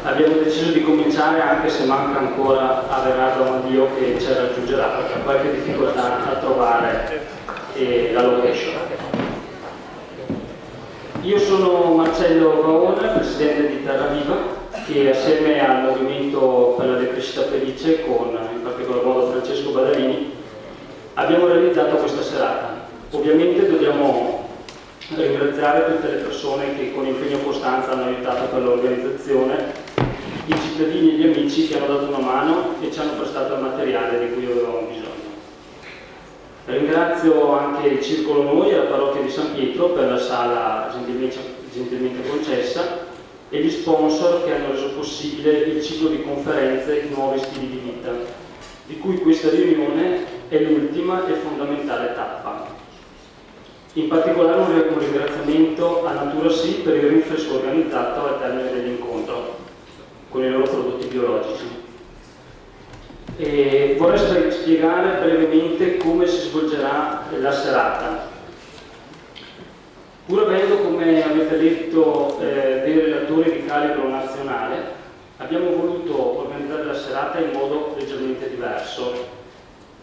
abbiamo deciso di cominciare, anche se manca ancora a Leonardo Amadio che ci raggiungerà perché ha qualche difficoltà a trovare la location. Io sono Marcello Vaone, presidente di Terra Viva, che assieme al Movimento per la Decrescita Felice, con in particolar modo Francesco Badalini, abbiamo realizzato questa serata. Ovviamente dobbiamo ringraziare tutte le persone che con impegno e costanza hanno aiutato per l'organizzazione, i cittadini e gli amici che hanno dato una mano e ci hanno prestato il materiale di cui avevamo bisogno. Ringrazio anche il Circolo Noi e la Parrocchia di San Pietro per la sala gentilmente concessa e gli sponsor che hanno reso possibile il ciclo di conferenze Nuovi Stili di Vita, di cui questa riunione è l'ultima e fondamentale tappa. In particolare un ringraziamento a Natura Sì per il rinfresco organizzato al termine dell'incontro con i loro prodotti biologici. E vorrei spiegare brevemente come si svolgerà la serata. Pur avendo, come avete detto, dei relatori di calibro nazionale, abbiamo voluto organizzare la serata in modo leggermente diverso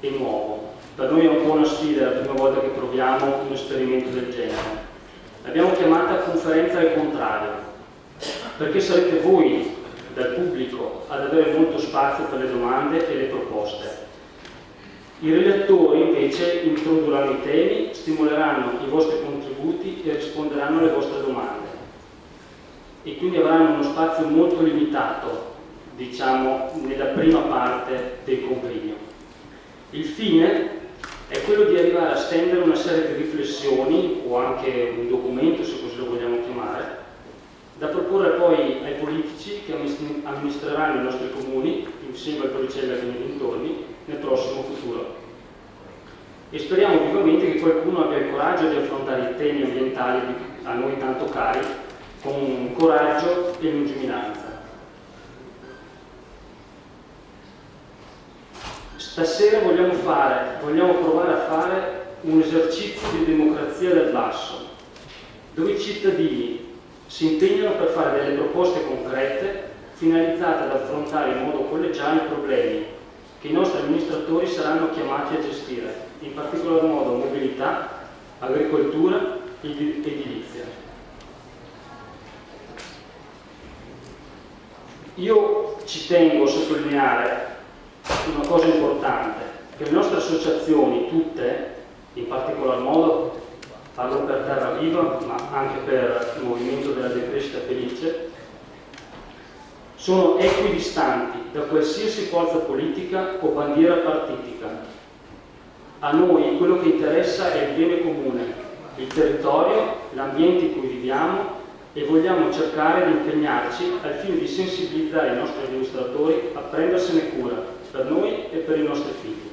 e nuovo. Per noi è un po' una sfida, è la prima volta che proviamo un esperimento del genere. L'abbiamo chiamata conferenza al contrario, perché sarete voi, dal pubblico, ad avere molto spazio per le domande e le proposte. I relatori invece introdurranno i temi, stimoleranno i vostri contributi e risponderanno alle vostre domande. E quindi avranno uno spazio molto limitato, diciamo, nella prima parte del convegno. Il fine è quello di arrivare a stendere una serie di riflessioni, o anche un documento, se così lo vogliamo chiamare, da proporre poi ai politici che amministreranno i nostri comuni, insieme al Torricella e nei dintorni, nel prossimo futuro. E speriamo vivamente che qualcuno abbia il coraggio di affrontare i temi ambientali a noi tanto cari con coraggio e lungimiranza. Stasera vogliamo provare a fare un esercizio di democrazia dal basso, dove i cittadini si impegnano per fare delle proposte concrete finalizzate ad affrontare in modo collegiale i problemi che i nostri amministratori saranno chiamati a gestire, in particolar modo mobilità, agricoltura e edilizia. Io ci tengo a sottolineare una cosa importante, che le nostre associazioni tutte, in particolar modo parlo per Terra Viva ma anche per il Movimento della Decrescita Felice, sono equidistanti da qualsiasi forza politica o bandiera partitica. A noi quello che interessa è il bene comune, il territorio, l'ambiente in cui viviamo e vogliamo cercare di impegnarci al fine di sensibilizzare i nostri amministratori a prendersene cura per noi e per i nostri figli.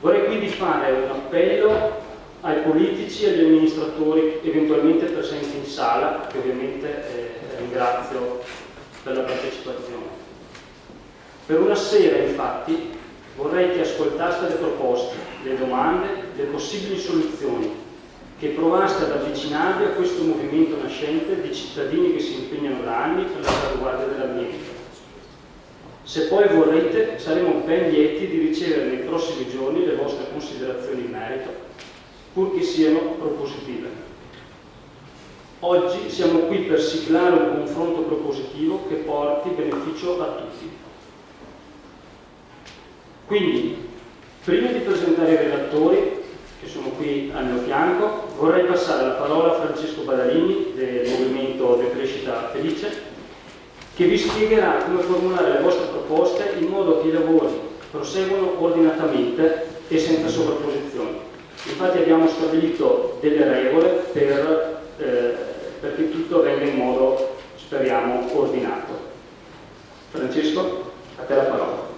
Vorrei quindi fare un appello ai politici e agli amministratori eventualmente presenti in sala, che ovviamente ringrazio per la partecipazione. Per una sera, infatti, vorrei che ascoltaste le proposte, le domande, le possibili soluzioni, che provaste ad avvicinarvi a questo movimento nascente di cittadini che si impegnano da anni per la salvaguardia dell'ambiente. Se poi vorrete, saremo ben lieti di ricevere nei prossimi giorni le vostre considerazioni in merito, purché siano propositive. Oggi siamo qui per siglare un confronto propositivo che porti beneficio a tutti. Quindi, prima di presentare i relatori, che sono qui al mio fianco, vorrei passare la parola a Francesco Badalini del Movimento Decrescita Felice, che vi spiegherà come formulare le vostre proposte in modo che i lavori proseguano ordinatamente e senza sovrapposizioni. Infatti abbiamo stabilito delle regole perché tutto avvenga in modo, speriamo, ordinato. Francesco, a te la parola.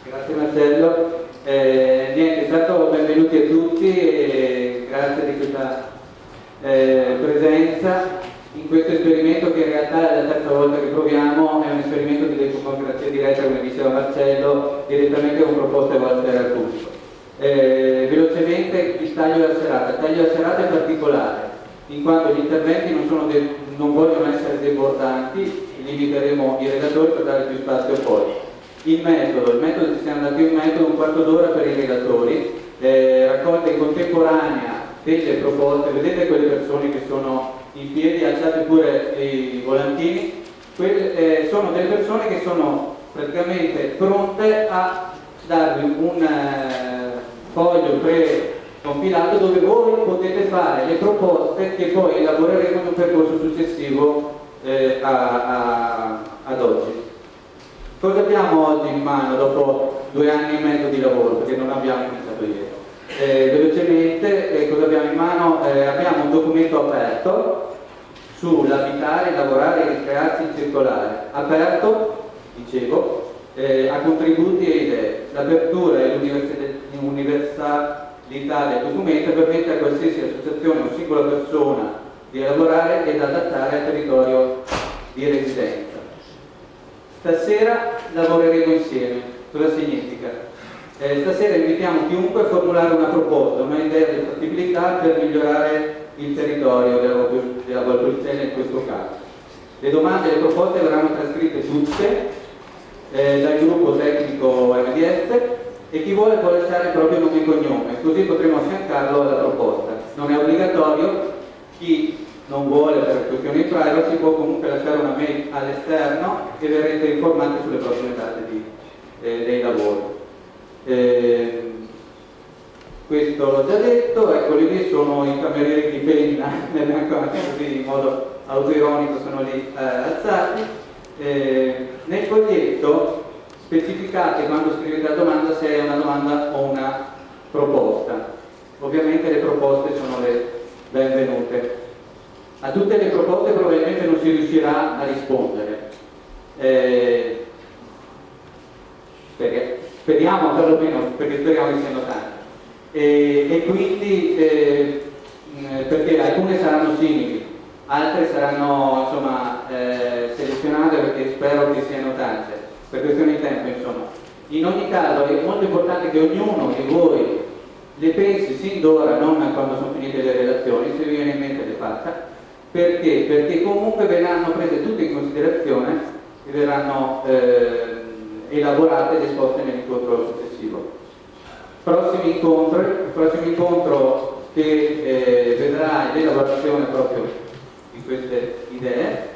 Grazie Marcello. Intanto benvenuti a tutti e grazie di questa presenza in questo esperimento che in realtà è la terza volta che proviamo, è un esperimento di democrazia diretta, come diceva Marcello, direttamente con proposte volte al pubblico. Velocemente il taglio della serata. Il taglio della serata è particolare in quanto gli interventi non vogliono essere debordanti, limiteremo i relatori per dare più spazio poi. Il metodo ci siamo dati un metodo, un quarto d'ora per i relatori, raccolta in contemporanea delle proposte. Vedete quelle persone che sono in piedi, alzate pure i volantini, sono delle persone che sono praticamente pronte a darvi un foglio pre-compilato dove voi potete fare le proposte che poi elaboreremo in un percorso successivo ad oggi. Cosa abbiamo oggi in mano dopo 2 anni e mezzo di lavoro? Perché non abbiamo iniziato ieri. Velocemente, cosa abbiamo in mano? Abbiamo un documento aperto sull'abitare, lavorare e ricrearsi in circolare. Aperto, dicevo, a contributi e idee. L'apertura e l'universalità del documento permette a qualsiasi associazione o singola persona di elaborare ed adattare al territorio di residenza. Stasera lavoreremo insieme. Cosa significa? Stasera invitiamo chiunque a formulare una proposta, una idea di fattibilità per migliorare il territorio della Valpolicella in questo caso. Le domande e le proposte verranno trascritte tutte dal gruppo tecnico MDS e chi vuole può lasciare il proprio nome e cognome, così potremo affiancarlo alla proposta. Non è obbligatorio, chi non vuole per questioni di privacy può comunque lasciare una mail all'esterno e verrete informati sulle prossime date dei lavori. Questo l'ho già detto, eccoli lì, sono i camerieri di penna, così in modo autoironico sono lì alzati. Nel foglietto specificate quando scrivete la domanda se è una domanda o una proposta. Ovviamente le proposte sono le benvenute. A tutte le proposte probabilmente non si riuscirà a rispondere. Speriamo perlomeno, perché speriamo che siano tante. E quindi perché alcune saranno simili, altre saranno insomma selezionate perché spero che siano tante, per questione di tempo insomma. In ogni caso è molto importante che ognuno di voi le pensi sin d'ora, non quando sono finite le relazioni, se vi viene in mente le faccia. Perché? Perché comunque verranno prese tutte in considerazione e verranno elaborate ed esposte nell'incontro successivo. Il prossimo incontro che vedrà l'elaborazione proprio di queste idee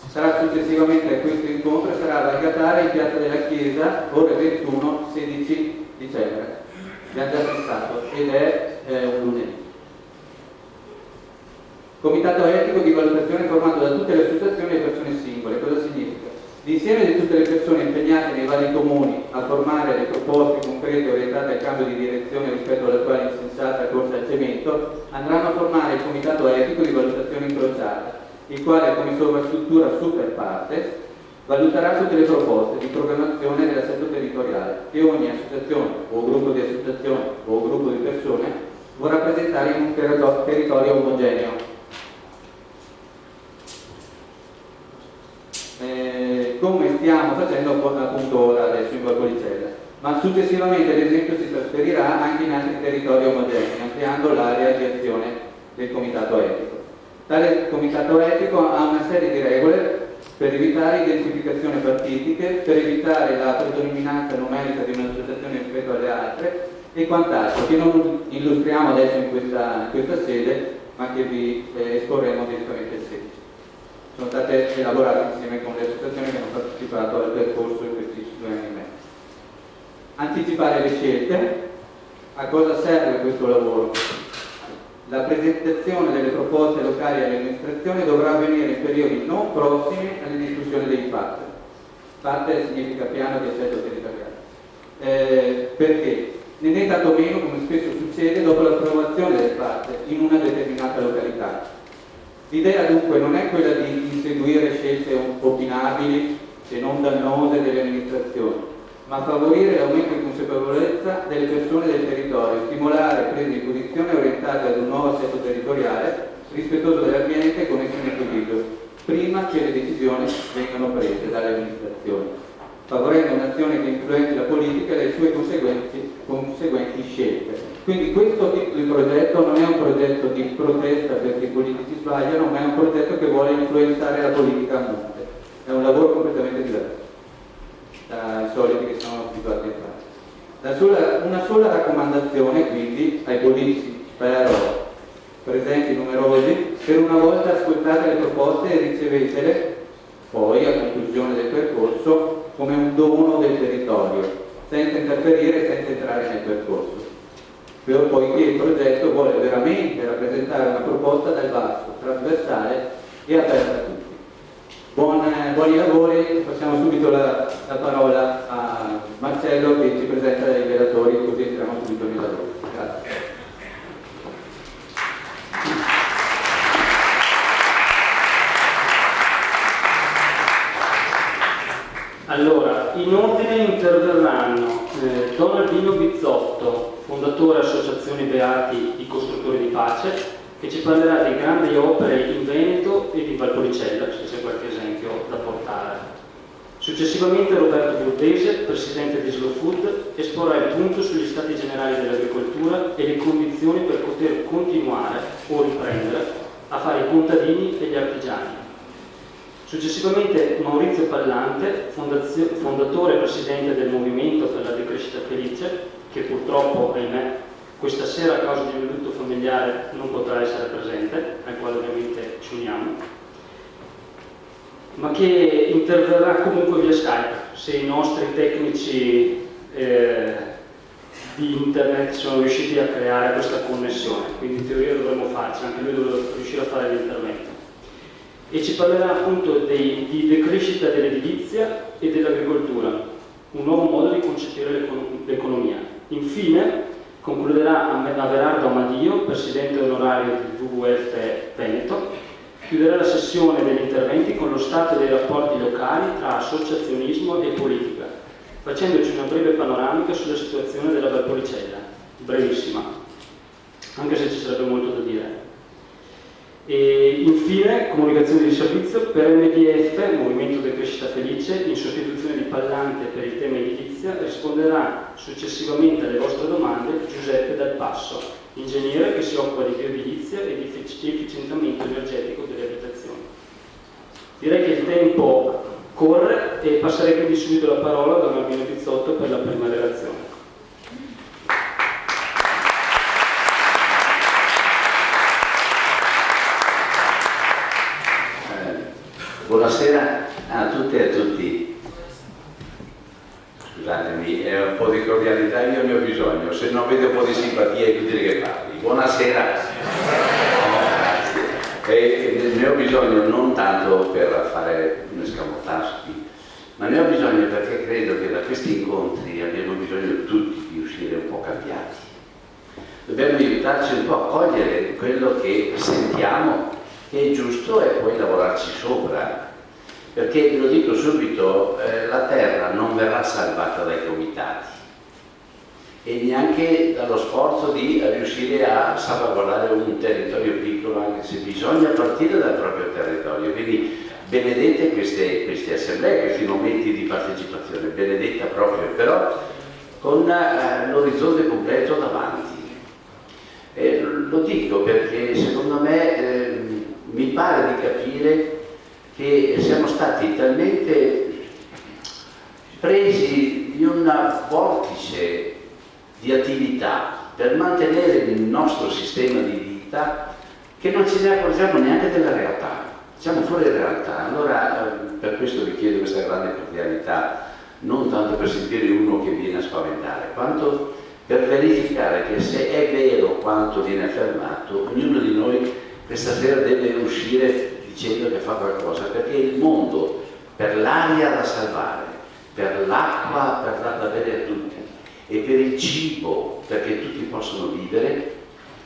sarà successivamente a questo incontro, sarà ad Algatare in Piazza della Chiesa, ore 21, 16 dicembre. Abbiamo già fissato ed è un lunedì. Comitato etico di valutazione formato da tutte le associazioni e persone singole. Cosa significa? L'insieme di tutte le persone impegnate nei vari comuni a formare le proposte concrete orientate al cambio di direzione rispetto all'attuale insensata corsa al cemento andranno a formare il comitato etico di valutazione incrociata, il quale come sovrastruttura super partes valuterà tutte le proposte di programmazione dell'assetto territoriale che ogni associazione o gruppo di associazioni o gruppo di persone vorrà presentare in un territorio omogeneo. Come stiamo facendo appunto ora adesso in Valpolicella, ma successivamente l'esempio si trasferirà anche in altri territori omogenei, ampliando l'area di azione del comitato etico. Tale comitato etico ha una serie di regole per evitare identificazioni partitiche, per evitare la predominanza numerica di un'associazione rispetto alle altre e quant'altro, che non illustriamo adesso in questa sede, ma che vi esporremo direttamente il 16. Sono state elaborate insieme con le associazioni che hanno partecipato al percorso in questi 2 anni e mezzo. Anticipare le scelte. A cosa serve questo lavoro? La presentazione delle proposte locali all'amministrazione dovrà avvenire in periodi non prossimi alla discussione dei PAT. PAT significa piano di assetto territoriale. Perché? Ne è tanto meno, come spesso succede, dopo l'approvazione del PAT in una determinata località. L'idea dunque non è quella di inseguire scelte opinabili e non dannose delle amministrazioni, ma favorire l'aumento di consapevolezza delle persone del territorio, stimolare prese di posizione orientate ad un nuovo assetto territoriale rispettoso dell'ambiente e connesso in equilibrio, prima che le decisioni vengano prese dalle amministrazioni, favorendo un'azione che influenzi la politica e le sue conseguenti scelte. Quindi questo tipo di progetto non è un progetto di protesta perché i politici sbagliano, ma è un progetto che vuole influenzare la politica a monte. È un lavoro completamente diverso dai soliti che siamo abituati a fare. Una sola raccomandazione quindi ai politici, spero presenti numerosi, per una volta ascoltate le proposte e ricevetele poi a conclusione del percorso come un dono del territorio, senza interferire, senza entrare nel percorso, poiché il progetto vuole veramente rappresentare una proposta dal basso, trasversale e aperta a tutti. Buoni lavori, passiamo subito la parola a Marcello che ci presenta i relatori, così entriamo subito nei lavori. Grazie. Allora, in ordine interverranno Donaldino Bizzotto, fondatore Associazioni Beati i Costruttori di Pace, che ci parlerà di grandi opere in Veneto e di Valpolicella, se c'è qualche esempio da portare. Successivamente Roberto Burdese, presidente di Slow Food, esporrà il punto sugli stati generali dell'agricoltura e le condizioni per poter continuare o riprendere a fare i contadini e gli artigiani. Successivamente Maurizio Pallante, fondatore e presidente del Movimento per la Decrescita Felice, che purtroppo, ahimè, questa sera a causa di un lutto familiare non potrà essere presente, al quale ovviamente ci uniamo, ma che interverrà comunque via Skype, se i nostri tecnici di internet sono riusciti a creare questa connessione, quindi in teoria dovremmo farci, anche lui dovrebbe riuscire a fare l'intervento. E ci parlerà appunto di decrescita dell'edilizia e dell'agricoltura, un nuovo modo di concepire l'economia. Infine concluderà Averardo Amadio, presidente onorario del WWF Veneto, chiuderà la sessione degli interventi con lo stato dei rapporti locali tra associazionismo e politica, facendoci una breve panoramica sulla situazione della Valpolicella, brevissima, anche se ci sarebbe molto da dire. E infine, comunicazione di servizio per MDF, Movimento di Crescita Felice, in sostituzione di Pallante per il tema edilizia, risponderà successivamente alle vostre domande Giuseppe Dal Passo, ingegnere che si occupa di bioedilizia e di efficientamento energetico delle abitazioni. Direi che il tempo corre e passerei quindi subito la parola a Don Albino Bizzotto per la prima relazione. Buonasera a tutte e a tutti. Scusatemi, è un po' di cordialità, io ne ho bisogno, se non vedo un po' di simpatia è inutile che parli. Buonasera. E ne ho bisogno non tanto per fare un escamotage qui, ma ne ho bisogno perché credo che da questi incontri abbiamo bisogno tutti di uscire un po' cambiati. Dobbiamo aiutarci un po' a cogliere quello che sentiamo che è giusto e poi lavorarci sopra, perché lo dico subito, la terra non verrà salvata dai comitati e neanche dallo sforzo di riuscire a salvaguardare un territorio piccolo, anche se bisogna partire dal proprio territorio. Quindi benedette queste assemblee, questi momenti di partecipazione, benedetta proprio, però con l'orizzonte completo davanti. Lo dico perché secondo me mi pare di capire che siamo stati talmente presi di un vortice di attività per mantenere il nostro sistema di vita che non ce ne accorgiamo neanche della realtà, siamo fuori realtà. Allora per questo vi chiedo questa grande cordialità, non tanto per sentire uno che viene a spaventare, quanto per verificare che se è vero quanto viene affermato, ognuno di noi questa sera deve uscire dicendo che fa qualcosa, perché il mondo, per l'aria da salvare, per l'acqua per dar da bere a tutti e per il cibo perché tutti possono vivere,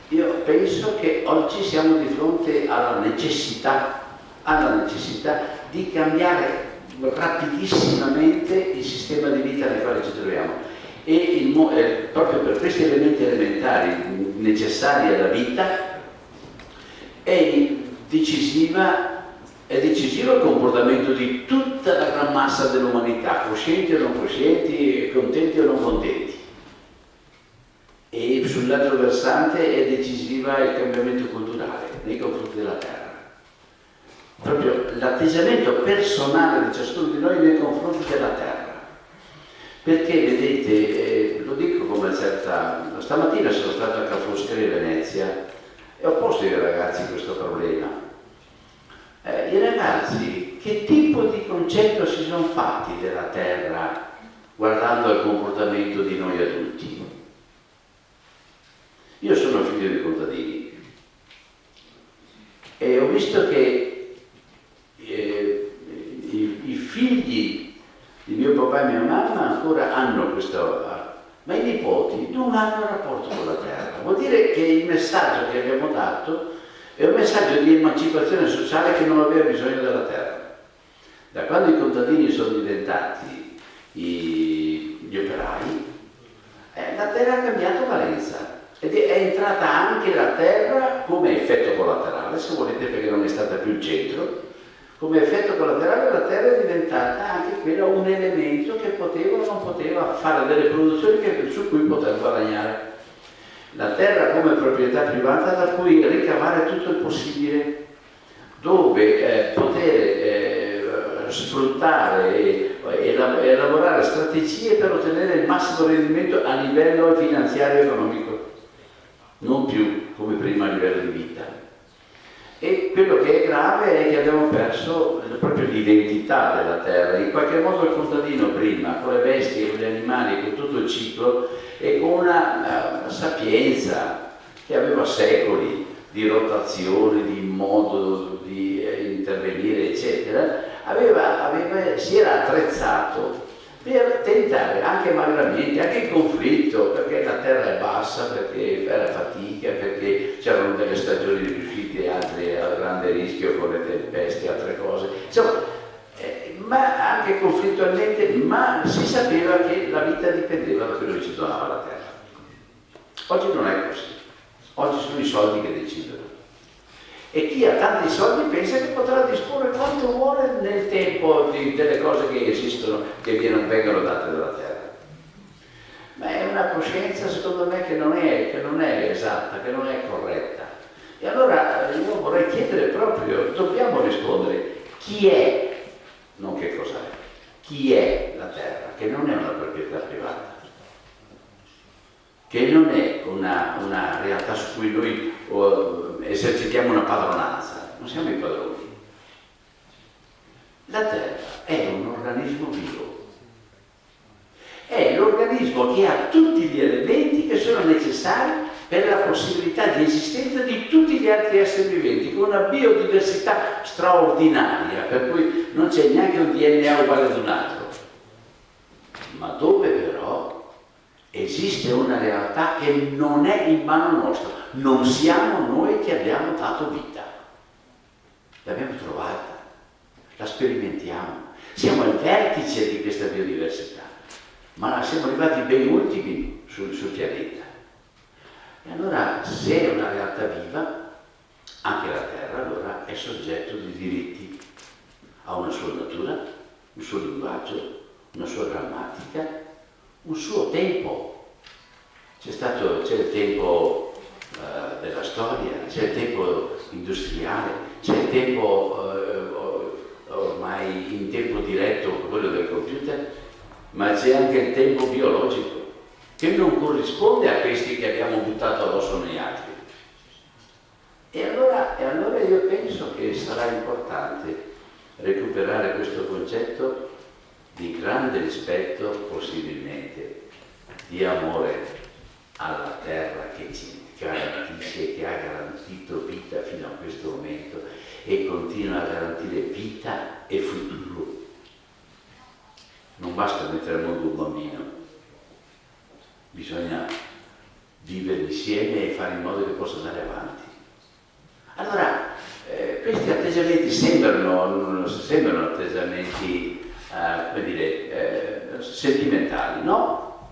io penso che oggi siamo di fronte alla necessità di cambiare rapidissimamente il sistema di vita nel quale ci troviamo. E proprio per questi elementi elementari necessari alla vita è decisivo il comportamento di tutta la gran massa dell'umanità, coscienti o non coscienti, contenti o non contenti. E su sull'altro versante è decisiva il cambiamento culturale nei confronti della terra. Proprio l'atteggiamento personale di ciascuno di noi nei confronti della terra. Perché vedete, lo dico con una certa... Stamattina sono stato a Ca' Foscari, Venezia, e ho posto ai ragazzi questo problema. I ragazzi che tipo di concetto si sono fatti della terra guardando il comportamento di noi adulti? Io sono figlio di contadini e ho visto che i figli di mio papà e mia mamma ancora hanno questo, ma i nipoti non hanno rapporto con la terra. Vuol dire che il messaggio che abbiamo dato è un messaggio di emancipazione sociale che non aveva bisogno della terra. Da quando i contadini sono diventati gli operai, la terra ha cambiato valenza ed è entrata anche la terra come effetto collaterale, se volete, perché non è stata più il centro. Come effetto collaterale la terra è diventata anche quella un elemento che poteva o non poteva fare delle produzioni su cui poter guadagnare. La terra come proprietà privata da cui ricavare tutto il possibile, dove poter sfruttare e elaborare strategie per ottenere il massimo rendimento a livello finanziario e economico, non più come prima a livello di vita. E quello che è grave è che abbiamo perso proprio l'identità della terra. In qualche modo il contadino prima, con le bestie, con gli animali, con tutto il ciclo e con una sapienza che aveva secoli di rotazione, di modo di intervenire, eccetera, si era attrezzato per tentare anche magramente, anche in conflitto, perché la terra è bassa, perché era fatica, perché c'erano delle stagioni riuscite, altre a grande rischio con le tempeste, altre cose, insomma, ma anche conflittualmente, ma si sapeva che la vita dipendeva da quello che ci donava la terra. Oggi non è così, oggi sono i soldi che decidono. E chi ha tanti soldi pensa che potrà disporre quanto vuole nel tempo delle cose che esistono, che vengono date dalla terra. Ma è una coscienza, secondo me, che non è esatta, che non è corretta. E allora io vorrei chiedere proprio, dobbiamo rispondere, chi è, non che cos'è, chi è la terra, che non è una proprietà privata, che non è una realtà su cui noi esercitiamo una padronanza, non siamo i padroni. La terra è un organismo vivo, è l'organismo che ha tutti gli elementi che sono necessari per la possibilità di esistenza di tutti gli altri esseri viventi, con una biodiversità straordinaria, per cui non c'è neanche un DNA uguale ad un altro, ma dove però esiste una realtà che non è in mano nostra, non siamo noi che abbiamo dato vita, l'abbiamo trovata, la sperimentiamo, siamo al vertice di questa biodiversità, ma siamo arrivati ben ultimi sul pianeta. E allora, se è una realtà viva, anche la Terra allora è soggetto di diritti, ha una sua natura, un suo linguaggio, una sua grammatica, un suo tempo. C'è il tempo della storia, c'è il tempo industriale, c'è il tempo ormai in tempo diretto, quello del computer, ma c'è anche il tempo biologico, che non corrisponde a questi che abbiamo buttato addosso negli altri. E allora io penso che sarà importante recuperare questo concetto di grande rispetto, possibilmente, di amore alla terra che ci garantisce, che ha garantito vita fino a questo momento e continua a garantire vita e futuro. Non basta mettere al mondo un bambino, bisogna vivere insieme e fare in modo che possa andare avanti. Allora, questi atteggiamenti sembrano atteggiamenti, come dire, sentimentali, no?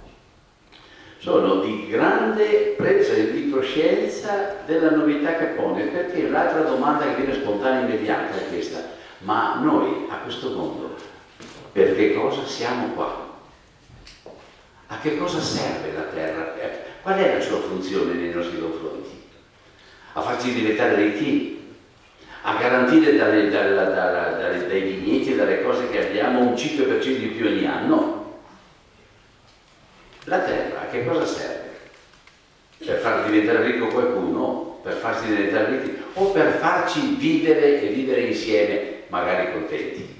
Sono di grande presa di coscienza della novità che pone, perché l'altra domanda che viene spontanea e immediata è questa: ma noi a questo mondo per che cosa siamo qua? A che cosa serve la terra? Qual è la sua funzione nei nostri confronti? A farci diventare ricchi? A garantire dai vigneti e dalle cose che abbiamo un 5% di più ogni anno? La terra a che cosa serve? Per far diventare ricco qualcuno? Per farsi diventare ricchi? O per farci vivere e vivere insieme, magari contenti?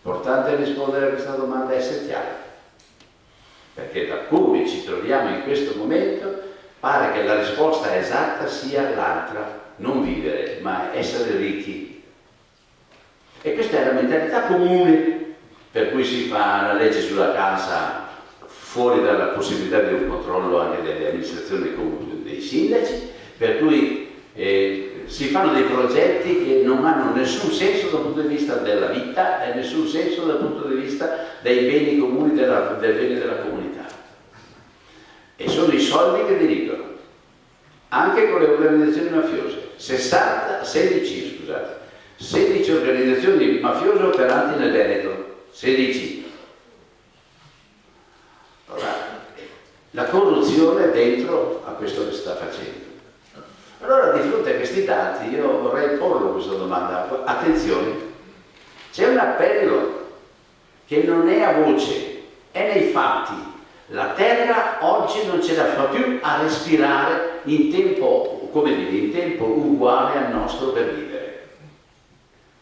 L'importante è rispondere a questa domanda essenziale, perché da come ci troviamo in questo momento pare che la risposta esatta sia l'altra, non vivere, ma essere ricchi. E questa è la mentalità comune per cui si fa la legge sulla casa fuori dalla possibilità di un controllo anche delle amministrazioni comuni, dei sindaci, per cui si fanno dei progetti che non hanno nessun senso dal punto di vista della vita e nessun senso dal punto di vista dei beni comuni, del bene della comunità. E sono i soldi che dirigono, anche con le organizzazioni mafiose. 16 organizzazioni mafiose operanti nel Veneto, 16. Allora, la corruzione è dentro a questo che si sta facendo. Allora, di fronte a questi dati, io vorrei porlo questa domanda. Attenzione, c'è un appello che non è a voce, è nei fatti. La terra oggi non ce la fa più a respirare in tempo, come dire, in tempo uguale al nostro per vivere.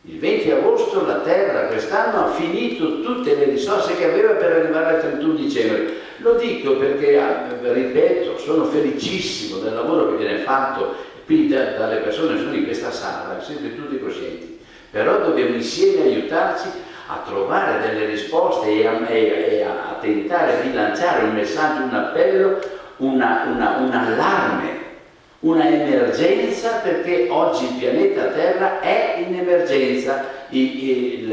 Il 20 agosto la terra quest'anno ha finito tutte le risorse che aveva per arrivare al 31 dicembre. Lo dico perché, ripeto, sono felicissimo del lavoro che viene fatto qui dalle persone che sono in questa sala, siete tutti coscienti. Però dobbiamo insieme aiutarci a trovare delle risposte e a tentare di lanciare un messaggio, un appello, un allarme, una emergenza, perché oggi il pianeta Terra è in emergenza. I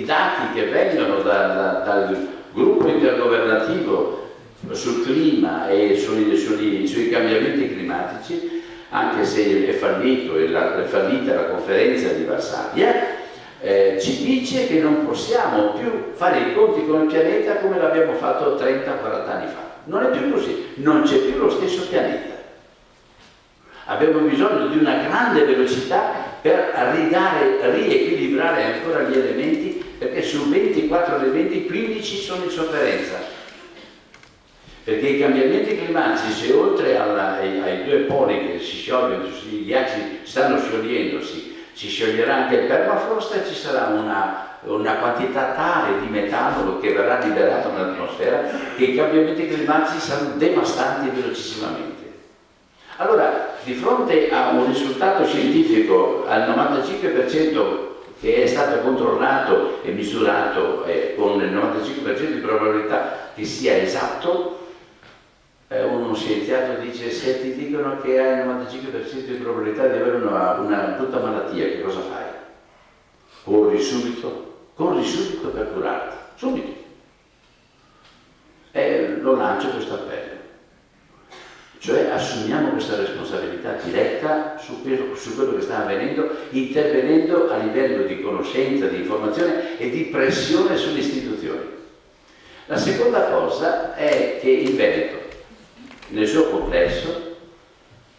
dati che vengono dal gruppo intergovernativo sul clima e sui cambiamenti climatici, anche se è fallita la conferenza di Varsavia, ci dice che non possiamo più fare i conti con il pianeta come l'abbiamo fatto 30-40 anni fa. Non è più così, non c'è più lo stesso pianeta. Abbiamo bisogno di una grande velocità per riequilibrare ancora gli elementi, perché su 24 elementi 15 sono in sofferenza. Perché i cambiamenti climatici, se oltre ai due poli che si sciolgono, i ghiacci stanno sciogliendosi, si scioglierà anche il permafrost e ci sarà una quantità tale di metanolo che verrà liberato nell'atmosfera che i cambiamenti climatici saranno devastanti velocissimamente. Allora, di fronte a un risultato scientifico al 95% che è stato controllato e misurato con il 95% di probabilità che sia esatto, uno scienziato dice: se ti dicono che hai il 95% di probabilità di avere una brutta malattia, che cosa fai? Corri subito per curarti, subito. E lo lancio questo appello. Cioè assumiamo questa responsabilità diretta su quello che sta avvenendo, intervenendo a livello di conoscenza, di informazione e di pressione sulle istituzioni. La seconda cosa è che il Veneto, nel suo complesso,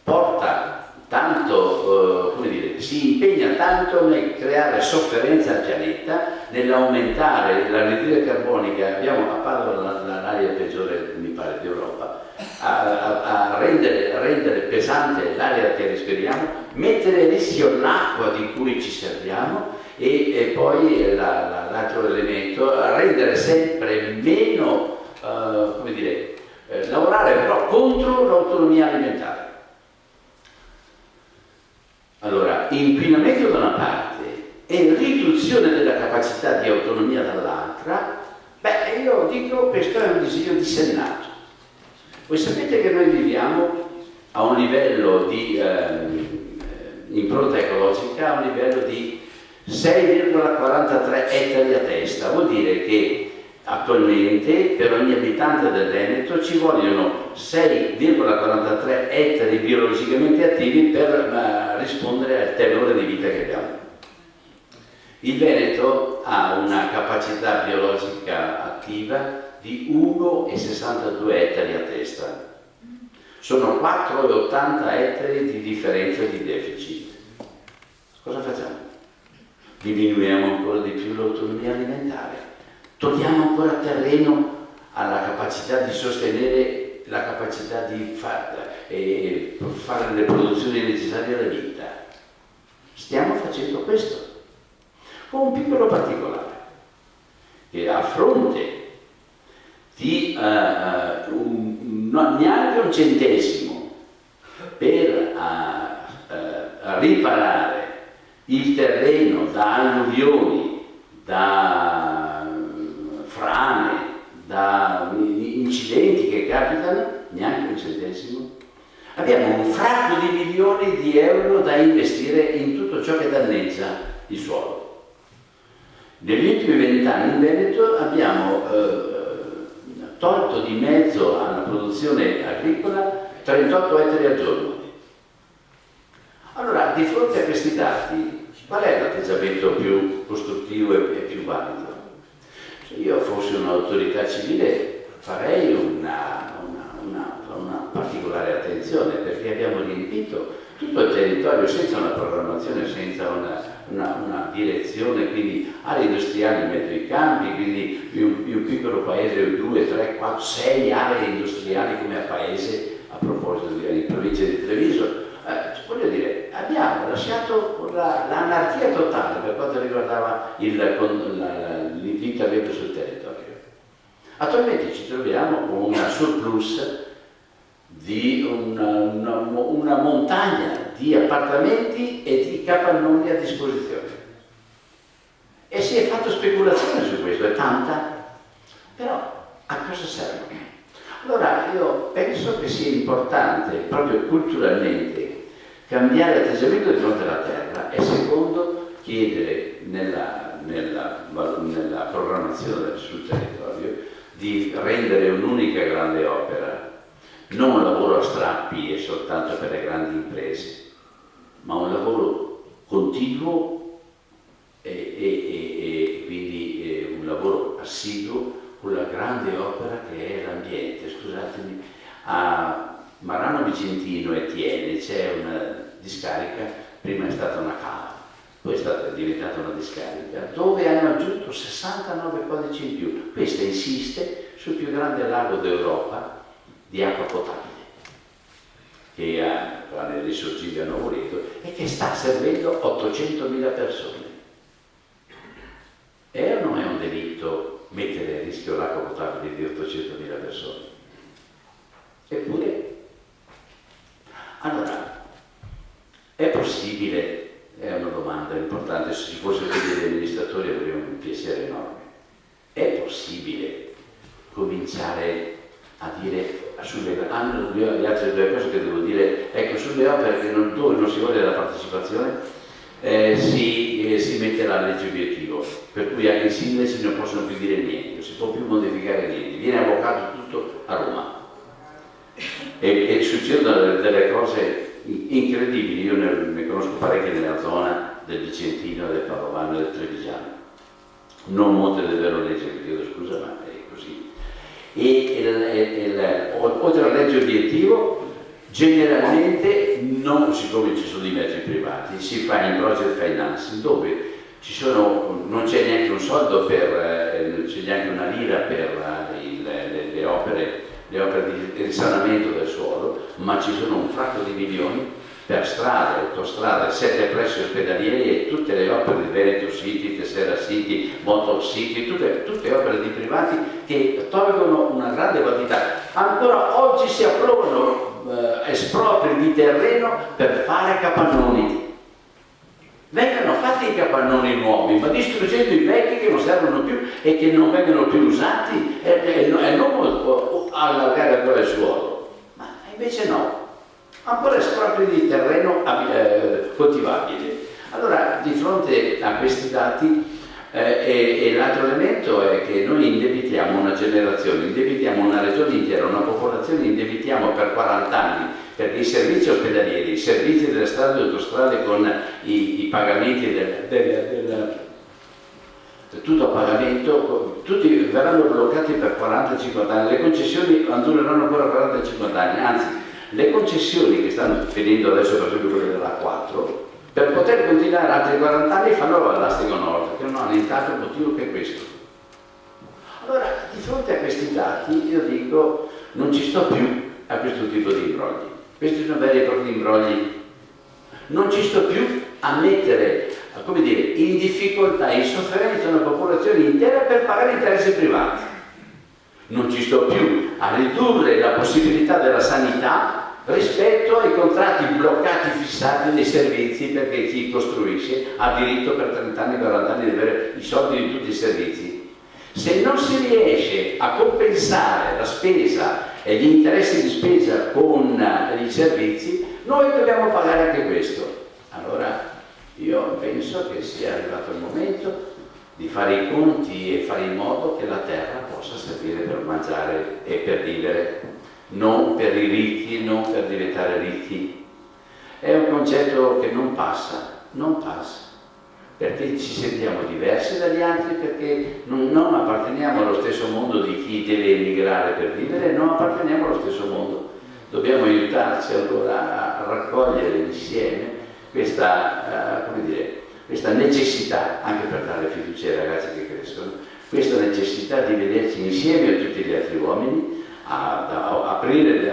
porta tanto, si impegna tanto nel creare sofferenza al pianeta, nell'aumentare l'anidride carbonica. Abbiamo a Padova l'area peggiore, mi pare, d'Europa, a rendere pesante l'aria che respiriamo, mettere a rischio l'acqua di cui ci serviamo e poi l'altro elemento, a rendere sempre meno, lavorare però contro l'autonomia alimentare. Allora, inquinamento da una parte e riduzione della capacità di autonomia dall'altra, io dico che questo è un disegno dissennato. Voi sapete che noi viviamo a un livello di impronta ecologica, a un livello di 6,43 ettari a testa. Vuol dire che attualmente per ogni abitante del Veneto ci vogliono 6,43 ettari biologicamente attivi per rispondere al tenore di vita che abbiamo. Il Veneto ha una capacità biologica attiva di di 1,62 ettari a testa. Sono 4,80 ettari di differenza di deficit. Cosa facciamo? Diminuiamo ancora di più l'autonomia alimentare, togliamo ancora terreno alla capacità di sostenere la capacità di fare le produzioni necessarie alla vita. Stiamo facendo questo, con un piccolo particolare, che a fronte di neanche un centesimo per riparare il terreno da alluvioni, da frane, da incidenti che capitano, neanche un centesimo. Abbiamo un fracco di milioni di euro da investire in tutto ciò che danneggia il suolo. Negli ultimi 20 anni in Veneto abbiamo tolto di mezzo alla produzione agricola 38 ettari al giorno. Allora, di fronte a questi dati, qual è l'atteggiamento più costruttivo e più valido? Se io fossi un'autorità civile farei una particolare attenzione, perché abbiamo riempito tutto il territorio senza una programmazione, senza una direzione, quindi aree industriali in mezzo ai campi, quindi un piccolo paese, 2, 3, 4, 6 aree industriali come a paese, a proposito di provincia di Treviso. Voglio dire, abbiamo lasciato l'anarchia totale per quanto riguardava l'intervento sul territorio. Attualmente ci troviamo con una surplus di una montagna di appartamenti e di capannoni a disposizione. E si è fatto speculazione su questo, è tanta, però a cosa serve? Allora io penso che sia importante proprio culturalmente cambiare atteggiamento di fronte alla terra e secondo chiedere nella programmazione sul territorio di rendere un'unica grande opera, non un lavoro a strappi e soltanto per le grandi imprese, ma un lavoro continuo e quindi un lavoro assiduo con la grande opera che è l'ambiente. Scusatemi, a Marano Vicentino e Tiene c'è una discarica, prima è stata una cava, poi è diventata una discarica, dove hanno aggiunto 69 codici in più. Questa insiste sul più grande lago d'Europa di acqua potabile, che ha le risorgive a Nuovoledo e che sta servendo 800.000 persone. È o non è un delitto mettere a rischio l'acqua potabile di 800.000 persone? Eppure, allora, è possibile, è una domanda importante, se ci fossero degli amministratori avremmo un piacere enorme, è possibile cominciare a dire le altre due cose che devo dire, ecco, sulle opere dove non si vuole la partecipazione si mette la legge obiettivo, per cui anche i sindaci non possono più dire niente, non si può più modificare niente, viene avvocato tutto a Roma e succedono delle cose incredibili. Io ne conosco parecchie nella zona del Vicentino, del Padovano e del Trevigiano, non molte del Veronese, vi chiedo scusa, ma è così. Oltre alla legge obiettivo, generalmente siccome ci sono i mezzi privati, si fa in project financing, dove non c'è neanche un soldo non c'è neanche una lira per le opere di risanamento del suolo, ma ci sono un fracco di milioni per strade, autostrade, 7 pressi ospedalieri e tutte le opere di Veneto City, Tessera City, Motor City, tutte opere di privati che tolgono una grande quantità. Ancora oggi si approvano espropri di terreno per fare capannoni. Vengano fatti i capannoni nuovi, ma distruggendo i vecchi che non servono più e che non vengono più usati e non allargare ancora il suolo. Ma invece no, ancora espropri di terreno coltivabile. Allora, di fronte a questi dati, e l'altro elemento è che noi indebitiamo una generazione, indebitiamo una regione intera, una popolazione, indebitiamo per 40 anni, perché i servizi ospedalieri, i servizi delle strade e autostrade con i pagamenti tutto a pagamento, tutti verranno bloccati per 40-50 anni, le concessioni dureranno ancora 40-50 anni, anzi le concessioni che stanno finendo adesso, per esempio quelle della 4, per poter continuare altri 40 anni fanno l'Astico Nord, che non ha nient'altro motivo che questo. Allora, di fronte a questi dati io dico non ci sto più a questo tipo di imbrogli. Questi sono veri e propri imbrogli. Non ci sto più a mettere, come dire, in difficoltà, in sofferenza una popolazione intera per pagare interessi privati. Non ci sto più a ridurre la possibilità della sanità rispetto ai contratti bloccati, fissati dei servizi, perché chi costruisce ha diritto per 30 anni, 40 anni di avere i soldi di tutti i servizi. Se non si riesce a compensare la spesa e gli interessi di spesa con i servizi, noi dobbiamo pagare anche questo. Allora io penso che sia arrivato il momento di fare i conti e fare in modo che la terra possa servire per mangiare e per vivere, non per i ricchi, non per diventare ricchi. È un concetto che non passa, perché ci sentiamo diversi dagli altri, perché non apparteniamo allo stesso mondo di chi deve emigrare per vivere, non apparteniamo allo stesso mondo. Dobbiamo aiutarci allora a raccogliere insieme questa, questa necessità, anche per dare fiducia ai ragazzi che crescono, questa necessità di vederci insieme a tutti gli altri uomini, a aprire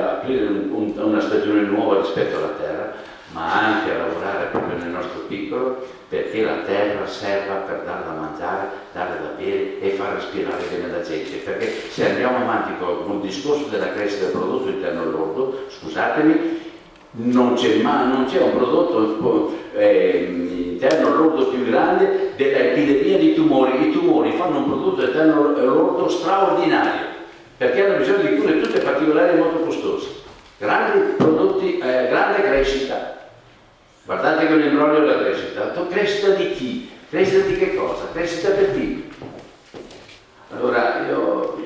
una stagione nuova rispetto alla terra, ma anche a lavorare proprio nel nostro piccolo, perché la terra serva per darla da mangiare, darla da bere e far respirare bene la gente. Perché se andiamo avanti con il discorso della crescita del prodotto interno lordo, scusatemi, non c'è un prodotto interno lordo più grande dell'epidemia di tumori. I tumori fanno un prodotto interno lordo straordinario, perché hanno bisogno di cure tutte particolari e molto costose. Grandi prodotti, grande crescita. Guardate che un imbroglio è la crescita. Crescita di chi? Crescita di che cosa? Crescita del PIL. Allora io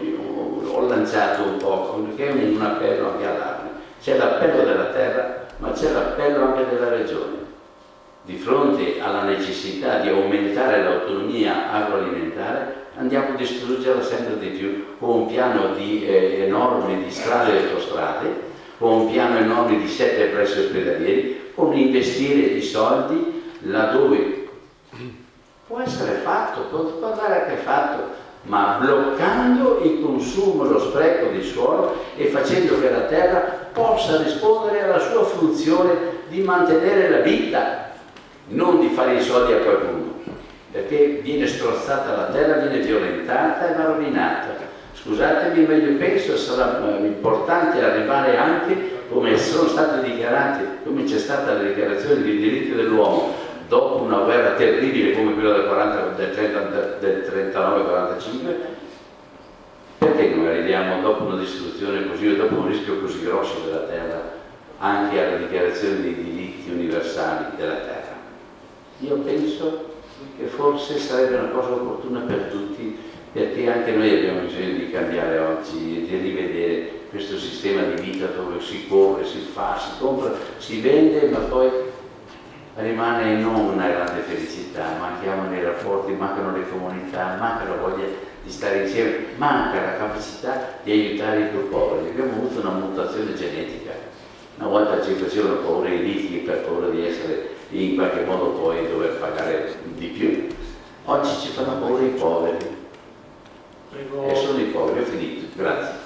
ho lanciato un po', che è un appello anche all'Arme. C'è l'appello della terra, ma c'è l'appello anche della regione. Di fronte alla necessità di aumentare l'autonomia agroalimentare, andiamo a distruggerla sempre di più con un piano enorme di strade e autostrade, con un piano enorme di 7 pressi ospedalieri, con investire i soldi laddove può essere fatto, può andare anche fatto, ma bloccando il consumo e lo spreco di suolo e facendo che la terra possa rispondere alla sua funzione di mantenere la vita, non di fare i soldi a qualcuno, perché viene strozzata la terra, viene violentata e va rovinata. Scusatemi, ma io penso sarà importante arrivare anche, come sono state dichiarate, come c'è stata la dichiarazione dei diritti dell'uomo dopo una guerra terribile come quella del 39-45, perché non arriviamo dopo una distruzione così o dopo un rischio così grosso della terra anche alla dichiarazione dei diritti universali della terra? Io penso che forse sarebbe una cosa opportuna per tutti, perché anche noi abbiamo bisogno di cambiare oggi e di rivedere questo sistema di vita dove si corre, si fa, si compra, si vende, ma poi rimane non una grande felicità, manchiamo nei rapporti, mancano le comunità, manca la voglia di stare insieme, manca la capacità di aiutare i più poveri. Abbiamo avuto una mutazione genetica. Una volta ci facevano paura i ricchi per paura di essere in qualche modo poi dover pagare di più. Oggi ci fanno paura i poveri. E sono i poveri, ho finito. Grazie.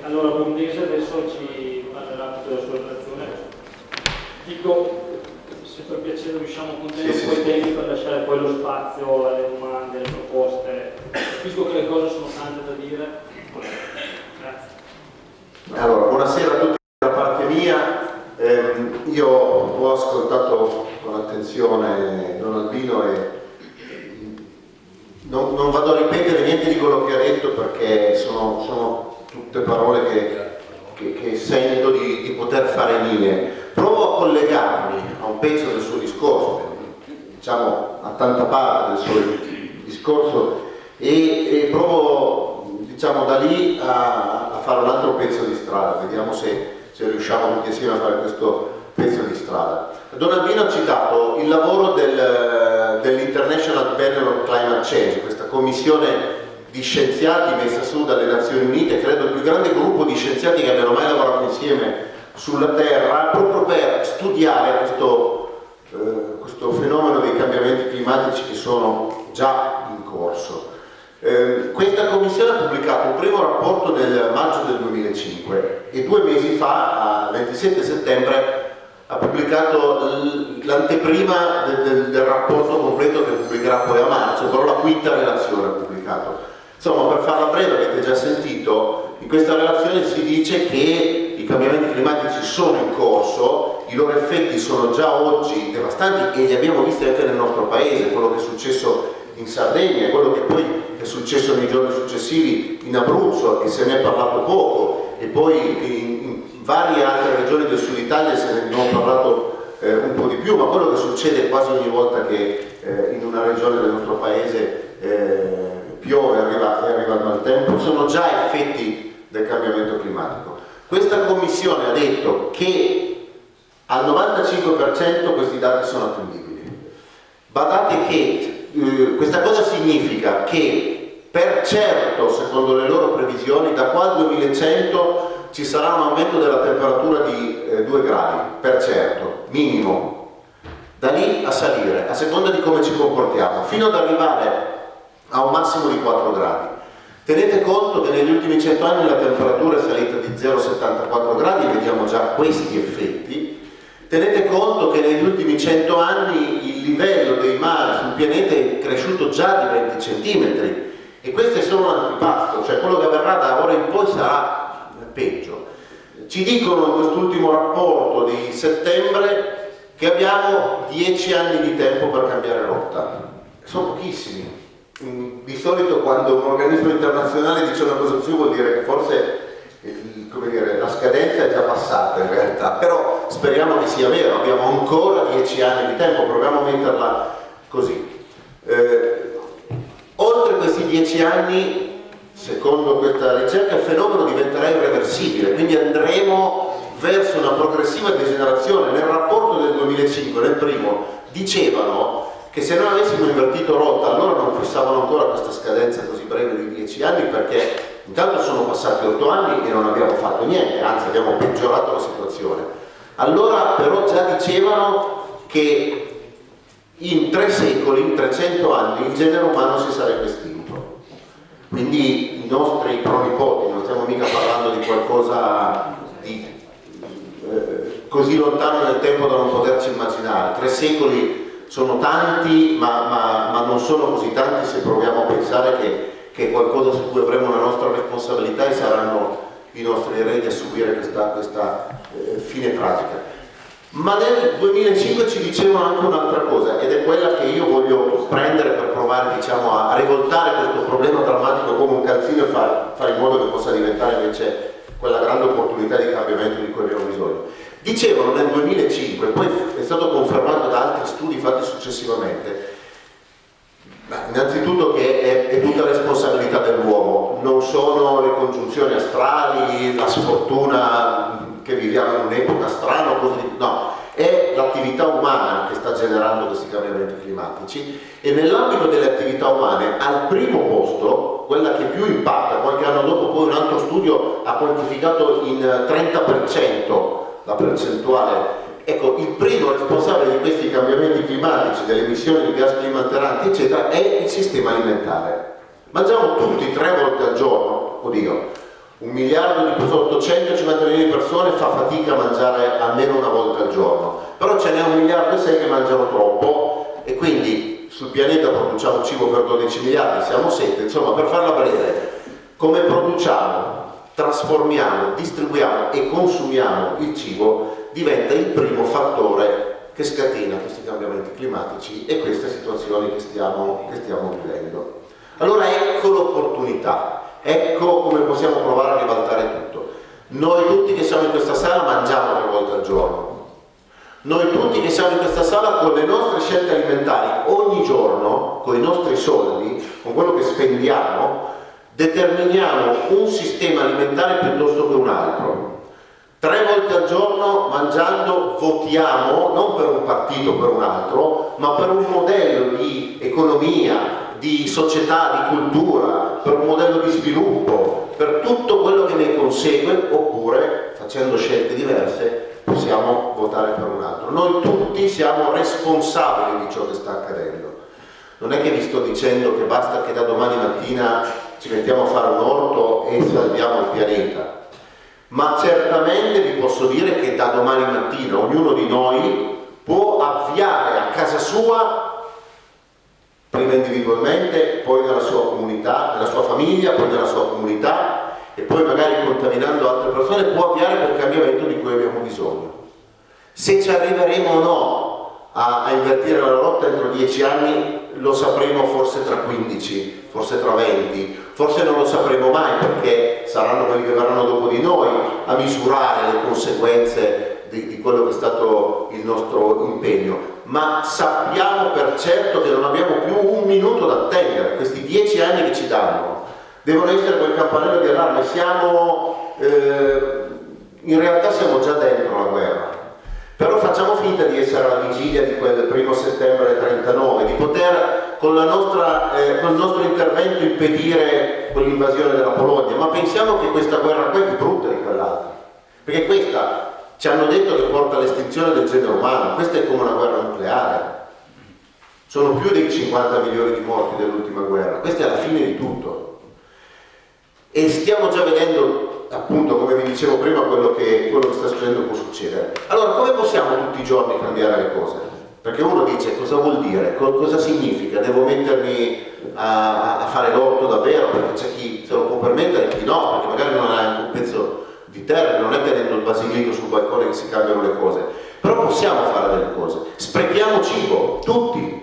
Allora, Bondese adesso ci parlerà della sua relazione. Dico, se per piacere riusciamo a contenere un po' i tempi per lasciare poi lo spazio alle domande, alle proposte. Capisco che le cose sono tante da dire. Grazie. Allora, buonasera a tutti da parte mia. Io ho ascoltato con attenzione Don Albino e non vado a ripetere niente di quello che ha detto, perché sono tutte parole che sento di poter fare mie. Provo a collegarmi a un pezzo del suo discorso, diciamo a tanta parte del suo discorso e provo diciamo da lì a fare un altro pezzo di strada, vediamo se riusciamo tutti insieme a fare questo pezzo di strada. Don Albino ha citato il lavoro dell'International Panel on Climate Change, questa commissione di scienziati messa su dalle Nazioni Unite, credo il più grande gruppo di scienziati che abbiano mai lavorato insieme sulla Terra, proprio per studiare questo fenomeno dei cambiamenti climatici che sono già in corso. Questa commissione ha pubblicato un primo rapporto nel maggio del 2005 e 2 mesi fa, il 27 settembre, ha pubblicato l'anteprima del rapporto completo che pubblicherà poi a marzo, però la quinta relazione ha pubblicato. Insomma, per farla breve, avete già sentito, in questa relazione si dice che i cambiamenti climatici sono in corso, i loro effetti sono già oggi devastanti e li abbiamo visti anche nel nostro paese, quello che è successo in Sardegna, quello che poi è successo nei giorni successivi in Abruzzo e se ne è parlato poco, e poi in varie altre regioni del sud Italia se ne abbiamo parlato un po' di più, ma quello che succede quasi ogni volta che in una regione del nostro paese piove, arriva il maltempo, sono già effetti del cambiamento climatico. Questa commissione ha detto che al 95% questi dati sono attendibili. Badate che questa cosa significa che per certo, secondo le loro previsioni, da qua al 2100 ci sarà un aumento della temperatura di 2 gradi, per certo, minimo. Da lì a salire, a seconda di come ci comportiamo, fino ad arrivare a un massimo di 4 gradi. Tenete conto che negli ultimi 100 anni la temperatura è salita di 0,74 gradi, vediamo già questi effetti. Tenete conto che negli ultimi 100 anni il livello dei mari sul pianeta è cresciuto già di 20 centimetri e questo è solo un antipasto, cioè quello che avverrà da ora in poi sarà peggio. Ci dicono in quest'ultimo rapporto di settembre che abbiamo 10 anni di tempo per cambiare rotta. Sono pochissimi. Di solito quando un organismo internazionale dice una cosa così vuol dire che forse come dire, la scadenza è già passata in realtà, però speriamo che sia vero, abbiamo ancora 10 anni di tempo, proviamo a metterla così. Oltre questi 10 anni, secondo questa ricerca, il fenomeno diventerà irreversibile, quindi andremo verso una progressiva degenerazione. Nel rapporto del 2005, nel primo, dicevano che se noi avessimo invertito rotta, allora non fissavano ancora questa scadenza così breve di 10 anni, perché intanto sono passati 8 anni e non abbiamo fatto niente, anzi abbiamo peggiorato la situazione. Allora però già dicevano che in 3 secoli, in 300 anni, il genere umano si sarebbe estinto. Quindi i nostri pronipoti, non stiamo mica parlando di qualcosa di così lontano nel tempo da non poterci immaginare. 3 secoli sono tanti, ma non sono così tanti se proviamo a pensare che è qualcosa su cui avremo una nostra responsabilità e saranno i nostri eredi a subire questa fine tragica. Ma nel 2005 ci dicevano anche un'altra cosa, ed è quella che io voglio prendere per provare, diciamo, a rivoltare questo problema drammatico come un calzino e fare in modo che possa diventare invece quella grande opportunità di cambiamento di cui abbiamo bisogno. Dicevano nel 2005, poi è stato confermato da altri studi fatti successivamente, innanzitutto che è tutta responsabilità dell'uomo, non sono le congiunzioni astrali, la sfortuna che viviamo in un'epoca strana, no, è l'attività umana che sta generando questi cambiamenti climatici e nell'ambito delle attività umane al primo posto, quella che più impatta, qualche anno dopo poi un altro studio ha quantificato in 30% la percentuale. Ecco, il primo responsabile di questi cambiamenti climatici, delle emissioni di gas climalteranti, eccetera, è il sistema alimentare. Mangiamo tutti 3 volte al giorno, oddio, 1 miliardo di persone, 850 milioni di persone fa fatica a mangiare almeno una volta al giorno, però ce n'è 1,6 miliardi che mangiano troppo e quindi sul pianeta produciamo cibo per 12 miliardi, siamo 7, insomma, per farla breve, come produciamo, trasformiamo, distribuiamo e consumiamo il cibo diventa il primo fattore che scatena questi cambiamenti climatici e queste situazioni che stiamo vivendo. Allora ecco l'opportunità, ecco come possiamo provare a ribaltare tutto. Noi tutti che siamo in questa sala mangiamo 3 volte al giorno, Noi tutti che siamo in questa sala, con le nostre scelte alimentari, ogni giorno, con i nostri soldi, con quello che spendiamo, determiniamo un sistema alimentare piuttosto che un altro. 3 volte al giorno, mangiando, votiamo, non per un partito o per un altro, ma per un modello di economia, di società, di cultura, per un modello di sviluppo, per tutto quello che ne consegue, oppure, facendo scelte diverse, possiamo votare per un altro. Noi tutti siamo responsabili di ciò che sta accadendo. Non è che vi sto dicendo che basta che da domani mattina ci mettiamo a fare un orto e salviamo il pianeta, ma certamente vi posso dire che da domani mattina ognuno di noi può avviare a casa sua, prima individualmente, poi nella sua comunità, nella sua famiglia, poi nella sua comunità, e poi magari contaminando altre persone, può avviare quel cambiamento di cui abbiamo bisogno. Se ci arriveremo o no a invertire la rotta entro 10 anni lo sapremo forse tra 15, forse tra 20, forse non lo sapremo mai, perché saranno quelli che verranno dopo di noi a misurare le conseguenze di quello che è stato il nostro impegno, ma sappiamo per certo che non abbiamo più un minuto da attendere. Questi 10 anni che ci danno devono essere quel campanello di allarme. In realtà siamo già dentro la guerra, però facciamo finta di essere alla vigilia di quel 1 settembre 39, di poter con il nostro intervento impedire quell'invasione della Polonia, ma pensiamo che questa guerra qua è più brutta di quell'altra, perché questa ci hanno detto che porta all'estinzione del genere umano. Questa è come una guerra nucleare, sono più dei 50 milioni di morti dell'ultima guerra, questa è la fine di tutto. E stiamo già vedendo, appunto, come vi dicevo prima, quello che sta succedendo può succedere. Allora, come possiamo tutti i giorni cambiare le cose? Perché uno dice, cosa vuol dire? Cosa significa? Devo mettermi a fare l'orto davvero? Perché c'è chi se lo può permettere e chi no, perché magari non ha anche un pezzo di terra, non è tenendo il basilico sul balcone che si cambiano le cose. Però possiamo fare delle cose. Sprechiamo cibo, tutti.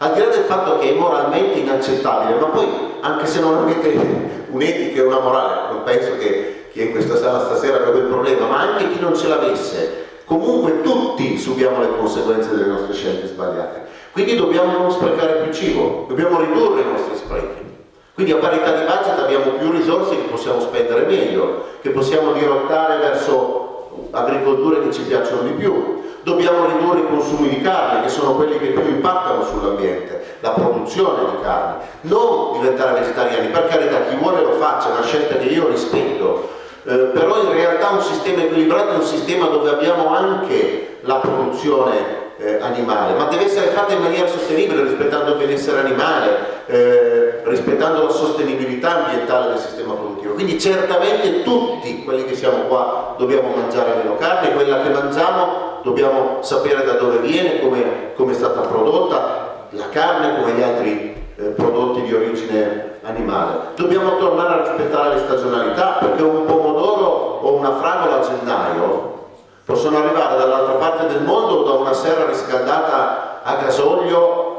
Al di là del fatto che è moralmente inaccettabile, ma poi anche se non avete un'etica e una morale, non penso che chi è in questa sala stasera abbia quel problema, ma anche chi non ce l'avesse, comunque tutti subiamo le conseguenze delle nostre scelte sbagliate. Quindi dobbiamo non sprecare più cibo, dobbiamo ridurre i nostri sprechi. Quindi a parità di budget abbiamo più risorse che possiamo spendere meglio, che possiamo dirottare verso agricolture che ci piacciono di più. Dobbiamo ridurre i consumi di carne, che sono quelli che più impattano sull'ambiente, la produzione di carne. Non diventare vegetariani, per carità, chi vuole lo faccia, è una scelta che io rispetto, però in realtà un sistema equilibrato è un sistema dove abbiamo anche la produzione animale, ma deve essere fatta in maniera sostenibile, rispettando il benessere animale, rispettando la sostenibilità ambientale del sistema produttivo. Quindi certamente tutti quelli che siamo qua dobbiamo mangiare meno carne, quella che mangiamo dobbiamo sapere da dove viene, come è stata prodotta la carne, come gli altri prodotti di origine animale. Dobbiamo tornare a rispettare le stagionalità, perché un pomodoro o una fragola a gennaio possono arrivare dall'altra parte del mondo o da una serra riscaldata a gasolio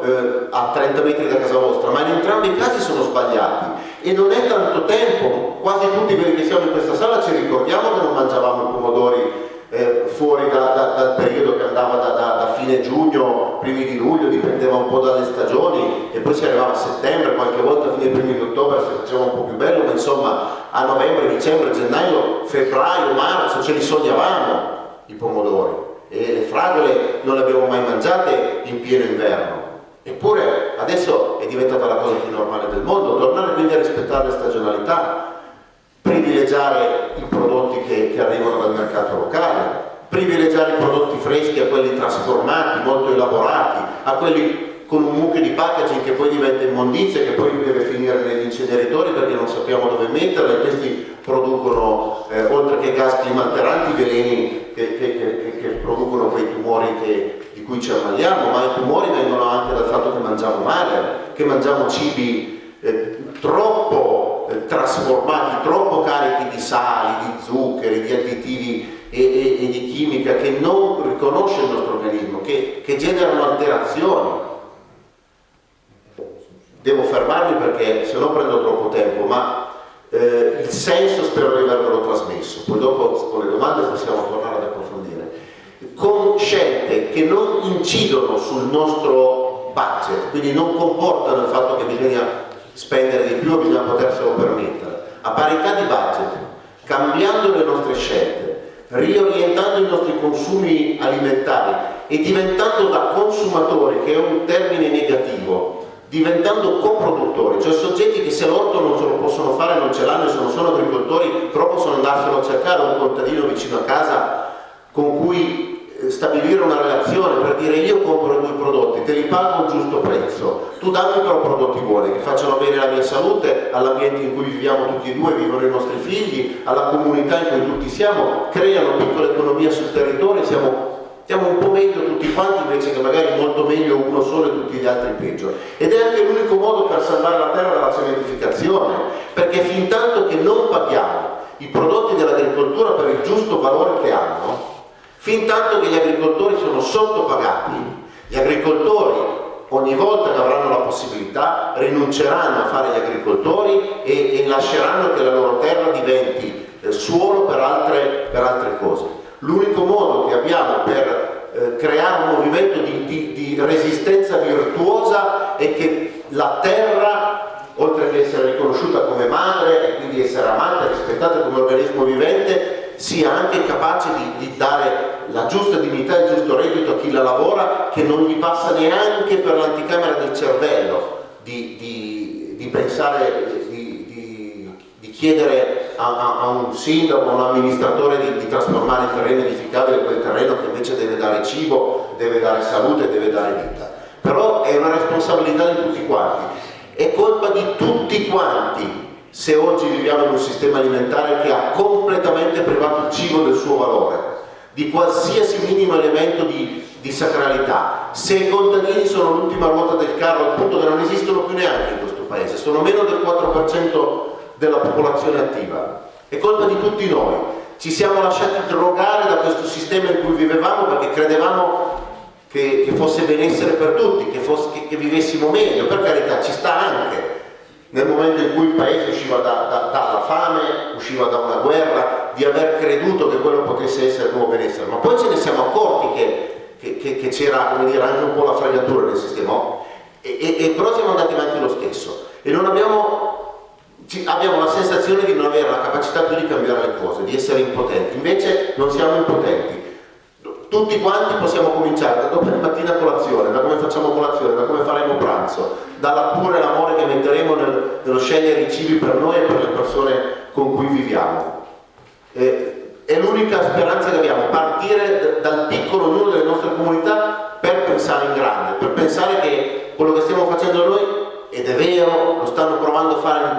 a 30 metri da casa vostra, ma in entrambi i casi sono sbagliati. E non è tanto tempo, quasi tutti quelli che siamo in questa sala ci ricordiamo che non mangiavamo i pomodori fuori dal periodo che andava da fine giugno, primi di luglio, dipendeva un po' dalle stagioni, e poi si arrivava a settembre, qualche volta fino ai primi di ottobre si faceva un po' più bello, ma insomma a novembre, dicembre, gennaio, febbraio, marzo ce li sognavamo i pomodori, e le fragole non le abbiamo mai mangiate in pieno inverno. Eppure adesso è diventata la cosa più normale del mondo. Tornare quindi a rispettare le stagionalità, privilegiare i prodotti che arrivano dal mercato locale, privilegiare i prodotti freschi a quelli trasformati, molto elaborati, a quelli con un mucchio di packaging che poi diventa immondizia, che poi deve finire negli inceneritori perché non sappiamo dove metterla, e questi producono, oltre che gas climalteranti, veleni che producono quei tumori di cui ci ammaliamo, ma i tumori vengono anche dal fatto che mangiamo male, che mangiamo cibi troppo trasformati, troppo carichi di sali, di zuccheri, di additivi e di chimica che non riconosce il nostro organismo, che generano alterazioni. Devo fermarmi perché se no prendo troppo tempo, ma il senso spero di avervelo trasmesso, poi dopo con le domande possiamo tornare ad approfondire. con scelte che non incidono sul nostro budget, quindi non comportano il fatto che bisogna spendere di più o bisogna poterselo permettere, a parità di budget, cambiando le nostre scelte, riorientando i nostri consumi alimentari e diventando da consumatori, che è un termine negativo, diventando coproduttori, cioè soggetti che se l'orto non se lo possono fare, non ce l'hanno e se non sono agricoltori, però possono andarselo a cercare un contadino vicino a casa con cui stabilire una relazione per dire: io compro i tuoi prodotti, te li pago a un giusto prezzo, tu dammi però prodotti buoni che facciano bene alla mia salute, all'ambiente in cui viviamo tutti e due, vivono i nostri figli, alla comunità in cui tutti siamo, creano piccola economia sul territorio, stiamo un po' meglio tutti quanti, invece che magari molto meglio uno solo e tutti gli altri peggio. Ed è anche l'unico modo per salvare la terra dalla cementificazione, perché fin tanto che non paghiamo i prodotti dell'agricoltura per il giusto valore che hanno, fin tanto che gli agricoltori sono sottopagati, gli agricoltori ogni volta che avranno la possibilità rinunceranno a fare gli agricoltori e lasceranno che la loro terra diventi suolo per altre cose. L'unico modo che abbiamo per creare un movimento di resistenza virtuosa è che la terra, oltre che essere riconosciuta come madre e quindi essere amata e rispettata come organismo vivente, sia anche capace di dare la giusta dignità e il giusto reddito a chi la lavora, che non gli passa neanche per l'anticamera del cervello di pensare, di chiedere a un sindaco, a un amministratore di trasformare il terreno edificabile quel terreno che invece deve dare cibo, deve dare salute, deve dare vita. Però è una responsabilità di tutti quanti, è colpa di tutti quanti se oggi viviamo in un sistema alimentare che ha completamente privato il cibo del suo valore, di qualsiasi minimo elemento di sacralità. Se i contadini sono l'ultima ruota del carro, al punto che non esistono più neanche in questo paese, sono meno del 4% della popolazione attiva, è colpa di tutti noi. Ci siamo lasciati drogare da questo sistema in cui vivevamo perché credevamo che fosse benessere per tutti, che vivessimo meglio. Per carità, ci sta anche nel momento in cui il paese usciva dalla fame, usciva da una guerra, di aver creduto che quello potesse essere nuovo benessere, ma poi ce ne siamo accorti che c'era, come dire, anche un po' la fregatura nel sistema, e però siamo andati avanti lo stesso e non abbiamo la sensazione di non avere la capacità più di cambiare le cose, di essere impotenti. Invece non siamo impotenti. Tutti quanti possiamo cominciare da domani mattina a colazione, da come facciamo colazione, da come faremo pranzo, dalla cura e l'amore che metteremo nello scegliere i cibi per noi e per le persone con cui viviamo. È l'unica speranza che abbiamo, partire dal piccolo ognuno delle nostre comunità per pensare in grande, per pensare che quello che stiamo facendo noi, ed è vero, lo stanno provando a fare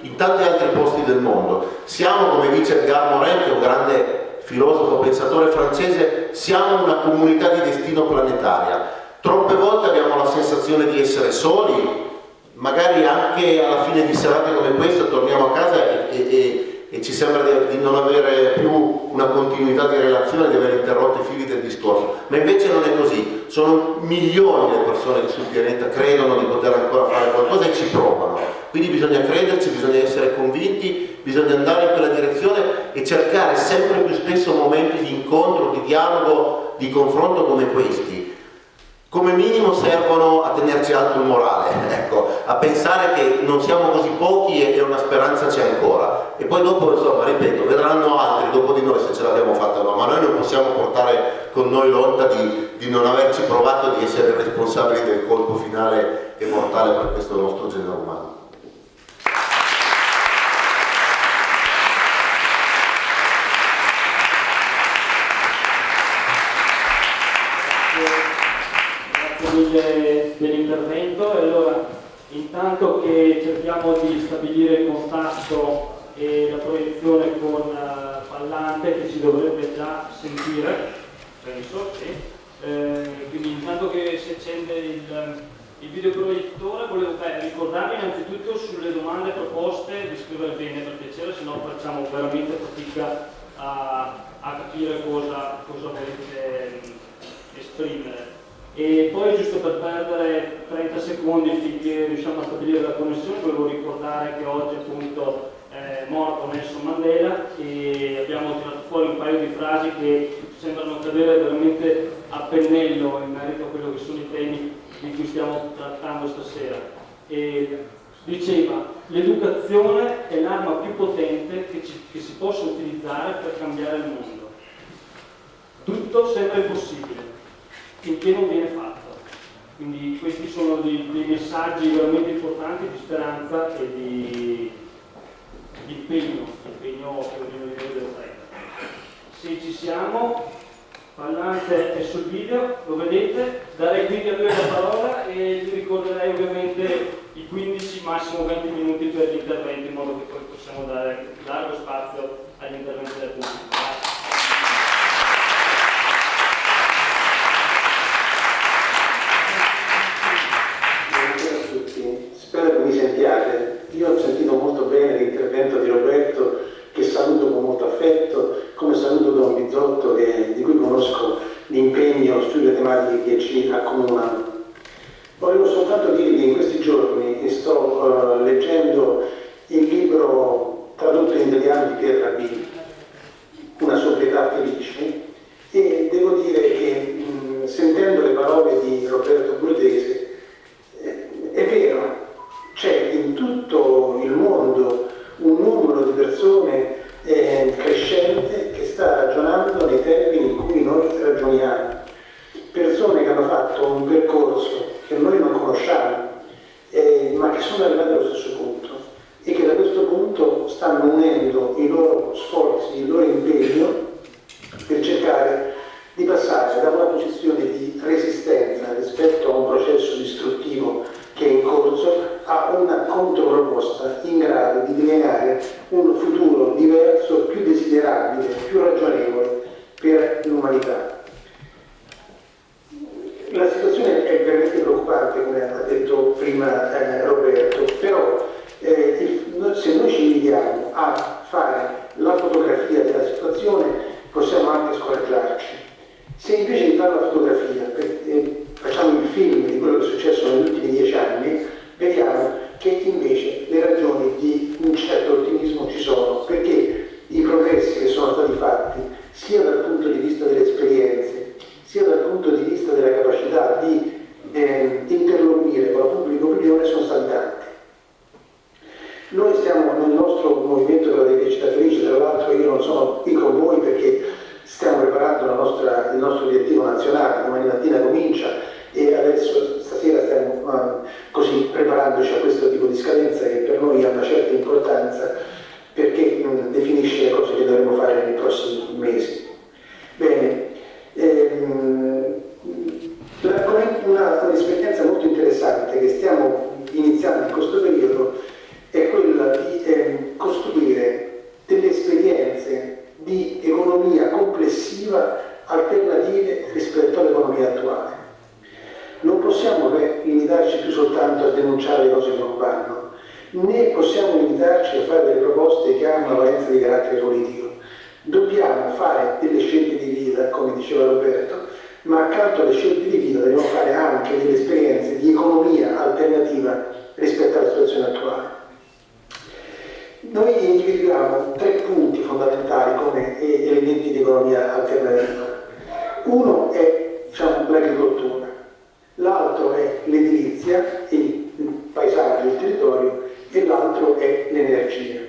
in tanti altri posti del mondo. Siamo, come dice Edgar Morin, che è un grande filosofo, pensatore francese, siamo una comunità di destino planetaria. Troppe volte abbiamo la sensazione di essere soli, magari anche alla fine di serate come questa torniamo a casa e ci sembra di non avere più una continuità di relazione, di aver interrotto i fili del discorso, ma invece non è così. Sono milioni le persone che sul pianeta credono di poter ancora fare qualcosa e ci provano, quindi bisogna crederci, bisogna essere convinti, bisogna andare in quella direzione e cercare sempre più spesso momenti di incontro, di dialogo, di confronto come questi. Come minimo servono a tenerci alto il morale, ecco, a pensare che non siamo così pochi e una speranza c'è ancora. E poi dopo, insomma, ripeto, vedranno altri dopo di noi se ce l'abbiamo fatta, no? Ma noi non possiamo portare con noi l'onta di non averci provato, di essere responsabili del colpo finale e mortale per questo nostro genere umano. Dell'intervento. Allora, intanto che cerchiamo di stabilire il contatto e la proiezione con Pallante, che ci dovrebbe già sentire, penso, sì. Quindi intanto che si accende il videoproiettore, volevo ricordarvi innanzitutto sulle domande proposte di scrivere bene, per piacere, se no facciamo veramente fatica a capire cosa volete esprimere. E poi, giusto per perdere 30 secondi finché riusciamo a stabilire la connessione, volevo ricordare che oggi appunto è morto Nelson Mandela e abbiamo tirato fuori un paio di frasi che sembrano cadere veramente a pennello in merito a quello che sono i temi di cui stiamo trattando stasera. E diceva, l'educazione è l'arma più potente che si possa utilizzare per cambiare il mondo. Tutto sembra impossibile, finché non viene fatto. Quindi questi sono dei messaggi veramente importanti di speranza e di impegno per ognuno di noi del paese. Se ci siamo, Pallante è sul video, lo vedete, darei quindi a lui la parola e vi ricorderei ovviamente i 15, massimo 20 minuti per gli interventi, in modo che poi possiamo dare largo spazio agli interventi del pubblico. Grazie. Spero che mi sentiate. Io ho sentito molto bene l'intervento di Roberto, che saluto con molto affetto, come saluto Don Bizzotto, di cui conosco l'impegno sulle tematiche che ci accomunano. Volevo soltanto dirvi che in questi giorni sto leggendo il libro tradotto in italiano di Pierre Rabhi, Una sobrietà felice, e devo dire che sentendo le parole di Roberto Burdese, è vero, c'è in tutto il mondo un numero di persone crescente che sta ragionando nei termini in cui noi ragioniamo. Persone che hanno fatto un percorso che noi non conosciamo, ma che sono arrivate allo stesso punto e che da questo punto stanno unendo i loro sforzi, il loro impegno per cercare di passare da una posizione di resistenza rispetto a un processo distruttivo che è in corso a una controproposta in grado di delineare un futuro diverso, più desiderabile, più ragionevole per l'umanità. La situazione è veramente preoccupante, come ha detto prima Roberto, però se noi ci limitiamo a fare la fotografia della situazione possiamo anche scoraggiarci. Se invece di fare la fotografia facciamo il film di quello che è successo negli ultimi 10 anni, vediamo che invece le ragioni di un certo ottimismo ci sono, perché i progressi che sono stati fatti, sia dal punto di vista delle esperienze, sia dal punto di vista della capacità di interloquire con la pubblica opinione, sono stati tanti. Noi stiamo nel nostro movimento per la decrescita felice, tra l'altro io non sono qui con voi perché stiamo preparando il nostro obiettivo nazionale, domani mattina comincia e adesso stasera stiamo così preparandoci a questo tipo di scadenza che per noi ha una certa importanza perché definisce le cose che dovremo fare nei prossimi mesi. Bene, un'esperienza molto interessante che stiamo iniziando in questo periodo è quella di costruire delle esperienze di economia complessiva alternative rispetto all'economia attuale. Non possiamo limitarci più soltanto a denunciare le cose che non vanno, né possiamo limitarci a fare delle proposte che hanno una valenza di carattere politico. Dobbiamo fare delle scelte di vita, come diceva Roberto, ma accanto alle scelte di vita dobbiamo fare anche delle esperienze di economia alternativa rispetto alla situazione attuale. Noi individuiamo 3 punti fondamentali come elementi di economia alternativa. Uno è l'agricoltura, l'altro è l'edilizia, il paesaggio, il territorio, e l'altro è l'energia.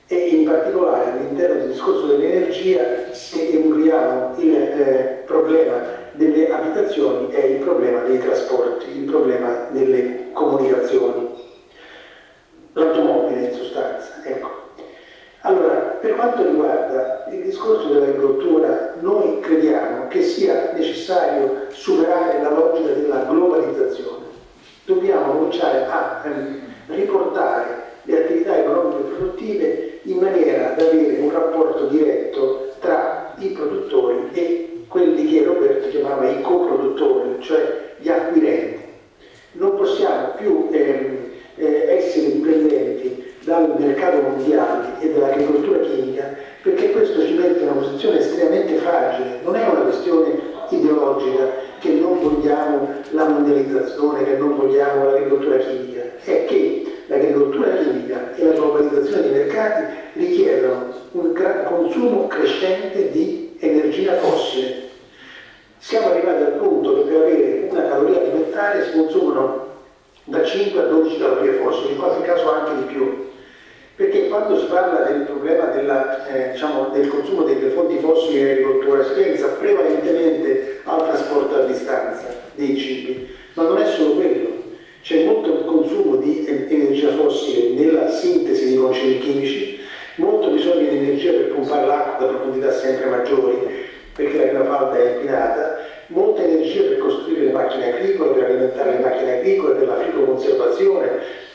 E in particolare all'interno del discorso dell'energia, se enucleiamo il problema delle abitazioni, è il problema dei trasporti, il problema delle comunicazioni, l'automobile in sostanza. Ecco. Allora, per quanto riguarda il discorso dell'agricoltura, noi crediamo che sia necessario superare la logica della globalizzazione. Dobbiamo cominciare a riportare le attività economiche e produttive in maniera da avere un rapporto diretto tra i produttori e quelli che Roberto chiamava i coproduttori, cioè gli acquirenti. Non possiamo più essere dipendenti dal mercato mondiale e dall'agricoltura chimica, perché questo ci mette in una posizione estremamente fragile. Non è una questione ideologica che non vogliamo la mondializzazione, che non vogliamo l'agricoltura chimica, è che l'agricoltura chimica e la globalizzazione dei mercati richiedono un consumo crescente di energia fossile. da 5 a 12 calorie fossili, in qualche caso anche di più. Perché quando si parla del problema del consumo delle fonti fossili in agricoltura si pensa prevalentemente al trasporto a distanza dei cibi, ma non è solo quello. C'è molto consumo di energia fossile nella sintesi di concimi chimici, molto bisogno di energia per pompare l'acqua da profondità sempre maggiori, perché la prima falda è inquinata, molta energia per costruire le macchine agricole, per alimentare le macchine agricole, per la frigoconservazione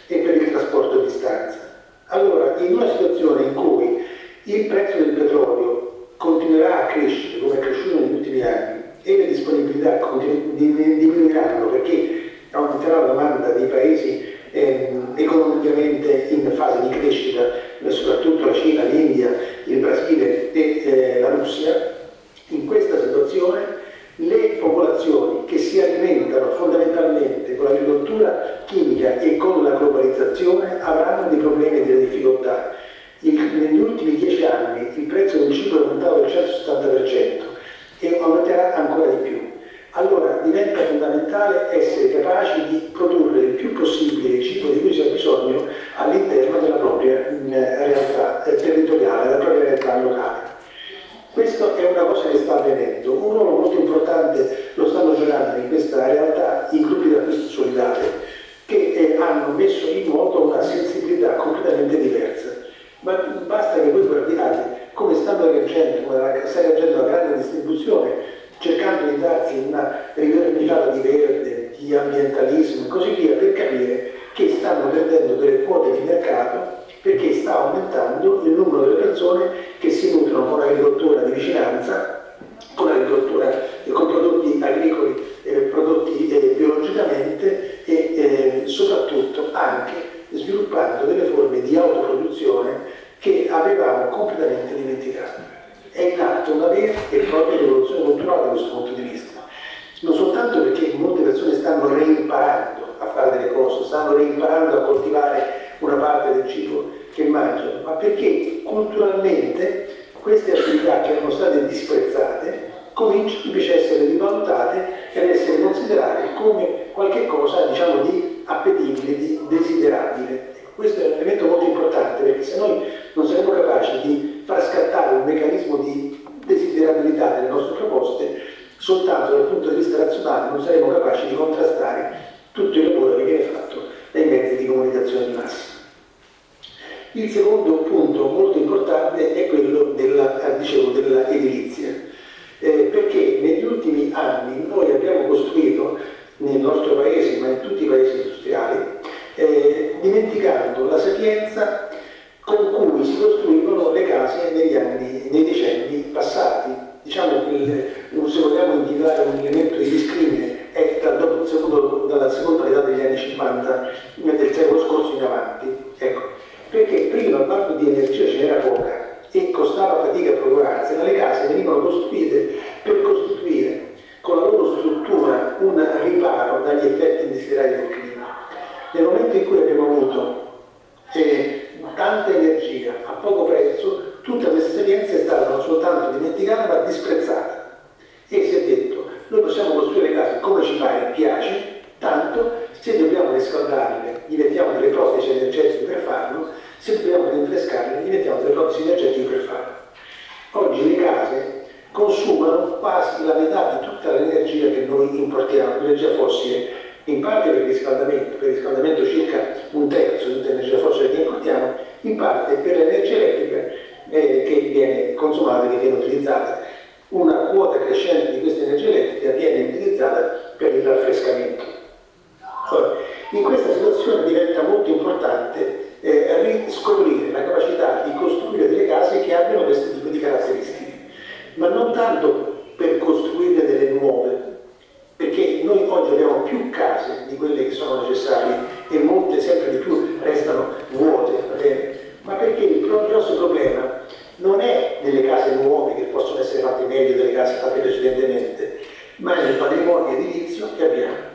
e per il trasporto a distanza. Allora, in una situazione in cui il prezzo del petrolio continuerà a crescere come è cresciuto negli ultimi anni e le disponibilità diminuiranno perché aumenterà la domanda dei paesi economicamente in fase di crescita, soprattutto la Cina, l'India, il Brasile e la Russia, in questa situazione le popolazioni che si alimentano fondamentalmente con l'agricoltura chimica e con la globalizzazione avranno dei problemi e delle difficoltà. Negli ultimi 10 anni il prezzo del cibo è aumentato del 170% e aumenterà ancora di più. Allora diventa fondamentale essere capaci di produrre il più possibile il cibo di cui si ha bisogno all'interno della propria realtà territoriale, della propria realtà locale. Questa è una cosa che sta avvenendo. Un ruolo molto importante lo stanno giocando in questa realtà i gruppi di acquisto solidale che hanno messo in moto una sensibilità completamente diversa. Ma basta che voi guardiate come sta reagendo la grande distribuzione, cercando di darsi una riverniciata di verde, di ambientalismo e così via, per capire che stanno perdendo delle quote di mercato perché sta aumentando il numero delle persone che si nutrono con agricoltura di vicinanza, con prodotti agricoli prodotti biologicamente e soprattutto anche sviluppando delle forme di autoproduzione che avevamo completamente dimenticato. È in atto una vera e propria rivoluzione culturale da questo punto di vista, non soltanto perché molte persone stanno reimparando a fare delle cose, stanno reimparando a coltivare una parte del cibo che mangiano, ma perché culturalmente queste attività che erano state disprezzate cominciano invece a essere rivalutate e ad essere considerate come qualche cosa, diciamo, di appetibile, di desiderabile. Questo è un elemento molto importante, perché se noi non saremo capaci di far scattare un meccanismo di desiderabilità delle nostre proposte, soltanto dal punto di vista razionale non saremo capaci di contrastare tutto il lavoro che viene fatto dai mezzi di comunicazione di massa. Il secondo punto molto importante è quello della edilizia, perché negli ultimi anni noi abbiamo costruito nel nostro paese, ma in tutti i paesi industriali, dimenticando la sapienza con cui si costruivano le case nei decenni passati. Diciamo che se vogliamo individuare un elemento di discrimine è dalla seconda metà degli anni 50 del secolo scorso in avanti. Ecco, perché prima quando di energia ce n'era poca e costava fatica a procurarsela, le case venivano costruite per costituire con la loro struttura un riparo dagli effetti indesiderati del clima. Nel momento in cui abbiamo avuto tanta energia a poco prezzo, tutta questa esperienza è stata non soltanto dimenticata ma disprezzata e si è detto noi possiamo costruire le case come ci pare e piace, tanto se dobbiamo riscaldarle gli mettiamo delle protesi energetiche per farlo, se dobbiamo rinfrescarle gli mettiamo delle protesi energetiche per farlo. Oggi le case consumano quasi la metà di tutta l'energia che noi importiamo, l'energia fossile, in parte per il riscaldamento circa un terzo di tutta l'energia fossile che importiamo, in parte per l'energia elettrica che viene consumata, che viene utilizzata. Una quota crescente di questa energia elettrica viene utilizzata per il raffrescamento. In questa situazione diventa molto importante riscoprire la capacità di costruire delle case che abbiano questo tipo di caratteristiche, ma non tanto per costruire delle nuove, perché noi oggi abbiamo più case di quelle che sono necessarie e molte sempre di più restano vuote, ma perché il grosso problema non è nelle case nuove che possono essere fatte meglio delle case fatte precedentemente, ma nel patrimonio edilizio che abbiamo.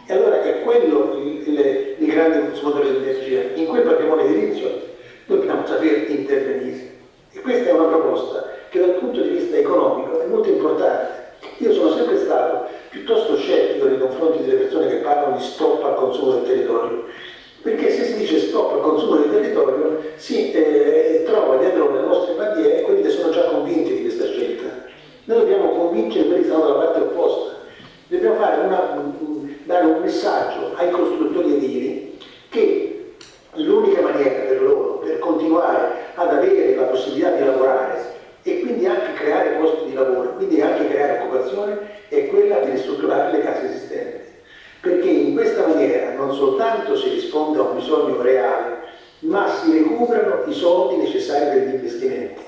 E allora è quello il grande consumatore di energia. In quel patrimonio edilizio dobbiamo saper intervenire. E questa è una proposta che dal punto di vista economico è molto importante. Io sono sempre stato piuttosto scettico nei confronti delle persone che parlano di stop al consumo del territorio. Perché se si dice stop al consumo del territorio si trova dietro le nostre bandiere quelli che sono già convinti di questa scelta. Noi dobbiamo convincere quelli che stanno dalla parte opposta. Dobbiamo dare un messaggio ai costruttori edili che l'unica maniera per loro per continuare ad avere la possibilità di lavorare e quindi anche creare posti di lavoro, quindi anche creare occupazione, è quella di ristrutturare le case esistenti. Perché in questa maniera non soltanto si risponde a un bisogno reale, ma si recuperano i soldi necessari per gli investimenti.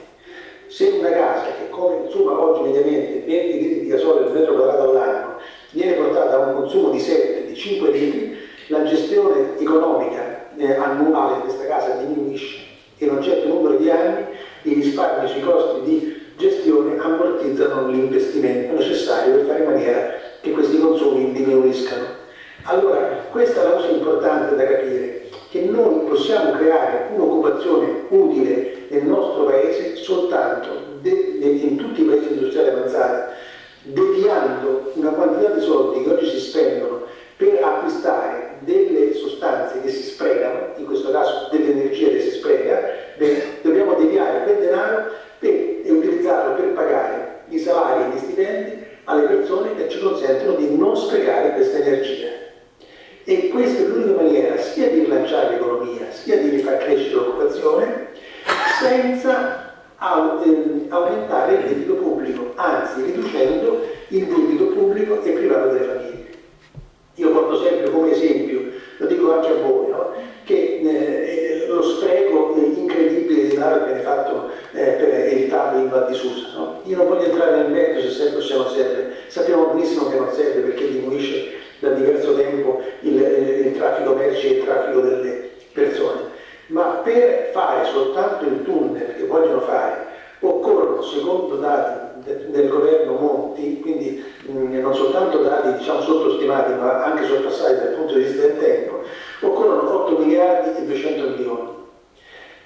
Se una casa che consuma oggi mediamente 20 litri di gasolio al metro quadrato all'anno viene portata a un consumo di 7, di 5 litri, la gestione economica annuale di questa casa diminuisce e in un certo numero di anni i risparmi sui costi di gestione ammortizzano l'investimento necessario per fare in maniera che questi consumi diminuiscano. Allora, questa è la cosa importante da capire, che noi possiamo creare un'occupazione utile nel nostro paese soltanto in tutti i paesi industriali avanzati, deviando una quantità di soldi che oggi si spendono per acquistare delle sostanze che si sprecano, in questo caso dell'energia che si spreca, dobbiamo deviare quel denaro e utilizzarlo per pagare i salari e gli stipendi alle persone che ci consentono di non sprecare questa energia. E questa è l'unica maniera sia di rilanciare l'economia, sia di far crescere l'occupazione, senza aumentare il debito pubblico, anzi riducendo il debito pubblico e privato delle famiglie. Io porto sempre come esempio, lo dico anche a voi, no? Che lo spreco incredibile di denaro che viene fatto per il TAP in Val di Susa. No? Io non voglio entrare nel merito se serve o se non serve, sappiamo benissimo che non serve perché diminuisce da diverso tempo il traffico merci e il traffico delle persone, ma per fare soltanto il tunnel che vogliono fare occorrono, secondo dati del governo Monti, quindi non soltanto dati diciamo sottostimati ma anche sorpassati dal punto di vista del tempo, occorrono 8 miliardi e 200 milioni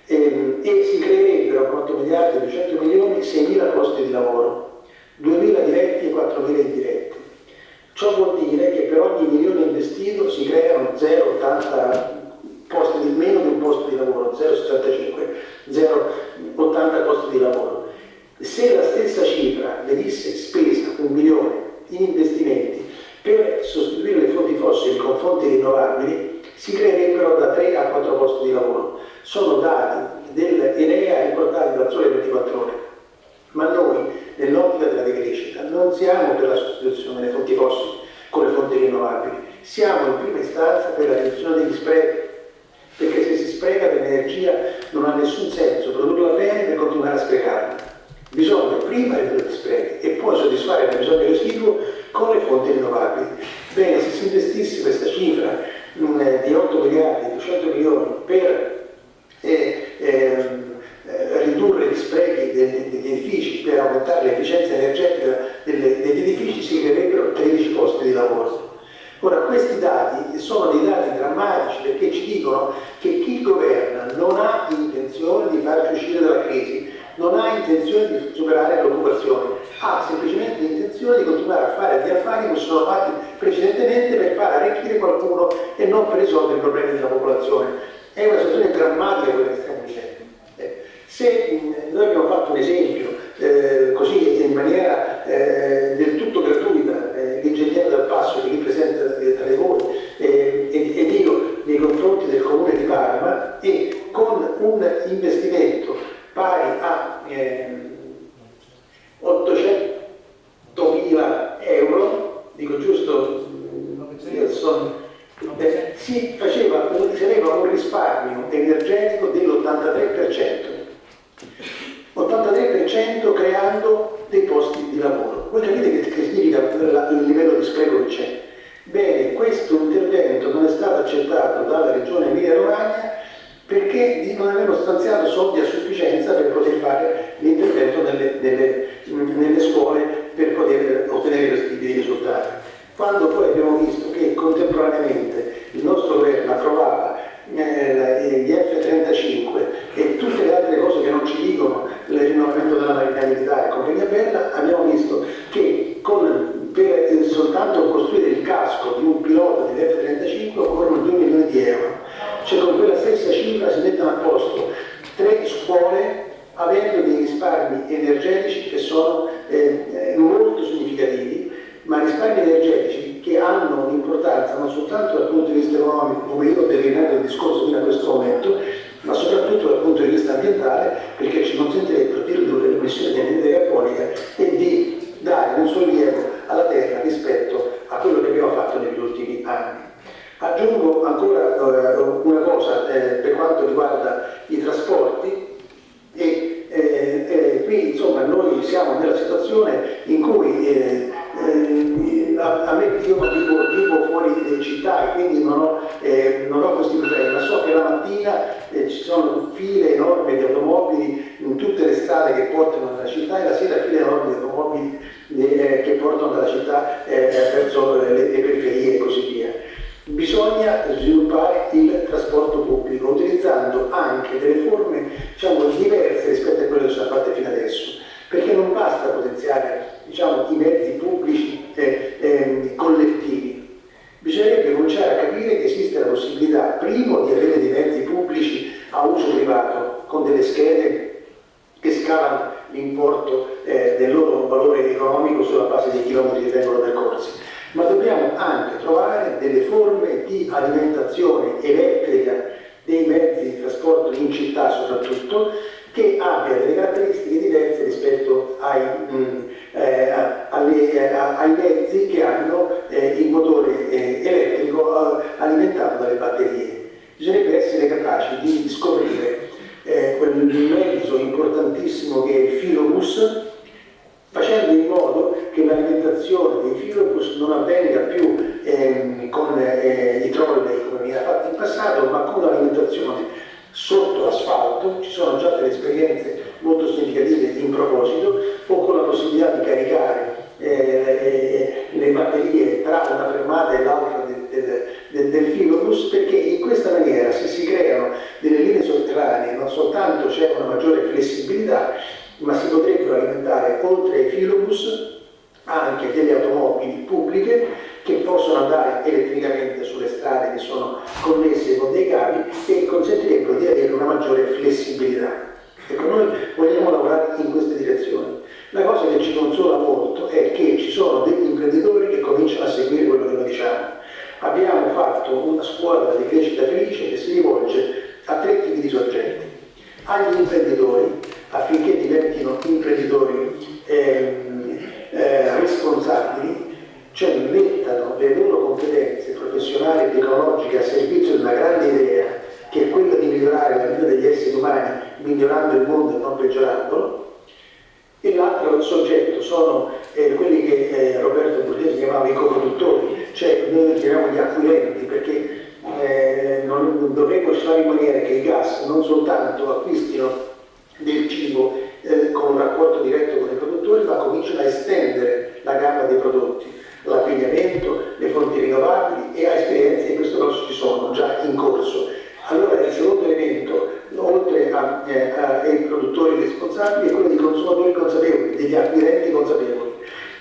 e si creerebbero con 8 miliardi e 200 milioni 6.000 posti di lavoro, 2.000 diretti e 4.000 indiretti. Ciò vuol dire che per ogni milione investito si creano 0,80 posti di meno di un posto di lavoro, 0,75, 0,80 posti di lavoro. Se la stessa cifra venisse spesa, 1 milione, in investimenti per sostituire le fonti fossili con fonti rinnovabili, si creerebbero da 3 a 4 posti di lavoro. Sono dati dell'Enea riportati da Sole 24 Ore. Ma noi, nell'ottica della decrescita, non siamo per la sostituzione delle fonti fossili con le fonti rinnovabili, siamo in prima istanza per la riduzione degli sprechi, perché se si spreca dell'energia non ha nessun senso produrla bene per continuare a sprecarla. Bisogna prima ridurre gli sprechi e poi soddisfare il bisogno residuo con le fonti rinnovabili. Bene, se si investisse questa cifra di 8 miliardi, 200 milioni per ridurre gli sprechi degli edifici, per aumentare l'efficienza energetica degli edifici, si creerebbero 13 posti di lavoro. Ora, questi dati sono dei dati drammatici perché ci dicono che chi governa non ha intenzione di farci uscire dalla crisi, non ha intenzione di superare l'occupazione, ha semplicemente l'intenzione di continuare a fare gli affari come sono fatti precedentemente per far arricchire qualcuno e non per risolvere i problemi della popolazione. È una situazione drammatica quella che stiamo dicendo. Se noi abbiamo fatto un esempio così in maniera del tutto gratuita, l'ingegnere Dal Passo che qui presente tra voi ed io nei confronti del comune di Parma, e con un investimento pari a 800.000 euro, dico giusto, si aveva un risparmio energetico dell'83%. 83% creando dei posti di lavoro. Voi capite che significa il livello di spreco che c'è? Bene, questo intervento non è stato accettato dalla Regione Emilia-Romagna perché non avevano stanziato soldi a sufficienza per poter fare l'intervento nelle scuole per poter ottenere questi tipi di risultati. Quando poi abbiamo visto che contemporaneamente il nostro governo approvava gli F-35 e tutte le altre cose che non ci dicono, il rinnovamento della Marina Militare e compagnia bella, abbiamo visto che per soltanto costruire il casco di un pilota degli F-35 un'importanza non soltanto dal punto di vista economico, come io ho declinato il discorso fino a questo momento, ma soprattutto dal punto di vista ambientale, perché ci consentirebbero di ridurre l'emissione di anidride carbonica e di dare un sollievo alla terra rispetto a quello che abbiamo fatto negli ultimi anni. Aggiungo ancora una cosa per quanto riguarda i trasporti e qui insomma noi siamo nella situazione in cui a me io vivo fuori città e quindi non ho questi problemi, ma so che la mattina ci sono file enormi di automobili in tutte le strade che portano dalla città e la sera file enormi di automobili che portano dalla città verso le periferie e così via. Bisogna sviluppare il trasporto pubblico utilizzando anche delle forme diverse rispetto a quelle che sono fatte fino adesso, perché non basta potenziare i mezzi pubblici collettivi, bisognerebbe cominciare a capire che esiste la possibilità, primo, di avere dei mezzi pubblici a uso privato con delle schede che scalano l'importo del loro valore economico sulla base dei chilometri che vengono percorsi, ma dobbiamo anche trovare delle forme di alimentazione elettrica dei mezzi di trasporto in città soprattutto, che abbia delle caratteristiche diverse rispetto ai mezzi che hanno il motore elettrico alimentato dalle batterie. Bisognerebbe essere capaci di scoprire quel mezzo importantissimo che è il filobus, facendo in modo che l'alimentazione dei filobus non avvenga più con i trolley come veniva fatto in passato, ma con l'alimentazione sotto l'asfalto. Ci sono già delle esperienze molto significative in proposito, o con la possibilità di caricare le batterie tra una fermata e l'altra del filobus, perché in questa maniera, se si creano delle linee sotterranee, non soltanto c'è una maggiore flessibilità, ma si potrebbero alimentare oltre ai filobus anche delle automobili pubbliche che possono andare elettricamente sulle strade che sono connesse con dei cavi e consentirebbero di avere una maggiore flessibilità. Ecco, noi vogliamo lavorare in queste direzioni. La cosa che ci consola molto è che ci sono degli imprenditori che cominciano a seguire quello che noi diciamo. Abbiamo fatto una scuola di crescita felice che si rivolge a 3 tipi di soggetti: agli imprenditori, affinché diventino imprenditori responsabili, cioè mettano le loro competenze professionali e tecnologiche a servizio di una grande idea, che è quella di migliorare la vita degli esseri umani, migliorando il mondo e non peggiorandolo. E l'altro soggetto sono quelli che Roberto Borghese chiamava i coproduttori, cioè noi li chiamiamo gli acquirenti, perché non dovremmo fare in maniera che i gas non soltanto acquistino del cibo con un rapporto diretto con i produttori, ma cominciano a estendere la gamma dei prodotti, l'abbigliamento, le fonti rinnovabili, e a esperienze in questo caso ci sono già in corso. Allora il secondo elemento, oltre ai produttori responsabili, è quello dei consumatori consapevoli, degli acquirenti consapevoli.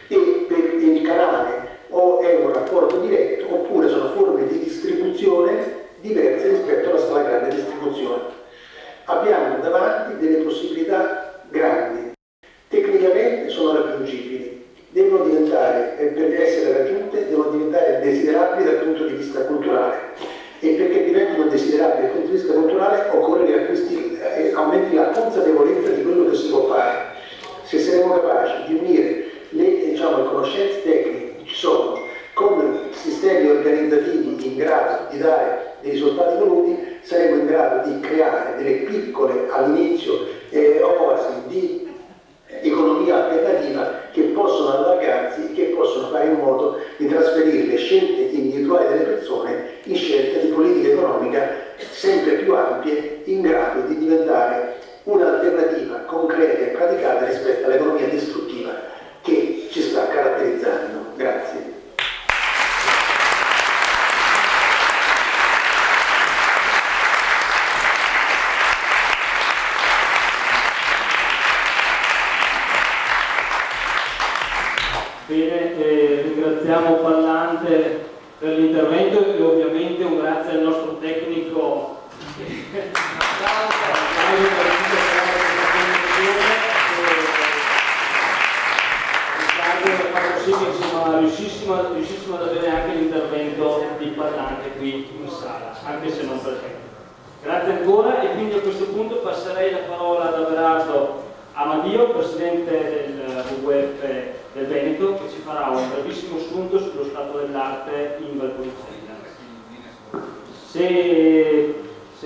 E per il canale o è un rapporto diretto oppure sono forme di distribuzione diverse rispetto alla grande distribuzione. Abbiamo davanti delle possibilità grandi, tecnicamente sono raggiungibili, devono diventare, per essere raggiunte, devono diventare desiderabili dal punto di vista culturale, e perché diventino desiderabili dal punto di vista culturale occorre che aumenti la consapevolezza di quello che si può fare. Se saremo capaci di unire le conoscenze tecniche che ci sono con sistemi organizzativi in grado di dare dei risultati voluti, saremo in grado di creare delle piccole, all'inizio, oasi di economia alternativa che possono allargarsi, che possono fare in modo di trasferire le scelte individuali delle persone in scelte di politica economica sempre più ampie, in grado di diventare un'alternativa concreta e praticata rispetto all'economia distruttiva che ci sta caratterizzando. Grazie. Bene, ringraziamo Pallante per l'intervento e ovviamente un grazie al nostro tecnico Riccardo per sì che insomma, riuscissimo ad avere anche l'intervento di parlante qui in sala, anche se non presente. Grazie ancora, e quindi a questo punto passerei la parola ad Averardo Amadio, Presidente del WWF del Veneto, che ci farà un brevissimo spunto sullo stato dell'arte in Valpolicella. Se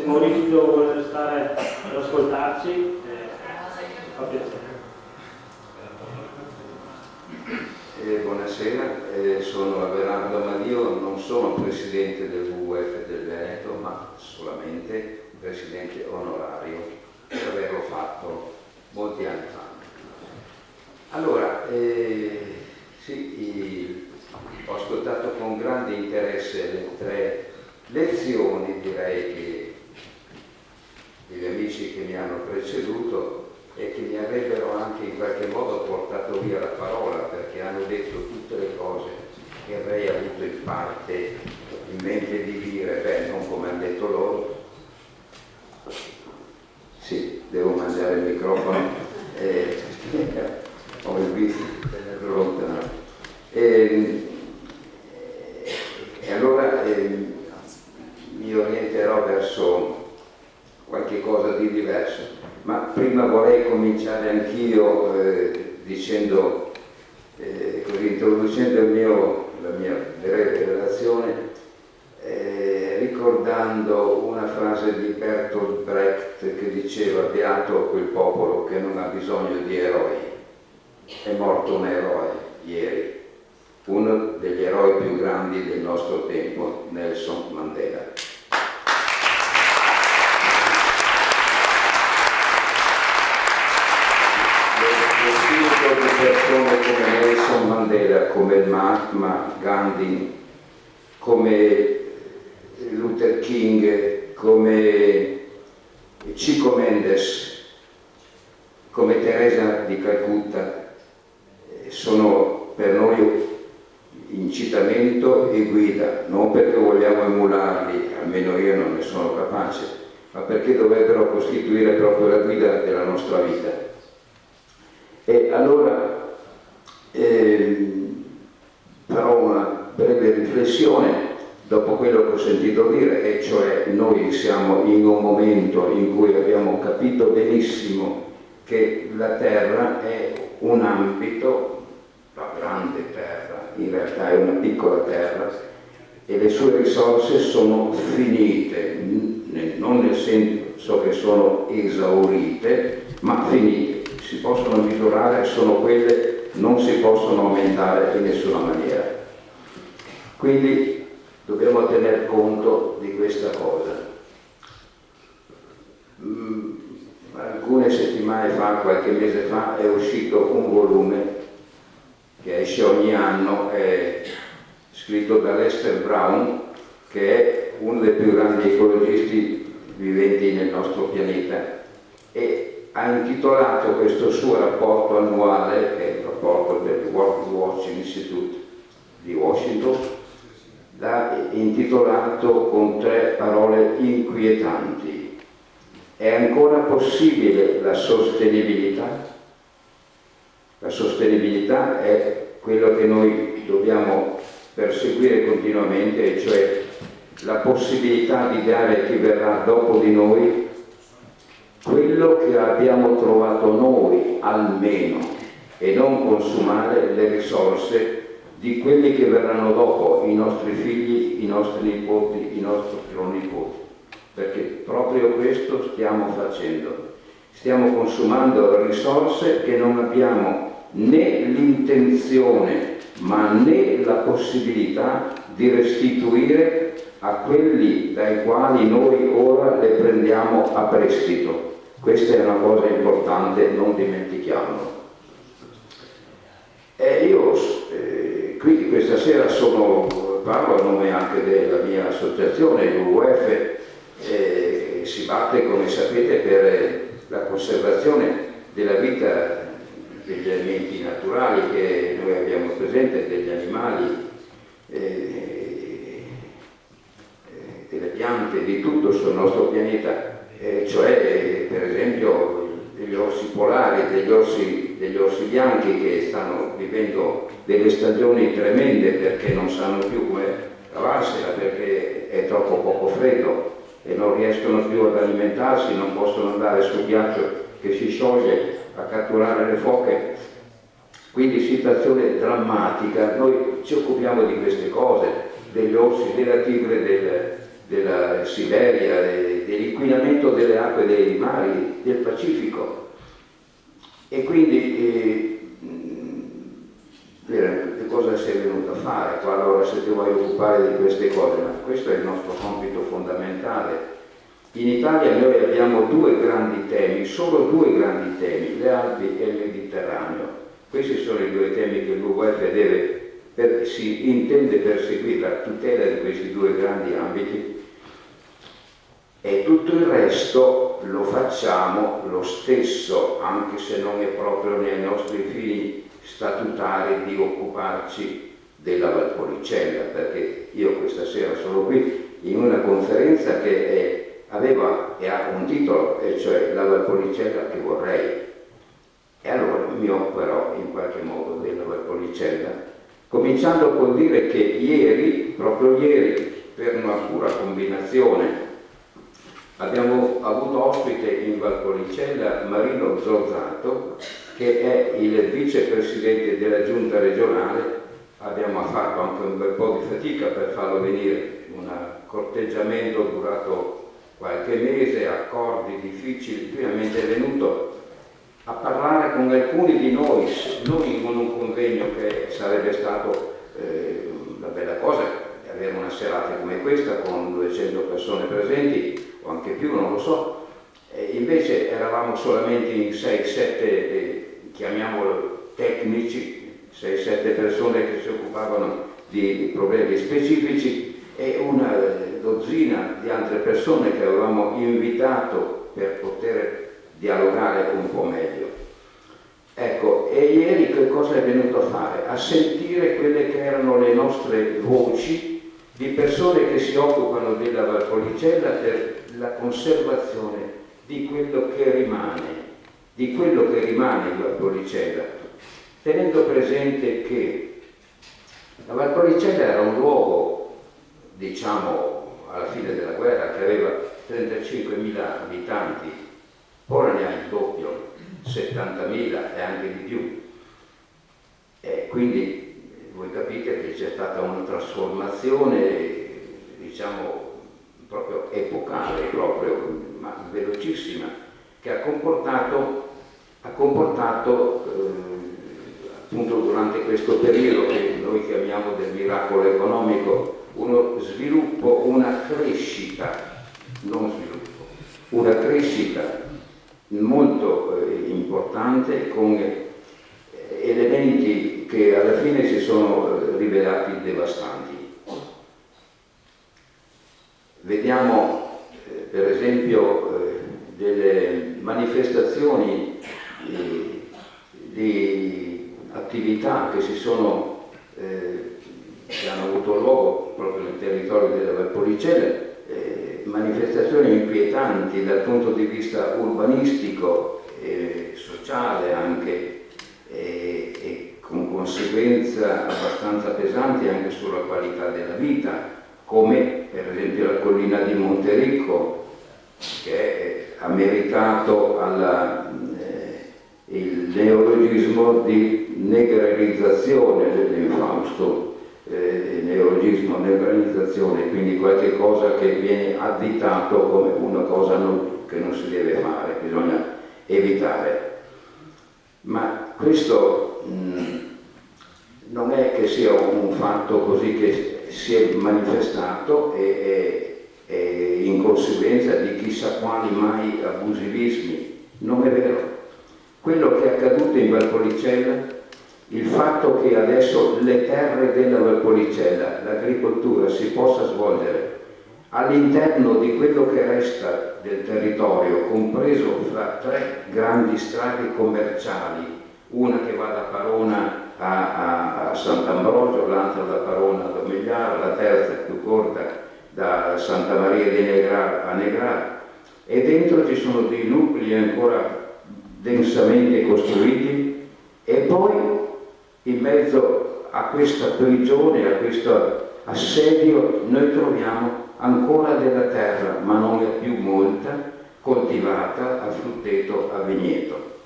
Maurizio vuole restare per ascoltarci, fa piacere. Buonasera, sono Averardo Amadio, non sono Presidente del WWF del Veneto, ma solamente Presidente onorario, per averlo fatto molti anni fa. Allora, sì, ho ascoltato con grande interesse le 3 lezioni, direi, che degli amici che mi hanno preceduto e che mi avrebbero anche in qualche modo portato via la parola, perché hanno detto tutte le cose che avrei avuto in parte in mente di dire, non come hanno detto loro. Sì, devo mangiare il microfono, ho il visto, tenerlo lontano. E allora mi orienterò verso qualche cosa di diverso. Ma prima vorrei cominciare anch'io dicendo, così introducendo la mia breve relazione, ricordando una frase di Bertolt Brecht che diceva: beato quel popolo che non ha bisogno di eroi. È morto un eroe ieri, uno degli eroi più grandi del nostro tempo, Nelson Mandela. Di persone come Nelson Mandela, come Mahatma Gandhi, come Luther King, come Chico Mendes, come Teresa di Calcutta, sono per noi incitamento e guida, non perché vogliamo emularli, almeno io non ne sono capace, ma perché dovrebbero costituire proprio la guida della nostra vita. E allora farò una breve riflessione dopo quello che ho sentito dire, e cioè noi siamo in un momento in cui abbiamo capito benissimo che la Terra è un ambito, la grande Terra, in realtà è una piccola Terra, e le sue risorse sono finite, non nel senso che sono esaurite, ma finite. Si possono misurare, sono quelle, non si possono aumentare in nessuna maniera. Quindi dobbiamo tener conto di questa cosa. Alcune settimane fa, qualche mese fa, è uscito un volume che esce ogni anno, è scritto da Lester Brown, che è uno dei più grandi ecologisti viventi nel nostro pianeta, e ha intitolato questo suo rapporto annuale, che è il rapporto del World Watch Institute di Washington, l'ha intitolato con 3 parole inquietanti: è ancora possibile la sostenibilità? La sostenibilità è quello che noi dobbiamo perseguire continuamente, e cioè la possibilità di dare a chi verrà dopo di noi quello che abbiamo trovato noi almeno, e non consumare le risorse di quelli che verranno dopo, i nostri figli, i nostri nipoti, i nostri pronipoti, perché proprio questo stiamo facendo. Stiamo consumando risorse che non abbiamo né l'intenzione ma né la possibilità di restituire a quelli dai quali noi ora le prendiamo a prestito. Questa è una cosa importante, non dimentichiamolo. Io qui questa sera parlo a nome anche della mia associazione, il WWF, si batte, come sapete, per la conservazione della vita degli elementi naturali che noi abbiamo presente, degli animali, delle piante, di tutto sul nostro pianeta, cioè per esempio il sugli orsi polari, degli orsi bianchi che stanno vivendo delle stagioni tremende perché non sanno più come cavarsela, perché è troppo poco freddo e non riescono più ad alimentarsi, non possono andare sul ghiaccio che si scioglie a catturare le foche. Quindi situazione drammatica. Noi ci occupiamo di queste cose, degli orsi, della tigre della Siberia, dell'inquinamento delle acque dei mari, del Pacifico. E quindi che cosa sei venuto a fare qua allora se ti vuoi occupare di queste cose? Ma questo è il nostro compito fondamentale. In Italia noi abbiamo due grandi temi, solo due grandi temi, le Alpi e il Mediterraneo. Questi sono i due temi che l'UWF si intende perseguire, la tutela di questi due grandi ambiti, e tutto il resto lo facciamo lo stesso, anche se non è proprio nei nostri fini statutari di occuparci della Valpolicella, perché io questa sera sono qui in una conferenza che aveva e ha un titolo, e cioè la Valpolicella che vorrei. E allora mi occuperò in qualche modo della Valpolicella, cominciando col dire che ieri, proprio ieri, per una pura combinazione, abbiamo avuto ospite in Valpolicella Marino Zozzato, che è il vicepresidente della giunta regionale. Abbiamo fatto anche un bel po' di fatica per farlo venire, un corteggiamento durato qualche mese, accordi difficili, finalmente è venuto a parlare con alcuni di noi, non in un convegno che sarebbe stato una bella cosa, avere una serata come questa con 200 persone presenti, o anche più, non lo so. Invece eravamo solamente in 6-7, chiamiamolo tecnici, 6-7 persone che si occupavano di problemi specifici e una dozzina di altre persone che avevamo invitato per poter dialogare un po' meglio. Ecco, e ieri che cosa è venuto a fare? A sentire quelle che erano le nostre voci di persone che si occupano della Valpolicella per la conservazione di quello che rimane in Valpolicella, tenendo presente che la Valpolicella era un luogo, diciamo, alla fine della guerra, che aveva 35.000 abitanti, ora ne ha il doppio, 70.000 e anche di più. Quindi voi capite che c'è stata una trasformazione, diciamo, proprio epocale, ma velocissima, che ha comportato appunto durante questo periodo che noi chiamiamo del miracolo economico, uno sviluppo, una crescita molto importante, con elementi che alla fine si sono rivelati devastanti. Vediamo per esempio delle manifestazioni di attività che hanno avuto luogo proprio nel territorio della Valpolicella, manifestazioni inquietanti dal punto di vista urbanistico e sociale anche, e con conseguenze abbastanza pesanti anche sulla qualità della vita, come per esempio la collina di Montericco, che ha meritato il neologismo di negralizzazione dell'infausto neologismo, negralizzazione, quindi qualche cosa che viene additato come una cosa che non si deve fare, bisogna evitare. Ma questo non è che sia un fatto così che si è manifestato e in conseguenza di chissà quali mai abusivismi. Non è vero. Quello che è accaduto in Valpolicella, il fatto che adesso le terre della Valpolicella, l'agricoltura si possa svolgere all'interno di quello che resta del territorio, compreso fra 3 grandi strade commerciali, una che va da Parona a Sant'Ambrogio, l'altra da Parona a Domegliara, la terza più corta da Santa Maria di Negrar a Negrar, e dentro ci sono dei nuclei ancora densamente costruiti, e poi in mezzo a questa prigione, a questo assedio, noi troviamo ancora della terra, ma non è più molta, coltivata a frutteto, a vigneto.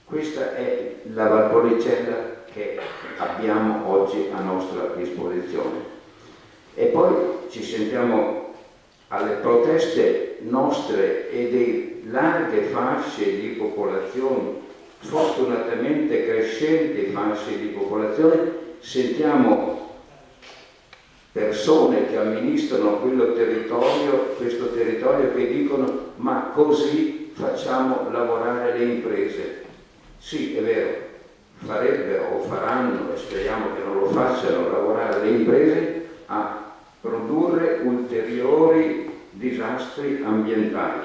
Questa è la Valpolicella che abbiamo oggi a nostra disposizione. E poi ci sentiamo alle proteste nostre e di larghe fasce di popolazione, sfortunatamente crescenti fasce di popolazione, sentiamo persone che amministrano questo territorio che dicono: ma così facciamo lavorare le imprese. Sì, è vero, farebbero o faranno, e speriamo che non lo facciano, lavorare le imprese a produrre ulteriori disastri ambientali,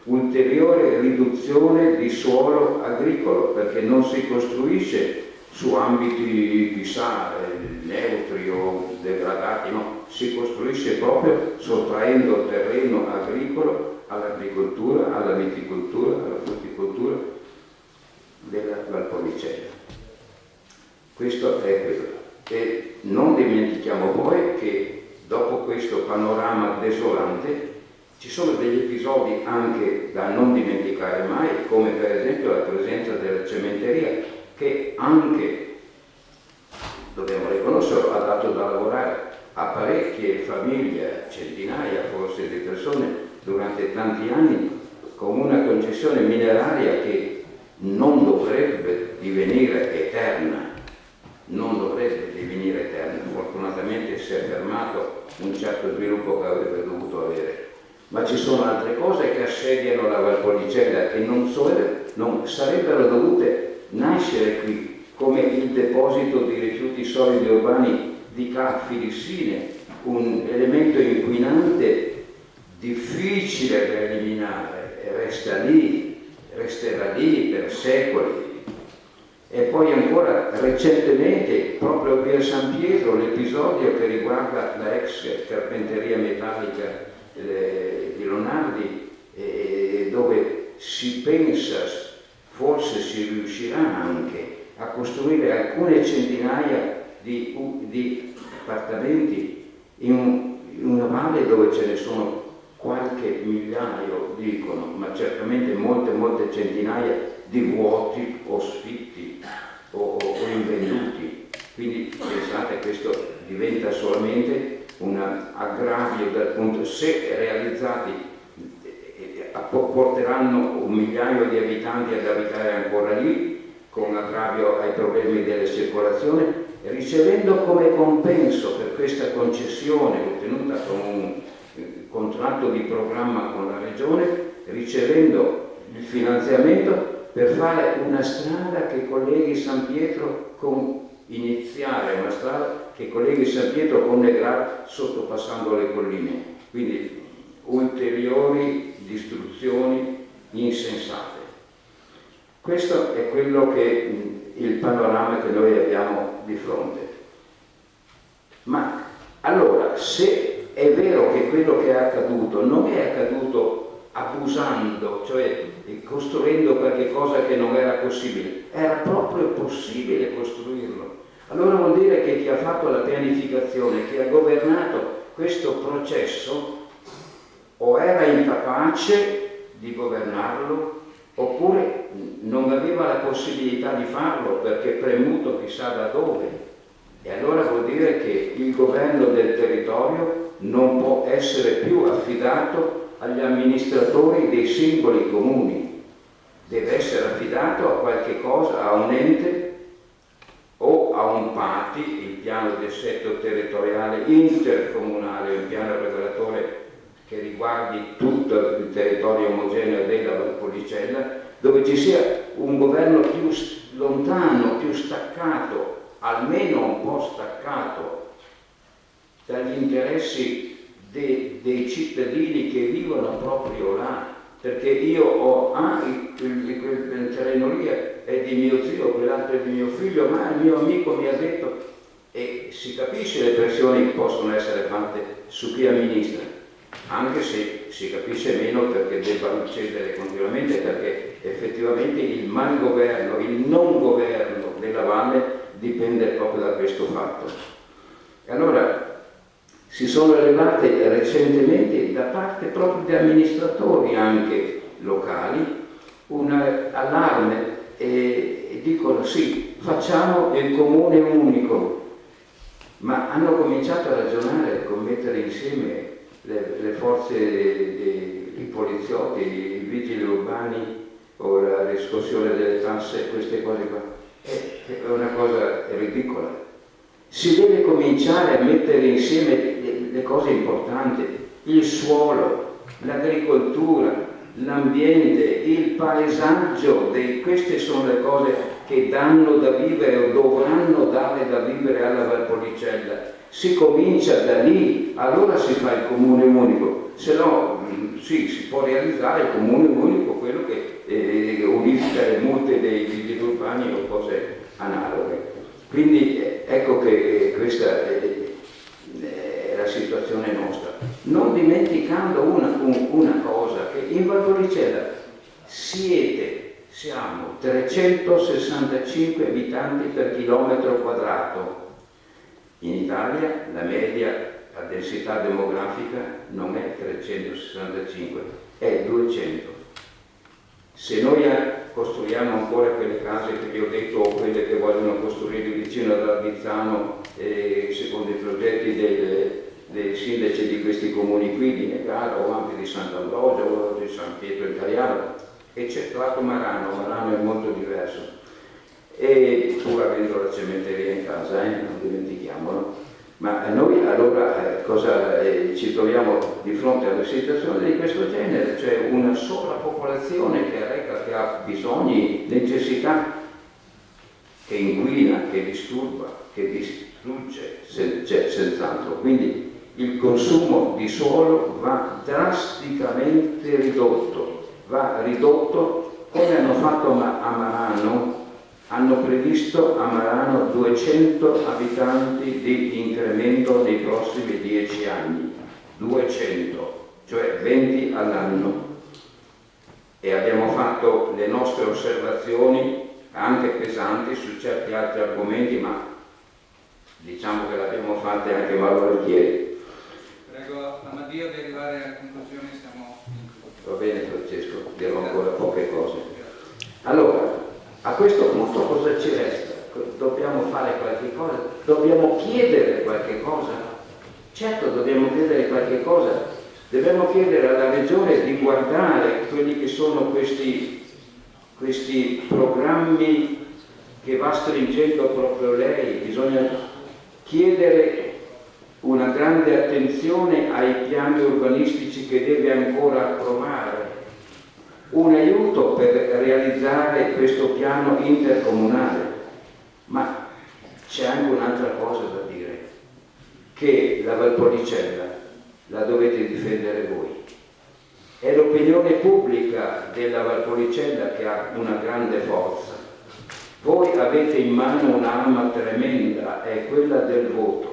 ulteriore riduzione di suolo agricolo, perché non si costruisce su ambiti chissà neutri o degradati, no, si costruisce proprio sottraendo terreno agricolo all'agricoltura, alla viticoltura, alla frutticoltura della Valpolicella. Questo è quello. E non dimentichiamo poi che dopo questo panorama desolante ci sono degli episodi anche da non dimenticare mai, come per esempio la presenza della cementeria, che anche, dobbiamo riconoscerlo, ha dato da lavorare a parecchie famiglie, centinaia forse di persone durante tanti anni, con una concessione mineraria che non dovrebbe divenire eterna. Fortunatamente si è fermato un certo sviluppo che avrebbe dovuto avere. Ma ci sono altre cose che assediano la Valpolicella che non sarebbero dovute nascere qui, come il deposito di rifiuti solidi urbani di Caffilissine, un elemento inquinante difficile da eliminare, e resterà lì per secoli. E poi ancora recentemente, proprio qui a San Pietro, l'episodio che riguarda la ex carpenteria metallica di Lonardi, dove si pensa, forse si riuscirà anche a costruire alcune centinaia di appartamenti in una valle dove ce ne sono qualche migliaio, dicono, ma certamente molte centinaia di vuoti o sfitti o invenduti. Quindi pensate, questo diventa solamente un aggravio dal punto, se realizzati porteranno un migliaio di abitanti ad abitare ancora lì, con aggravio ai problemi della circolazione, ricevendo come compenso per questa concessione ottenuta con un contratto di programma con la regione, ricevendo il finanziamento per fare una strada che colleghi San Pietro iniziare una strada che colleghi San Pietro con Negrar sottopassando le colline. Quindi ulteriori distruzioni insensate. Questo è quello che il panorama che noi abbiamo di fronte. Ma allora, se è vero che quello che è accaduto non è accaduto abusando, cioè costruendo qualche cosa che non era possibile, era proprio possibile costruirlo. Allora vuol dire che chi ha fatto la pianificazione, chi ha governato questo processo, o era incapace di governarlo, oppure non aveva la possibilità di farlo perché premuto chissà da dove. E allora vuol dire che il governo del territorio non può essere più affidato agli amministratori dei singoli comuni, deve essere affidato a qualche cosa, a un ente o a un PATI, il piano di assetto territoriale intercomunale, un piano regolatore che riguardi tutto il territorio omogeneo della Valpolicella, dove ci sia un governo più lontano, più staccato, almeno un po' staccato dagli interessi dei cittadini che vivono proprio là, perché io ho quel terreno lì è di mio zio, quell'altro è di mio figlio, ma il mio amico mi ha detto, e si capisce le pressioni che possono essere fatte su chi amministra, anche se si capisce meno perché debba succedere continuamente, perché effettivamente il malgoverno, il non governo della valle dipende proprio da questo fatto. E allora si sono elevate recentemente da parte proprio di amministratori anche locali un allarme e dicono sì, facciamo il comune unico, ma hanno cominciato a ragionare con mettere insieme le forze i poliziotti, i vigili urbani o la riscossione delle tasse, queste cose qua. È una cosa ridicola. Si deve cominciare a mettere insieme le cose importanti, il suolo, l'agricoltura, l'ambiente, il paesaggio, queste sono le cose che danno da vivere o dovranno dare da vivere alla Valpolicella. Si comincia da lì, allora si fa il comune unico, se no sì, si può realizzare il comune unico, quello che unifica le multe dei vigili urbani o cose analoghe. Quindi ecco che questa è la situazione nostra. Non dimenticando una cosa, che in Valpolicella siamo 365 abitanti per chilometro quadrato. In Italia la media a densità demografica non è 365, è 200. Se noi costruiamo ancora quelle case che vi ho detto o quelle che vogliono costruire vicino ad Albizzano secondo i progetti dei sindaci di questi comuni qui, di Negara o anche di Sant'Ambrogio o di San Pietro in Cariano, eccettuato Marano è molto diverso, e pur avendo la cementeria in casa, non dimentichiamolo. Ma noi allora ci troviamo di fronte a una situazione di questo genere, cioè una sola popolazione che ha bisogni, necessità, che inquina, che disturba, che distrugge, senz'altro. Quindi il consumo di suolo va drasticamente ridotto, come hanno fatto a Marano. Hanno previsto a Marano 200 abitanti di incremento nei prossimi 10 anni, 200, cioè 20 all'anno. E abbiamo fatto le nostre osservazioni anche pesanti su certi altri argomenti, ma diciamo che le abbiamo fatte anche volentieri. Prego Amadio di arrivare alle conclusioni, siamo in conclusione. Va bene Francesco, dirò ancora poche cose. Allora, a questo punto cosa ci resta? Dobbiamo fare qualche cosa? Dobbiamo chiedere qualche cosa? Certo, dobbiamo chiedere qualche cosa. Dobbiamo chiedere alla Regione di guardare quelli che sono questi programmi che va stringendo proprio lei. Bisogna chiedere una grande attenzione ai piani urbanistici che deve ancora approvare, un aiuto per realizzare questo piano intercomunale. Ma c'è anche un'altra cosa da dire, che la Valpolicella la dovete difendere voi. È l'opinione pubblica della Valpolicella che ha una grande forza. Voi avete in mano un'arma tremenda, è quella del voto.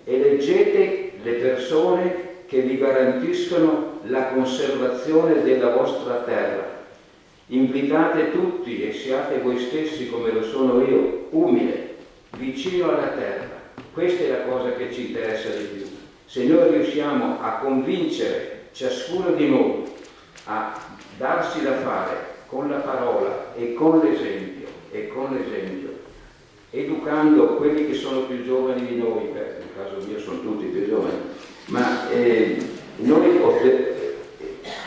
Eleggete le persone che vi garantiscono la conservazione della vostra terra. Invitate tutti e siate voi stessi, come lo sono io, umile, vicino alla terra. Questa è la cosa che ci interessa di più. Se noi riusciamo a convincere ciascuno di noi a darsi da fare con la parola e con l'esempio, educando quelli che sono più giovani di noi, nel caso mio sono tutti più giovani, ma noi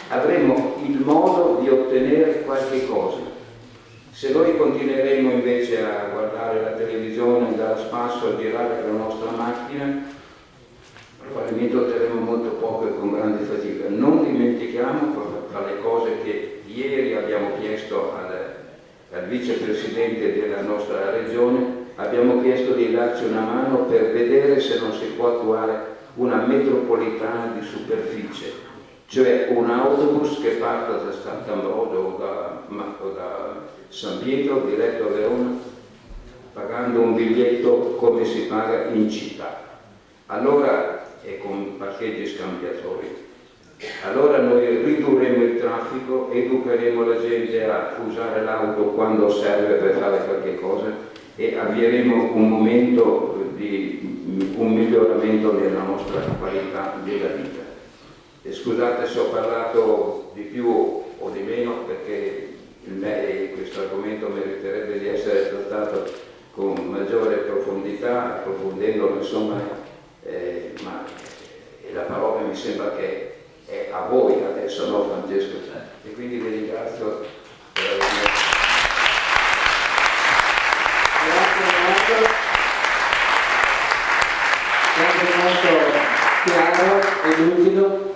avremo il modo di ottenere qualche cosa. Se noi continueremo invece a guardare la televisione da spasso, a girare la nostra macchina, probabilmente otterremo molto poco e con grande fatica. Non dimentichiamo, tra le cose che ieri abbiamo chiesto al vicepresidente della nostra regione, abbiamo chiesto di darci una mano per vedere se non si può attuare una metropolitana di superficie, cioè un autobus che parta da Sant'Ambrogio o da San Pietro diretto a Verona, pagando un biglietto come si paga in città. Allora, e con parcheggi scambiatori. allora noi ridurremo il traffico, educheremo la gente a usare l'auto quando serve per fare qualche cosa e avvieremo un momento di un miglioramento nella nostra qualità della vita. E scusate se ho parlato di più o di meno, perché questo argomento meriterebbe di essere trattato con maggiore profondità, approfondendolo, insomma, ma la parola mi sembra che è a voi adesso, no Francesco? E quindi vi ringrazio per avermi... Grazie molto chiaro e lucido,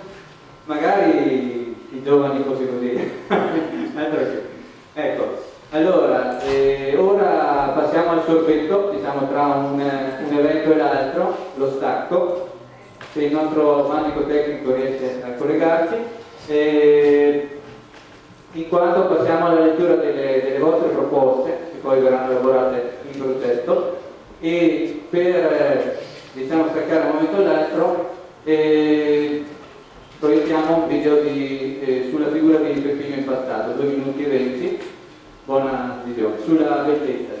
magari i giovani così così. Ecco, allora, ora passiamo al sorbetto, diciamo tra un evento e l'altro, lo stacco, se il nostro manico tecnico riesce a collegarci, in quanto passiamo alla lettura delle vostre proposte, che poi verranno elaborate in progetto, e per diciamo staccare un momento all'altro proiettiamo un video sulla figura di Peppino Impastato, 2 minuti e 20, buona visione, sulla bellezza.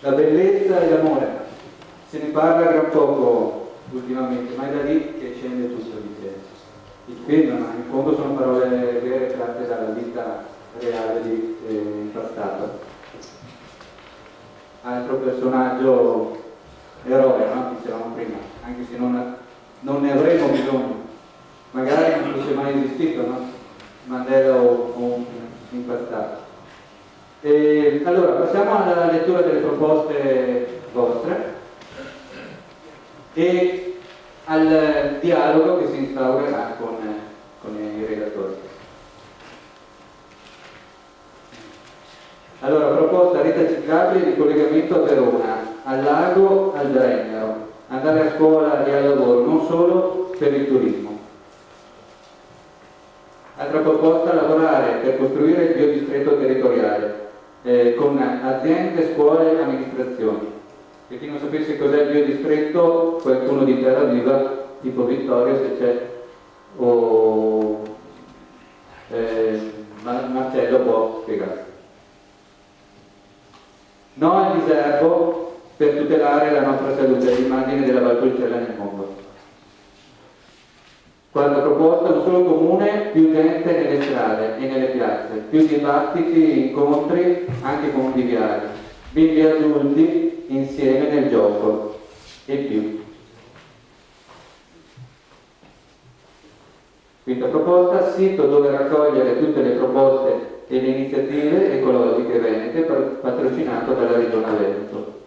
La bellezza e l'amore, se ne parla gran poco ultimamente, ma è da lì che scende tutto il film, ma in fondo sono parole vere tratte dalla vita reale di Impastato. Altro personaggio eroe, no? Dicevamo prima, anche se non ne avremo bisogno, magari non fosse mai esistito, no? Mandela o Impastato. Allora, passiamo alla lettura delle proposte vostre e al dialogo che si instaurerà con i relatori. Allora, proposta rete ciclabile di collegamento a Verona, al lago, al Brennero, andare a scuola e al lavoro, non solo per il turismo. Altra proposta, lavorare per costruire il biodistretto territoriale con aziende, scuole e amministrazioni. Per chi non sapesse cos'è il biodistretto, qualcuno di Terra Viva, tipo Vittorio, se c'è, o Marcello può spiegare. No al diserbo per tutelare la nostra salute, l'immagine della Valpolicella nel mondo. Quarta proposta, un solo comune, più gente nelle strade e nelle piazze, più dibattiti, incontri, anche conviviali, bimbi e adulti insieme nel gioco e più. Quinta proposta, sito dove raccogliere tutte le proposte e le iniziative ecologiche venete patrocinato dalla Regione Veneto.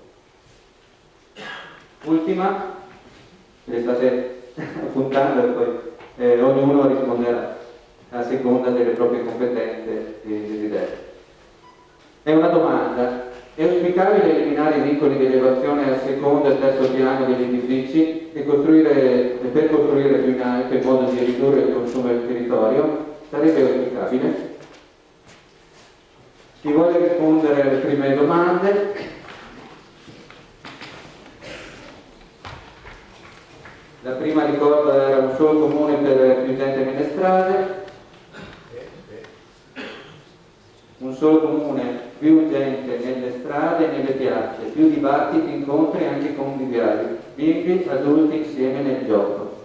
Ultima, le state appuntando e poi ognuno risponderà a seconda delle proprie competenze e desideri. È una domanda. È auspicabile eliminare i vincoli di elevazione al secondo e terzo piano degli edifici e per costruire più in alto in modo di ridurre il consumo del territorio? Sarebbe auspicabile? Chi vuole rispondere alle prime domande? La prima, ricordo, era un solo comune per più gente nelle strade. Un solo comune, più gente nelle strade e nelle piazze, più dibattiti, incontri anche conviviali, bimbi, adulti insieme nel gioco.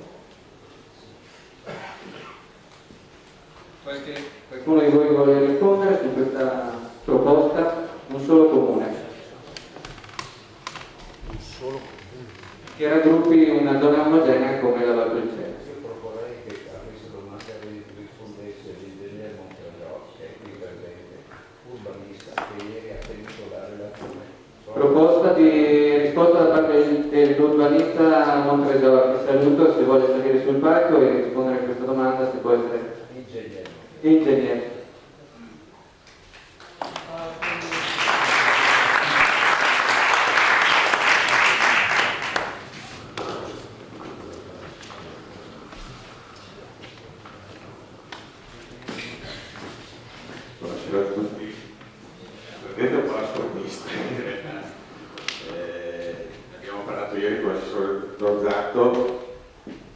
Qualcuno di voi vuole rispondere su questa proposta? Un solo comune. Un solo comune. Che raggruppi una zona omogenea come la Valpolicella. Io proporrei che a questa domanda rispondesse l'ingegnere Monterò, che è qui presente, urbanista, che ieri ha tenuto la relazione. Proposta di risposta da parte dell'urbanista Montresor, che saluto, se vuole salire sul palco e rispondere a questa domanda, se può essere ingegnere. Buonasera a tutti. Vedete un po' la sprovvista. Abbiamo parlato ieri con l'assessore Rozzato,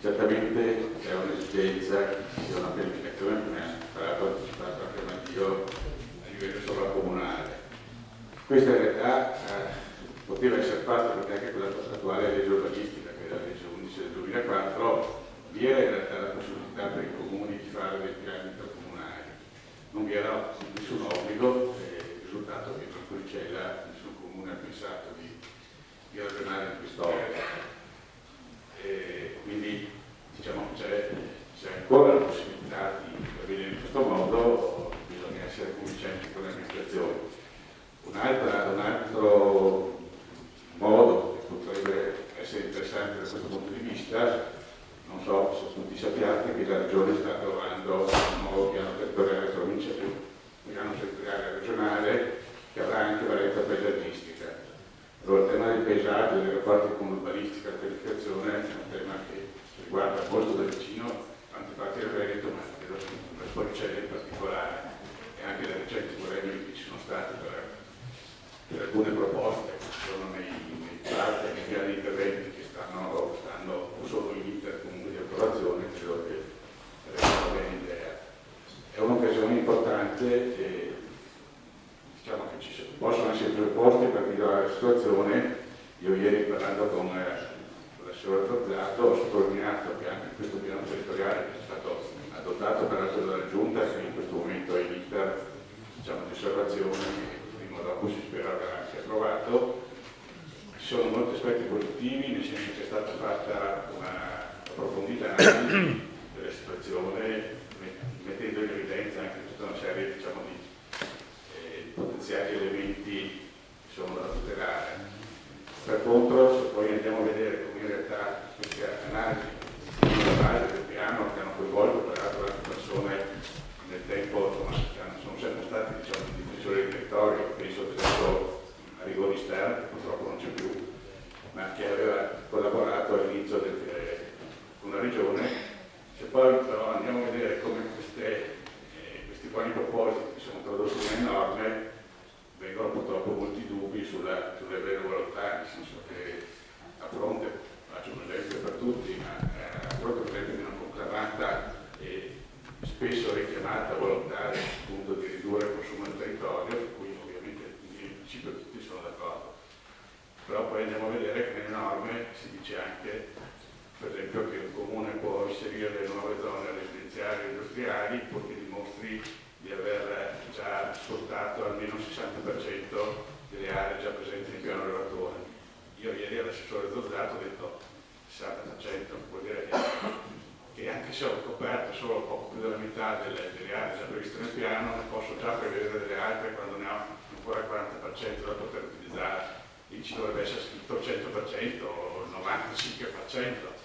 certamente è un'esigenza che sia una pianificazione, come ha parlato anche Matteo, a livello sovracomunale. Questa in realtà poteva essere fatta perché anche con l'attuale legge urbanistica, che è la legge 11 del 2004, vi era in realtà la possibilità per i comuni di fare dei piani intercomunali. Non vi era nessun obbligo, il risultato è che in Valpolicella nessun comune ha pensato di ragionare in quest'opera. Quindi diciamo c'è ancora la possibilità di avvenire in questo modo, bisogna essere convincenti con le amministrazioni. Un altro modo che potrebbe essere interessante da questo punto di vista, non so se tutti sappiate che la Regione sta lavorando un nuovo piano territoriale provinciale, un piano territoriale regionale che avrà anche valenza paesaggistica. Allora il tema del paesaggio e dei rapporti con l'urbanistica e la pianificazione è un tema che riguarda molto da vicino tante parti del Veneto, ma credo che la Valpolicella in particolare, e anche le recenti polemiche che ci sono state per alcune proposte che sono nei parti e nei piani di interventi che stanno o sono in iter comunque di approvazione, credo che sarebbe una bella idea. È un'occasione importante e diciamo che ci possono essere proposte per migliorare la situazione. Io ieri parlando con l'assessore Tozzato ho sottolineato che anche questo piano territoriale che è stato adottato peraltro dalla Giunta, che in questo momento è in iter diciamo, di osservazione, che prima o dopo si spera verrà anche approvato. Ci sono molti aspetti positivi, nel senso che è stata fatta una approfondita analisi della situazione, mettendo in evidenza anche tutta una serie diciamo, di potenziali elementi che sono da tutelare. Per contro, se poi andiamo a vedere come in realtà queste analisi sulla base del piano che hanno coinvolto peraltro altre persone nel tempo, insomma, sono sempre stati diciamo, difensori del territorio, penso per esempio a Rigoni Stern, che purtroppo non c'è più, ma che aveva collaborato all'inizio con la regione. Se poi però andiamo a vedere come questi buoni propositi che sono tradotti nelle norme, vengono purtroppo molti dubbi sulle vere volontà, nel senso che norme si dice anche, per esempio, che un comune può inserire le nuove zone residenziali e industriali purché dimostri di aver già sfruttato almeno il 60% delle aree già presenti nel piano regolatore. Io ieri all'assessore Zozzato ho detto 60%, vuol dire che anche se ho coperto solo poco più della metà delle aree già previste nel piano, ne posso già prevedere delle altre quando ne ho ancora il 40% da poter utilizzare. Lì ci dovrebbe essere scritto il 100% o il 95%,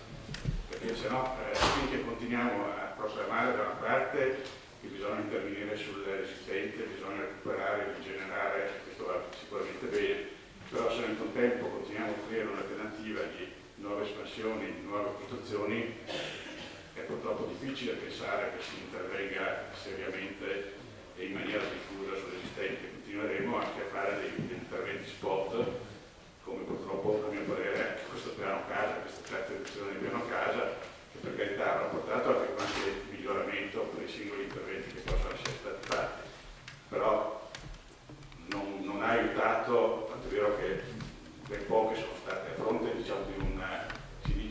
perché se no finché continuiamo a proclamare da una parte che bisogna intervenire sull'esistente, bisogna recuperare, rigenerare, questo va sicuramente bene, però se nel contempo continuiamo a offrire un'alternativa di nuove espansioni, di nuove costruzioni, è purtroppo difficile pensare che si intervenga seriamente e in maniera diffusa sull'esistente. Continueremo anche a fare degli interventi spot, come purtroppo a mio parere questo piano casa, questa terza edizione del piano casa, che per carità ha portato anche qualche miglioramento per i singoli interventi che possono essere stati fatti, però non ha aiutato, tanto è vero che ben poche sono state a fronte, diciamo, di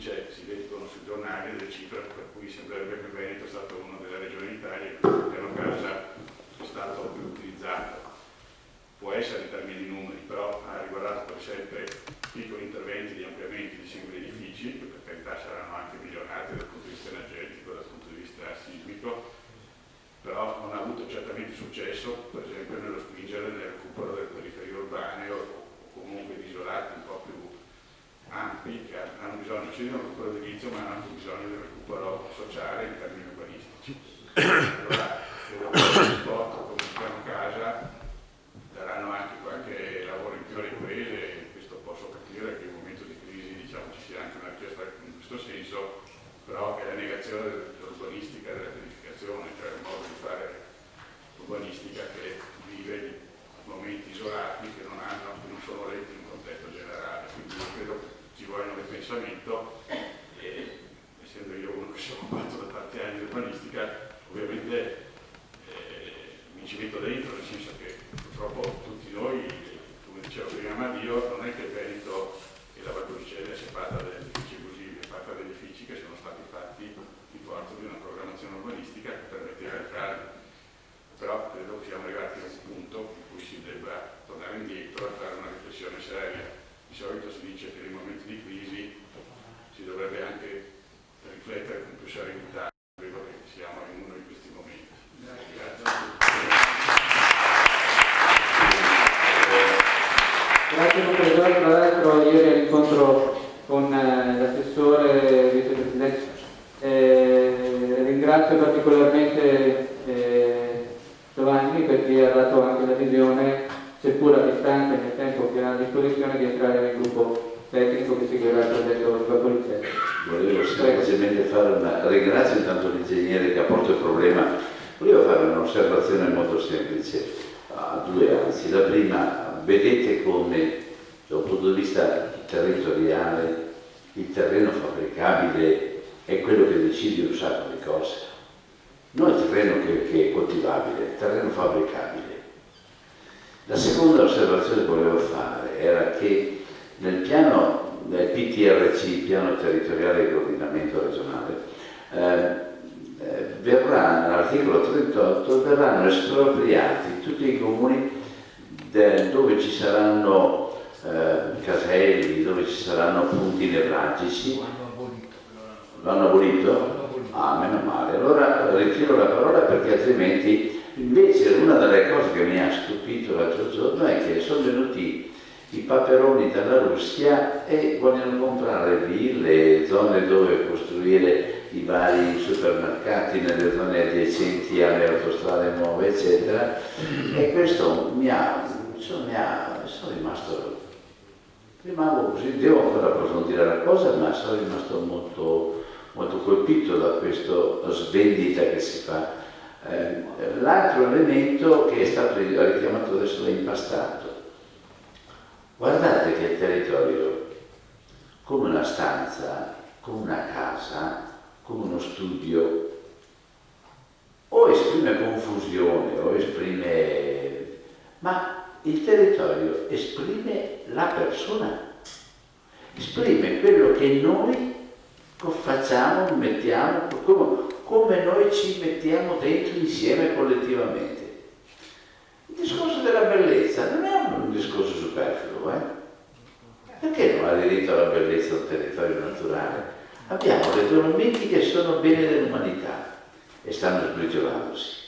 si leggono sui giornali delle cifre per cui sembrerebbe che il Veneto è stato una delle regioni d'Italia in cui il piano casa è stato più utilizzato. Può essere in termini di numeri, però ha riguardato per sempre piccoli interventi di ampliamenti di singoli edifici, che per carità saranno anche migliorati dal punto di vista energetico, dal punto di vista sismico, però non ha avuto certamente successo, per esempio, nello spingere nel recupero delle periferie urbane o comunque di isolati un po' più ampi, che hanno bisogno sì di un recupero edilizio, ma hanno anche bisogno di un recupero sociale in termini urbanistici. Allora, credo che il sport come il piano casa daranno anche qualche lavoro in più alle imprese, e questo posso capire che in un momento di crisi, diciamo, ci sia anche una richiesta in questo senso, però è la negazione dell'urbanistica e della pianificazione, cioè un modo di fare urbanistica che vive di momenti isolati che non sono letti in un contesto generale. Quindi io credo che ci voglia un ripensamento, e essendo io uno che si è occupato da tanti anni di urbanistica, ovviamente mi ci metto dentro, nel senso che purtroppo tutti noi, come diceva prima Madio, non è che il Veneto e la Valpolicella sia fatta dagli edifici abusivi, è fatta dagli edifici che sono stati fatti in forza di una programmazione urbanistica che permetteva il caldo. Però credo che siamo arrivati a un punto in cui si debba tornare indietro e fare una riflessione seria. Di solito si dice che nei momenti di crisi si dovrebbe anche riflettere con più serenità. Credo che siamo in uno di questi momenti. Grazie professore, tra l'altro ieri all'incontro con l'assessore vicepresidente ringrazio particolarmente Giovanni, perché ha dato anche la visione, seppur a distanza e nel tempo che ha a disposizione, di entrare nel gruppo tecnico che seguirà il progetto Valpolicella. Volevo semplicemente fare una... Ringrazio intanto l'ingegnere che ha posto il problema. Volevo fare un'osservazione molto semplice, due anzi. La prima, vedete come da un punto di vista territoriale il terreno fabbricabile è quello che decide un sacco di cose. Non il terreno che è coltivabile, il terreno fabbricabile. La seconda osservazione che volevo fare era che nel piano del PTRC, piano territoriale di coordinamento regionale, nell'articolo 38 verranno espropriati tutti i comuni dove ci saranno caselli, dove ci saranno punti nevralgici. L'hanno abolito? Ah, meno male. Allora ritiro la parola, perché altrimenti, invece, una delle cose che mi ha stupito l'altro giorno è che sono venuti i paperoni dalla Russia e vogliono comprare lì le zone dove costruire i vari supermercati nelle zone adiacenti alle autostrade nuove, eccetera. E questo sono rimasto, rimango così, devo ancora approfondire la cosa, ma sono rimasto molto colpito da questa svendita che si fa. L'altro elemento che è stato richiamato adesso da Impastato: guardate che il territorio, come una stanza, come una casa, come uno studio, o esprime confusione o esprime, ma il territorio esprime la persona. esprime quello che noi facciamo, mettiamo, come noi ci mettiamo dentro insieme collettivamente. Il discorso della bellezza non è un discorso superfluo, Perché non ha diritto alla bellezza del territorio naturale? Abbiamo le Dolomiti che sono bene dell'umanità e stanno sbriciolandosi.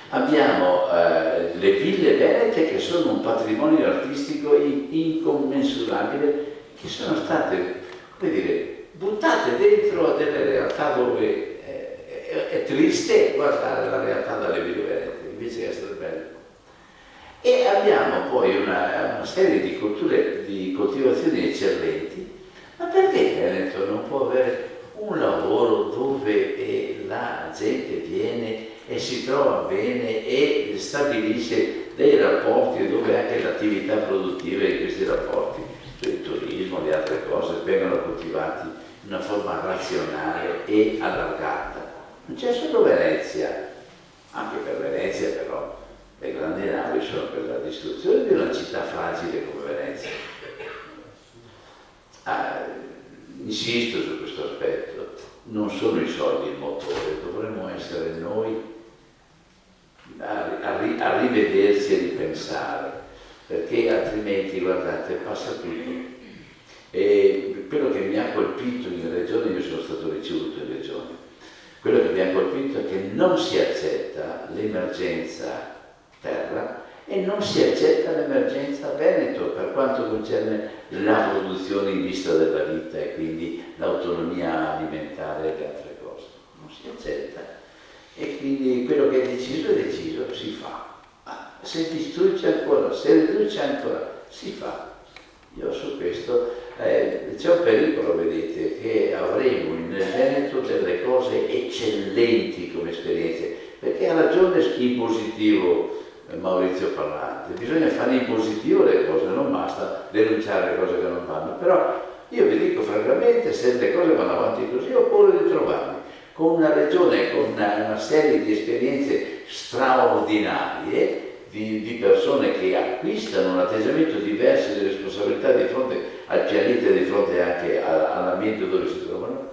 Abbiamo le ville venete che sono un patrimonio artistico incommensurabile, che sono state, come dire, buttate dentro a delle realtà dove è triste guardare la realtà dalle ville venete, invece che essere bello. E abbiamo poi una serie di culture, di coltivazioni eccellenti, ma perché il Veneto non può avere un lavoro dove la gente viene e si trova bene e stabilisce dei rapporti dove anche l'attività produttiva di questi rapporti, il turismo, le altre cose, vengono coltivati in una forma razionale e allargata. Non c'è solo Venezia, anche per Venezia però le grandi navi sono per la distruzione di una città fragile come Venezia. Insisto su questo aspetto, non sono i soldi il motore, dovremmo essere noi a rivedersi e ripensare, perché altrimenti, guardate, passa tutto. E quello che mi ha colpito in Regione, io sono stato ricevuto in Regione, quello che mi ha colpito è che non si accetta l'emergenza terra e non si accetta l'emergenza Veneto per quanto concerne la produzione in vista della vita e quindi l'autonomia alimentare e le altre cose. Non si accetta. E quindi quello che è deciso, si fa. Ma se distrugge ancora, se riduce ancora, si fa. Io su questo c'è un pericolo, vedete, che avremo nel Veneto delle cose eccellenti come esperienze, perché ha ragione in positivo Maurizio Parlante, bisogna fare in positivo le cose, non basta denunciare le cose che non vanno. Però io vi dico francamente, se le cose vanno avanti così, ho paura di trovarmi con una regione con una serie di esperienze straordinarie di persone che acquistano un atteggiamento diverso di responsabilità di fronte al pianeta e di fronte anche all'ambiente dove si trovano,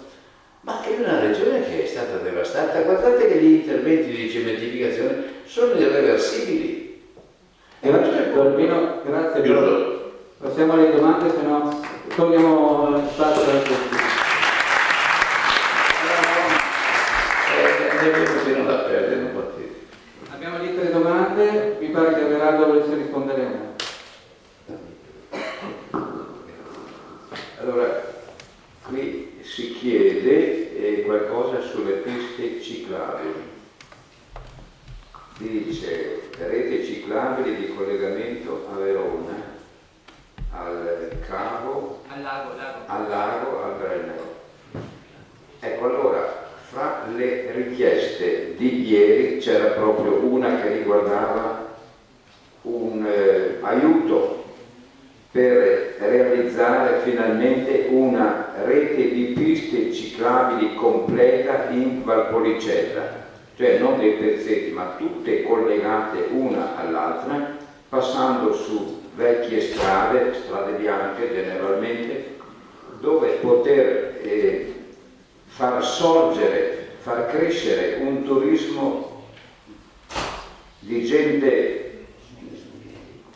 ma è una regione che è stata devastata. Guardate che gli interventi di cementificazione sono irreversibili. Grazie Albino, grazie. Passiamo alle domande, se no togliamo spazio alla questione. Abbiamo lì 3 domande, mi pare che Everardo volesse rispondere a una. Allora, qui si chiede qualcosa sulle piste ciclabili. Dice rete ciclabili di collegamento a Verona, al cavo, al lago, al Brennero. Ecco, allora, fra le richieste di ieri c'era proprio una che riguardava un aiuto per realizzare finalmente una rete di piste ciclabili completa in Valpolicella, cioè non dei pezzetti ma tutte collegate una all'altra, passando su vecchie strade bianche generalmente, dove poter far sorgere, far crescere un turismo di gente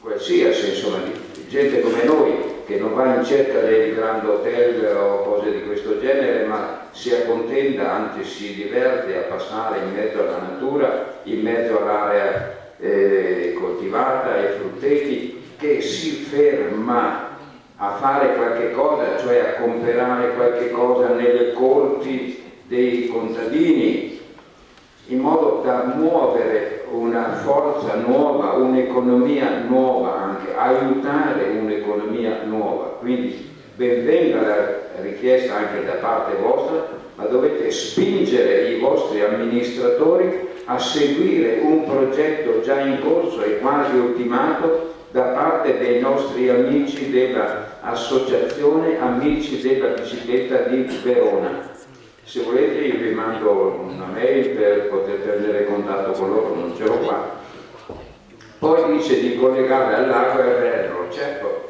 qualsiasi, insomma, di gente come noi, che non va in cerca dei grandi hotel o cose di questo genere, ma si accontenta, anzi si diverte a passare in mezzo alla natura, in mezzo all'area coltivata, ai frutteti, che si ferma a fare qualche cosa, cioè a comprare qualche cosa nelle corti dei contadini, in modo da muovere una forza nuova, un'economia nuova anche, aiutare un'economia nuova. Quindi ben venga la richiesta anche da parte vostra, ma dovete spingere i vostri amministratori a seguire un progetto già in corso e quasi ultimato da parte dei nostri amici dell'Associazione Amici della Bicicletta di Verona. Se volete io vi mando una mail per poter prendere contatto con loro, non ce l'ho qua. Poi dice di collegare al lago e al Brennero, certo,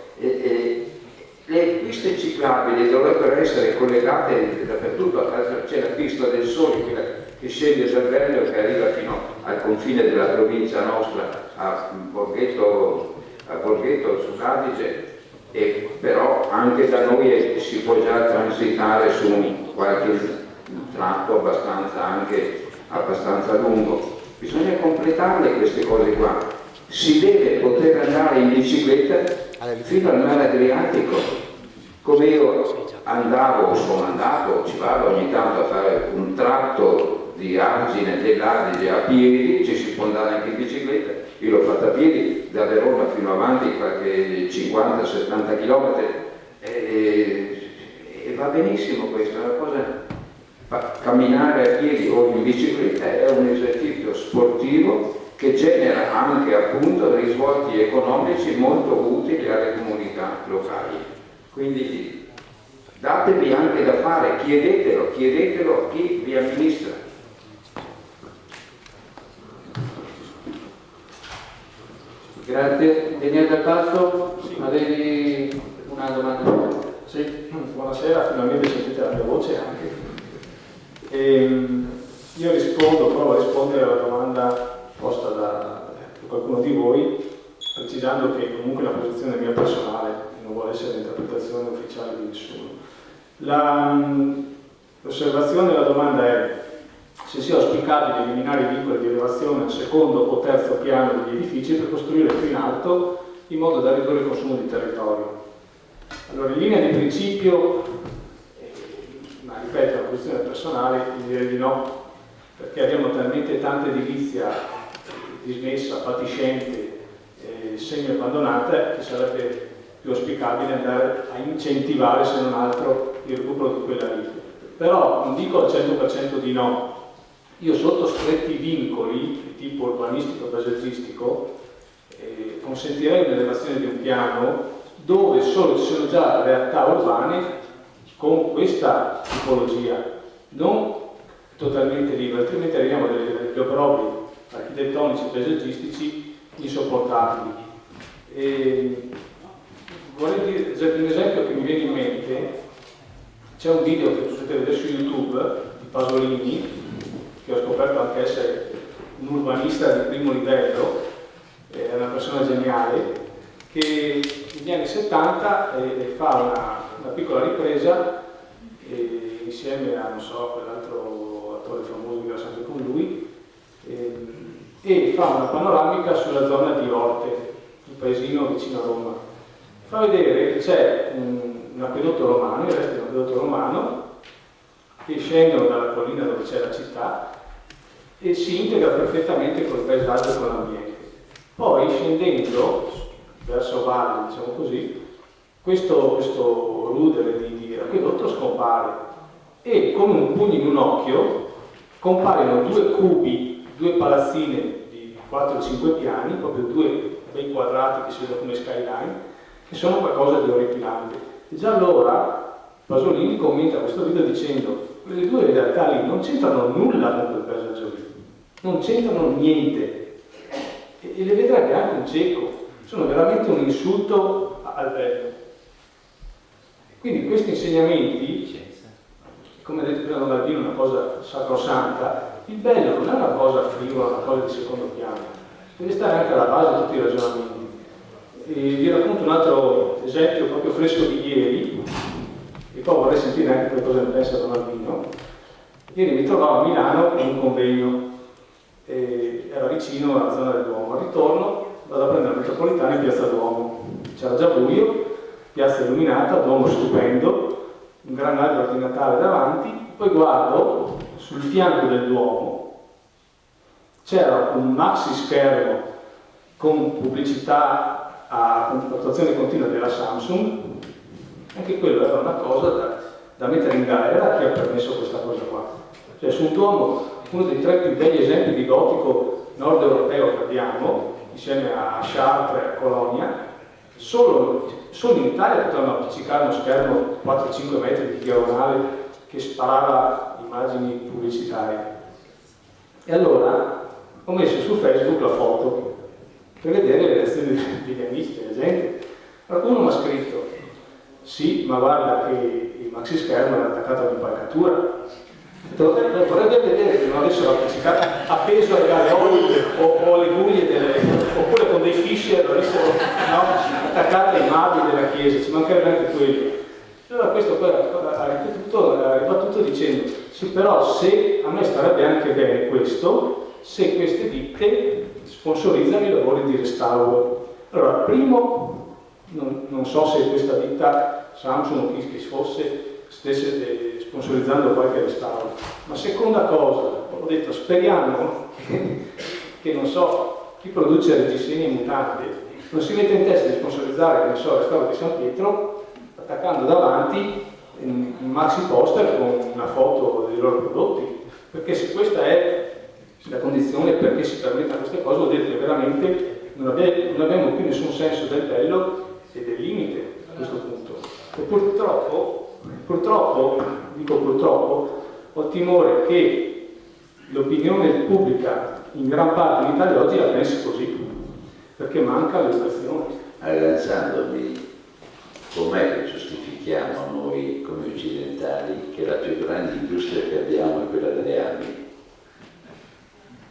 Le piste ciclabili dovrebbero essere collegate dappertutto, c'è la pista del Sole, quella che scende dal Veneto, che arriva fino al confine della provincia nostra, a Borghetto sul Adige, e però anche da noi si può già transitare su qualche tratto abbastanza lungo. Bisogna completarle queste cose qua. Si deve poter andare in bicicletta fino al mare Adriatico, come io sono andato, ci vado ogni tanto a fare un tratto di Argine dell'Adige a piedi, ci si può andare anche in bicicletta, io l'ho fatta a piedi da Verona fino avanti qualche 50-70 km e va benissimo questa, una cosa, camminare a piedi o in bicicletta è un esercizio sportivo che genera anche appunto risvolti economici molto utili alle comunità locali. Quindi datevi anche da fare, chiedetelo a chi vi amministra. Grazie. Daniele Dal Passo, avevi una domanda? Sì, buonasera, finalmente sentite la mia voce anche. Io provo a rispondere alla domanda posta da qualcuno di voi, precisando che comunque la posizione mia personale non vuole essere l'interpretazione ufficiale di nessuno. L'osservazione della domanda è se sia auspicabile eliminare i vincoli di elevazione al secondo o terzo piano degli edifici per costruire più in alto in modo da ridurre il consumo di territorio. Allora, in linea di principio, ma ripeto, la posizione personale, direi di no, perché abbiamo talmente tanta edilizia dismessa, fatiscente, semi-abbandonata, che sarebbe più auspicabile andare a incentivare, se non altro, il recupero di quella lì. Però non dico al 100% di no. Io sotto stretti vincoli, di tipo urbanistico-paesaggistico, consentirei un'elevazione di un piano dove solo ci sono già realtà urbane con questa tipologia, non totalmente libere, altrimenti arriviamo a degli obrobri architettonici e paesaggistici insopportabili. Vorrei dire un esempio che mi viene in mente. C'è un video che potete vedere su YouTube di Pasolini, che ho scoperto anche essere un urbanista di primo livello, è una persona geniale, che negli anni 70 fa una piccola ripresa insieme a, non so, quell'altro attore famoso che era sempre con lui, e fa una panoramica sulla zona di Orte, un paesino vicino a Roma. Fa vedere che c'è un acquedotto romano, il resto è un acquedotto romano, che scendono dalla collina dove c'è la città e si integra perfettamente col paesaggio e con l'ambiente. Poi scendendo verso valle, diciamo così, questo rudere di acquedotto scompare e come un pugno in un occhio compaiono due cubi, due palazzine di 4-5 piani, proprio due bei quadrati che si vedono come skyline, che sono qualcosa di orripilante. E già allora Pasolini commenta questo video dicendo: quelle due realtà lì non c'entrano nulla con quel paesaggio lì, non c'entrano niente, e le vedrebbe anche un cieco, sono veramente un insulto al bello. Quindi questi insegnamenti, come ha detto prima Don Albino, una cosa sacrosanta. Il bello non è una cosa frivola, una cosa di secondo piano, deve stare anche alla base di tutti i ragionamenti. E vi racconto un altro esempio proprio fresco di ieri, e poi vorrei sentire anche che cosa ne pensa Don Albino. Ieri mi trovavo a Milano in un convegno, era vicino alla zona del Duomo. Al ritorno vado a prendere la metropolitana in piazza Duomo, c'era già buio, piazza illuminata, Duomo stupendo, un gran albero di Natale davanti. Poi guardo sul fianco del Duomo, c'era un maxi schermo con pubblicità a attuazione continua della Samsung. Anche quello era una cosa da mettere in galera a chi ha permesso questa cosa qua. Cioè sul Duomo, uno dei tre più begli esempi di gotico nord europeo che abbiamo, insieme a Chartres e a Colonia, solo in Italia potevano appiccicare uno schermo 4-5 metri di diagonale che sparava immagini pubblicitarie. E allora ho messo su Facebook la foto per vedere le reazioni degli amici, della gente. Allora uno mi ha scritto: sì, ma guarda che il maxi schermo era attaccato all'impalcatura. Vorrebbe vedere che non avessero appeso ai gaveoli o alle guglie oppure con dei fisher avessero attaccati ai mabili della chiesa, ci mancherebbe anche quello. Allora questo poi ha ribattuto dicendo sì, però se a me starebbe anche bene questo se queste ditte sponsorizzano i lavori di restauro. Allora, primo, non so se questa ditta Samsung o chi fosse stesse sponsorizzando qualche restauro, ma seconda cosa, ho detto speriamo che non so, chi produce reggiseni e mutande non si mette in testa di sponsorizzare, che ne so, il restauro di San Pietro attaccando davanti un maxi poster con una foto dei loro prodotti, perché se questa è la condizione perché si permetta queste cose vuol dire che veramente non abbiamo più nessun senso del bello e del limite a questo punto. E purtroppo, dico purtroppo, ho timore che l'opinione pubblica in gran parte in Italia oggi la pensi così, perché manca l'educazione. Agganciandomi, com'è che giustifichiamo noi come occidentali che la più grande industria che abbiamo è quella delle armi?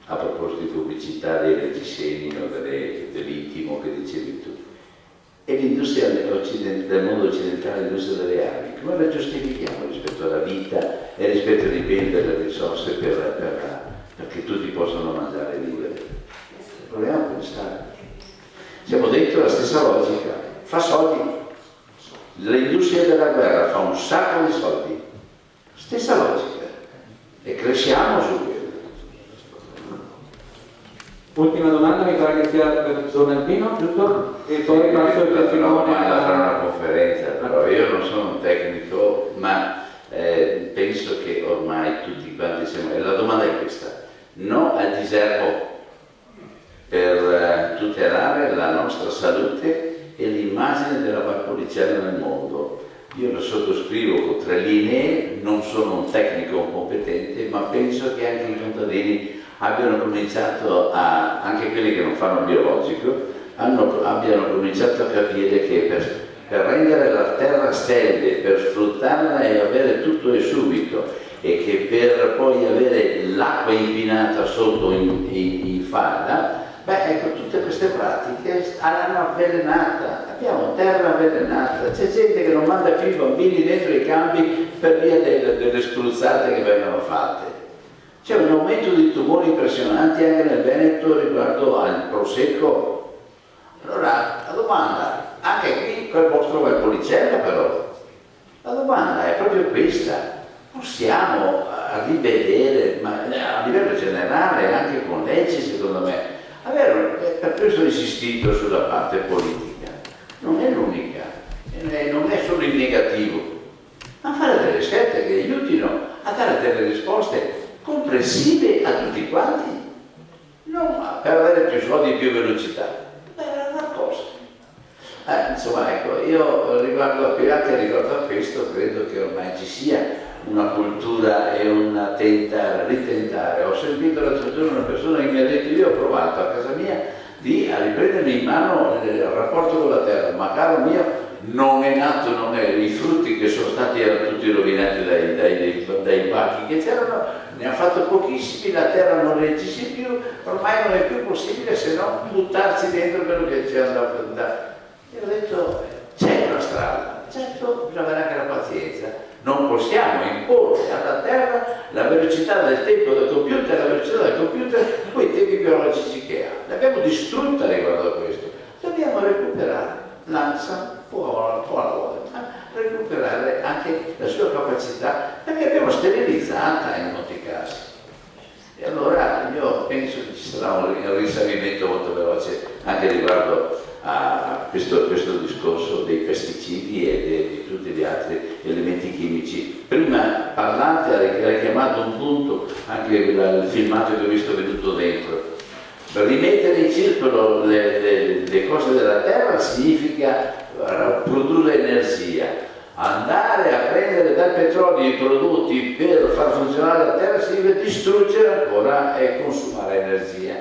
A proposito di pubblicità dei reggiseni o dell'intimo che dicevi tu. E l'industria del mondo occidentale, l'industria delle armi, come la giustifichiamo rispetto alla vita e rispetto ai beni delle risorse perché tutti possano mangiare e vivere? Proviamo a pensare. Siamo dentro la stessa logica, fa soldi. L'industria della guerra fa un sacco di soldi, stessa logica, e cresciamo su quello. Ultima domanda, mi pare che sia per il giornalino, giusto? E poi passo il testimone a fare una conferenza, però io non sono un tecnico, ma penso che ormai tutti quanti siamo. E la domanda è questa: no al diserbo per tutelare la nostra salute e l'immagine della Valpolicella nel mondo. Io lo sottoscrivo con 3 linee, non sono un tecnico competente, ma penso che anche i contadini abbiano cominciato anche quelli che non fanno biologico, abbiano cominciato a capire che per rendere la terra sterile, per sfruttarla e avere tutto e subito, e che per poi avere l'acqua inquinata sotto in falda, ecco, tutte queste pratiche hanno avvelenata, abbiamo terra avvelenata, c'è gente che non manda più i bambini dentro i campi per via delle spruzzate che vengono fatte. C'è un aumento di tumori impressionanti anche nel Veneto riguardo al prosecco. Allora, la domanda, anche qui quel vostro Valpolicella però, la domanda è proprio questa: possiamo rivedere, ma a livello generale, anche con leggi secondo me, per questo ho insistito sulla parte politica, non è l'unica, non è solo il negativo, ma fare delle scelte che aiutino a dare delle risposte comprensive a tutti quanti, non per avere più soldi e più velocità, ma è una cosa. Insomma, ecco, io riguardo a questo credo che ormai ci sia una cultura e una ritentare. Ho sentito l'altro giorno una persona che mi ha detto: io ho provato a casa mia a riprendermi in mano il rapporto con la terra, ma caro mio, non è nato, i frutti che sono stati erano tutti rovinati dai bacchi che c'erano, ne ha fatto pochissimi, la terra non reagisce più, ormai non è più possibile se non buttarci dentro quello che ci andava a dare. E ho detto: c'è una strada, certo, bisogna avere anche la pazienza, non possiamo imporre alla terra la velocità del tempo del computer, la velocità del computer con i tempi biologici che ha. L'abbiamo distrutta riguardo a questo, dobbiamo recuperare l'ansia, può recuperare anche la sua capacità, perché abbiamo sterilizzata in molti casi. E allora io penso che ci sarà un risanamento molto veloce anche riguardo a questo discorso dei pesticidi e di tutti gli altri elementi chimici. Prima parlate, ha richiamato un punto, anche il filmato che ho visto venuto dentro. Rimettere in circolo le cose della terra significa produrre energia. Andare a prendere dal petrolio i prodotti per far funzionare la terra significa distruggere ancora e consumare energia.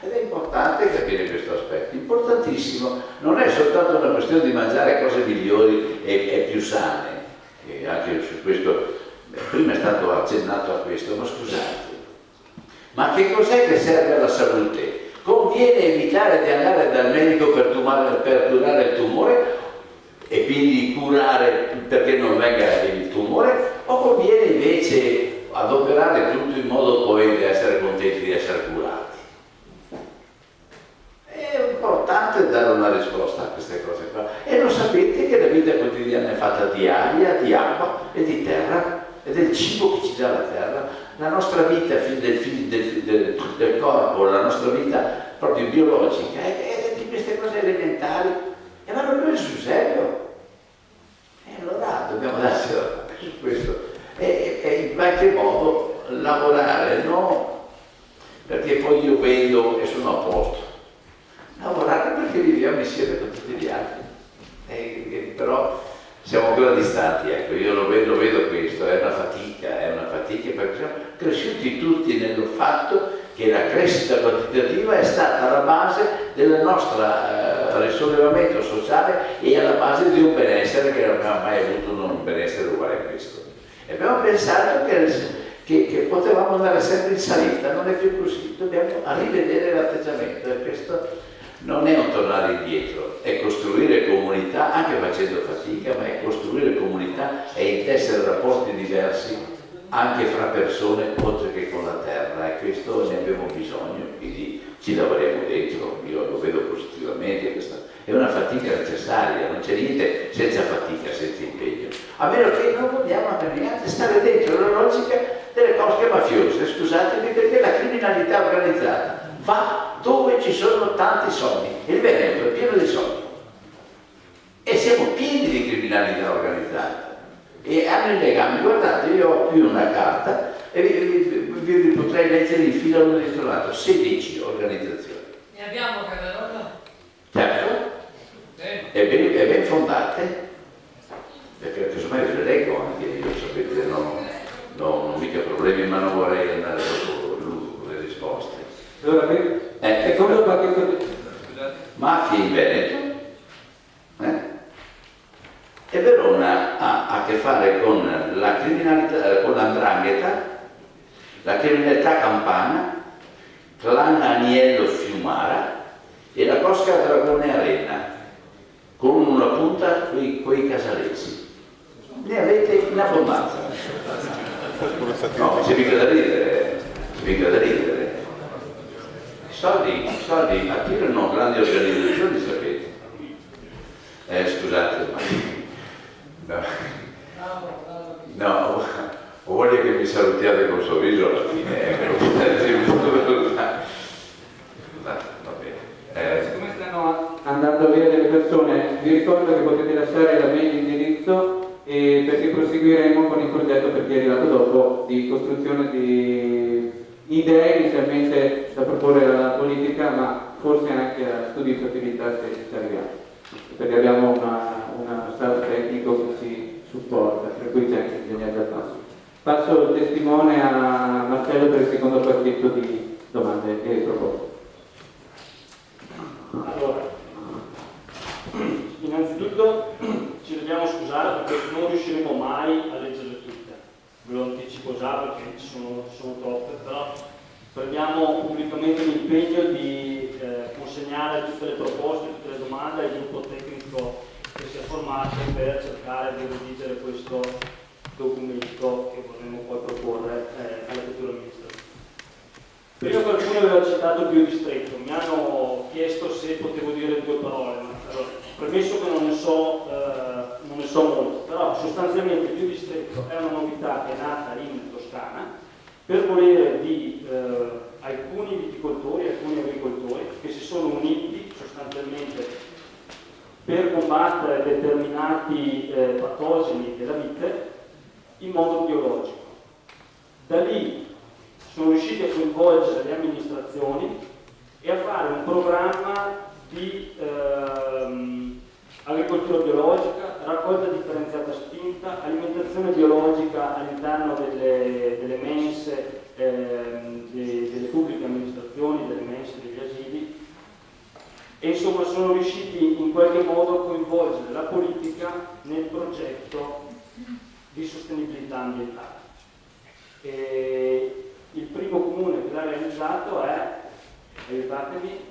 Ed è importante capire questo aspetto, importantissimo. Non è soltanto una questione di mangiare cose migliori e più sane, e anche su questo, prima è stato accennato a questo, ma scusate, ma che cos'è che serve alla salute? Conviene evitare di andare dal medico per curare il tumore e quindi curare perché non venga il tumore, o conviene invece adoperare tutto in modo poi di essere contenti di essere curati? È importante dare una risposta a queste cose qua. E lo sapete che la vita quotidiana è fatta di aria, di acqua e di terra, e del cibo che ci dà la terra. La nostra vita del corpo, la nostra vita proprio biologica è di queste cose elementari e vanno prese sul serio. E allora dobbiamo darci su questo e in qualche modo lavorare, no? Perché poi io vedo e sono a posto. Lavorare perché viviamo insieme con tutti gli altri. Però siamo ancora distanti, ecco, io lo vedo questo, è una fatica perché siamo cresciuti tutti nel fatto che la crescita quantitativa è stata alla base del nostro risollevamento sociale e alla base di un benessere che non abbiamo mai avuto, non un benessere uguale a questo. E abbiamo pensato che potevamo andare sempre in salita, non è più così, dobbiamo rivedere l'atteggiamento e questo non è un tornare indietro, è costruire comunità, anche facendo fatica, ma è costruire comunità e intessere rapporti diversi anche fra persone oltre che con la terra, e questo ne abbiamo bisogno, quindi ci lavoriamo dentro, io lo vedo positivamente, questa è una fatica necessaria, non c'è niente senza fatica, senza impegno, a meno che non vogliamo neanche stare dentro la logica delle cose mafiose, scusatemi, perché la criminalità organizzata va dove ci sono tanti soldi. Il Veneto è pieno di soldi e siamo pieni di criminalità organizzata e hanno i legami. Guardate, io ho qui una carta e vi potrei leggere in fila uno dietro l'altro, 16 organizzazioni. Ne abbiamo Canarola? Certo, e ben fondate, perché casomai ve le leggo anche io, sapete, non ho mica problemi, ma non vorrei andare dopo le risposte. Allora, secondo qualche... Mafia in Veneto, e Verona ha a che fare con la criminalità, con l'andrangheta, la criminalità campana, clan Aniello Fiumara e la Cosca Dragone Arena, con una punta coi casalesi. Ne avete in abbondanza. No, c'è mica da ridere, Soldi attirano grandi organizzazioni, sapete. Scusate, ma no, voglio che mi salutiate col sorriso alla fine, va bene. Come stanno andando via delle persone, vi ricordo che potete lasciare la mail indirizzo perché proseguiremo con il progetto, perché è arrivato dopo, di costruzione di idee inizialmente da proporre alla politica, ma forse anche a studi di fertilità se ci arriviamo, perché abbiamo uno staff tecnico che ci supporta, per cui c'è anche l'ingegnere da passo. Passo il testimone a Marcello per il secondo pacchetto di domande e proposte. Allora, innanzitutto ci dobbiamo scusare perché non riusciremo mai a leggerle tutte, ve lo anticipo già perché ci sono troppe, però prendiamo pubblicamente l'impegno di consegnare tutte le proposte, tutte le domande al gruppo tecnico che si è formato per cercare di redigere questo documento che vorremmo poi proporre alla futura amministrazione. Prima qualcuno aveva citato il biodistretto, mi hanno chiesto se potevo dire due parole, allora, premesso che non ne so molto, però sostanzialmente il biodistretto è una novità che è nata in Toscana per volere di alcuni viticoltori, alcuni agricoltori che si sono uniti sostanzialmente per combattere determinati patogeni della vite in modo biologico. Da lì sono riusciti a coinvolgere le amministrazioni e a fare un programma di agricoltura biologica, raccolta differenziata spinta, alimentazione biologica all'interno delle mense delle pubbliche amministrazioni, delle mense, degli asili, e insomma sono riusciti in qualche modo a coinvolgere la politica nel progetto di sostenibilità ambientale. E il primo comune che l'ha realizzato è, aiutatemi,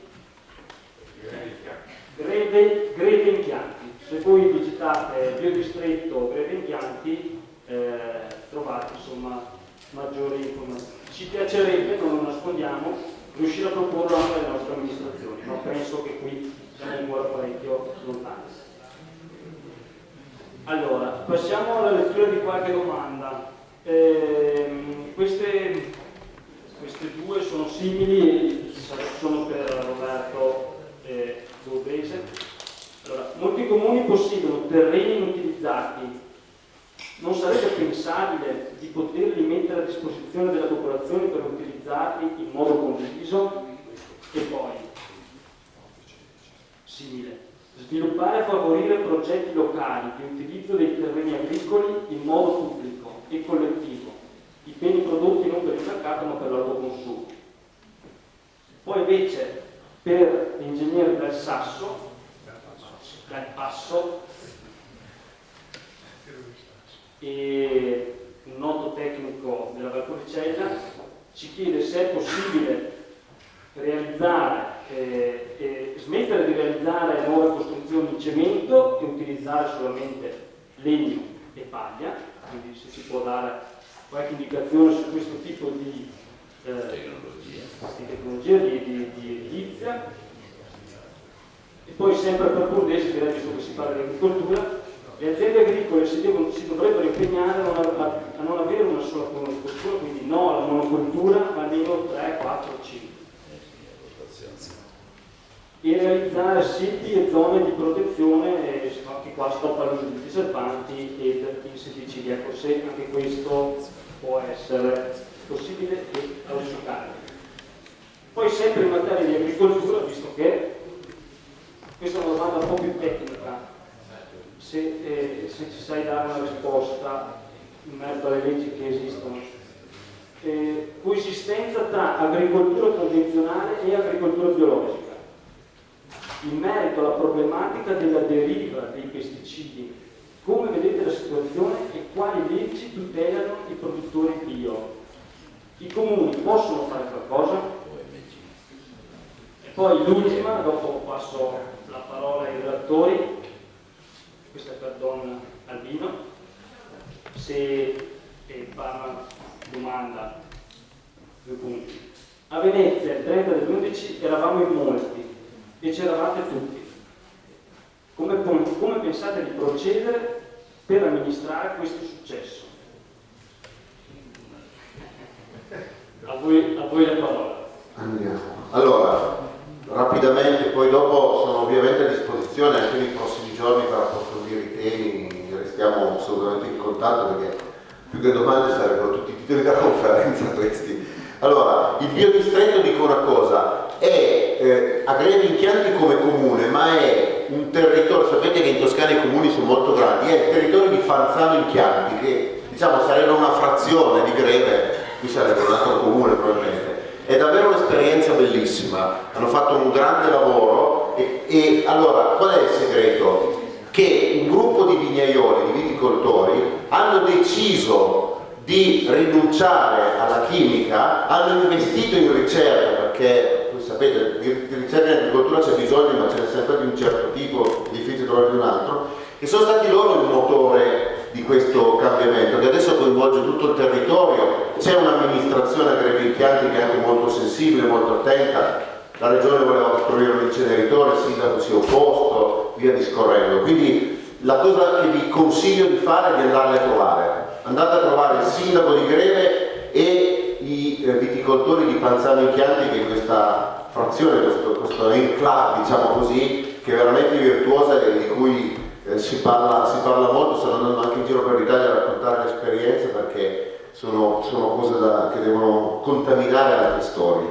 Greve Impianti. Se voi digitate biodistretto Greve Impianti trovate insomma maggiori informazioni. Ci piacerebbe, non lo nascondiamo, riuscire a proporlo anche alle nostre amministrazioni, ma penso che qui siamo ancora parecchio lontani. Allora, passiamo alla lettura di qualche domanda. Queste due sono simili, sono per Roberto Borghese. Allora, molti comuni possiedono terreni inutilizzati. Non sarebbe pensabile di poterli mettere a disposizione della popolazione per utilizzarli in modo condiviso? E poi, simile, sviluppare e favorire progetti locali di utilizzo dei terreni agricoli in modo pubblico e collettivo, i beni prodotti non per il mercato ma per l'autoconsumo. Poi invece per l'ingegnere del Passo, e un noto tecnico della Valpolicella, ci chiede se è possibile realizzare smettere di realizzare nuove costruzioni in cemento e utilizzare solamente legno e paglia, quindi se ci può dare qualche indicazione su questo tipo di tecnologia di edilizia. E poi sempre per Borghese, direi, visto che si parla di agricoltura, le aziende agricole si dovrebbero impegnare a non avere una sola monocoltura, quindi no alla monocoltura, ma almeno 3, 4, 5. E realizzare siti e zone di protezione, anche qua sto parlando di riservanti ed insetticidi. Ecco, se anche questo può essere possibile e auspicabile. Poi sempre in materia di agricoltura, visto che questa è una domanda un po' più tecnica, se ci sai dare una risposta in merito alle leggi che esistono. Coesistenza tra agricoltura convenzionale e agricoltura biologica. In merito alla problematica della deriva dei pesticidi, come vedete la situazione e quali leggi tutelano i produttori bio? I comuni possono fare qualcosa? E poi l'ultima, dopo passo la parola ai relatori, questa è per Don Albino, se parla domanda, 2 punti. A Venezia il 30 del 11 eravamo in molti e c'eravate tutti. Come pensate di procedere per amministrare questo successo? A voi la parola. Andiamo. Allora, rapidamente, poi dopo sono ovviamente a disposizione anche nei prossimi giorni per approfondire i temi, restiamo assolutamente in contatto perché più che domande sarebbero tutti i titoli della conferenza questi. Allora, il biodistretto, dico una cosa, è a Greve Impianti come comune, ma è un territorio, sapete che in Toscana i comuni sono molto grandi, è il territorio di Panzano Impianti, che diciamo sarebbe una frazione di Greve, qui sarebbe un altro comune probabilmente. È davvero un'esperienza bellissima, hanno fatto un grande lavoro e allora qual è il segreto? Che un gruppo di vignaioli, di viticoltori, hanno deciso di rinunciare alla chimica, hanno investito in ricerca, perché voi sapete di ricerca in agricoltura c'è bisogno, ma ce n'è sempre di un certo tipo, è difficile trovare di un altro, e sono stati loro il motore di questo cambiamento che adesso coinvolge tutto il territorio. C'è un'amministrazione a Greve Impianti che è anche molto sensibile, molto attenta, la regione voleva costruire un inceneritore, il sindaco si è opposto, via discorrendo. Quindi la cosa che vi consiglio di fare è di andarle a trovare. Andate a trovare il sindaco di Greve e i viticoltori di Panzano Impianti, che è questa frazione, questo enclave, diciamo così, che è veramente virtuosa e di cui si parla molto. Sto andando anche in giro per l'Italia a raccontare l'esperienza perché sono cose che devono contaminare altre storie.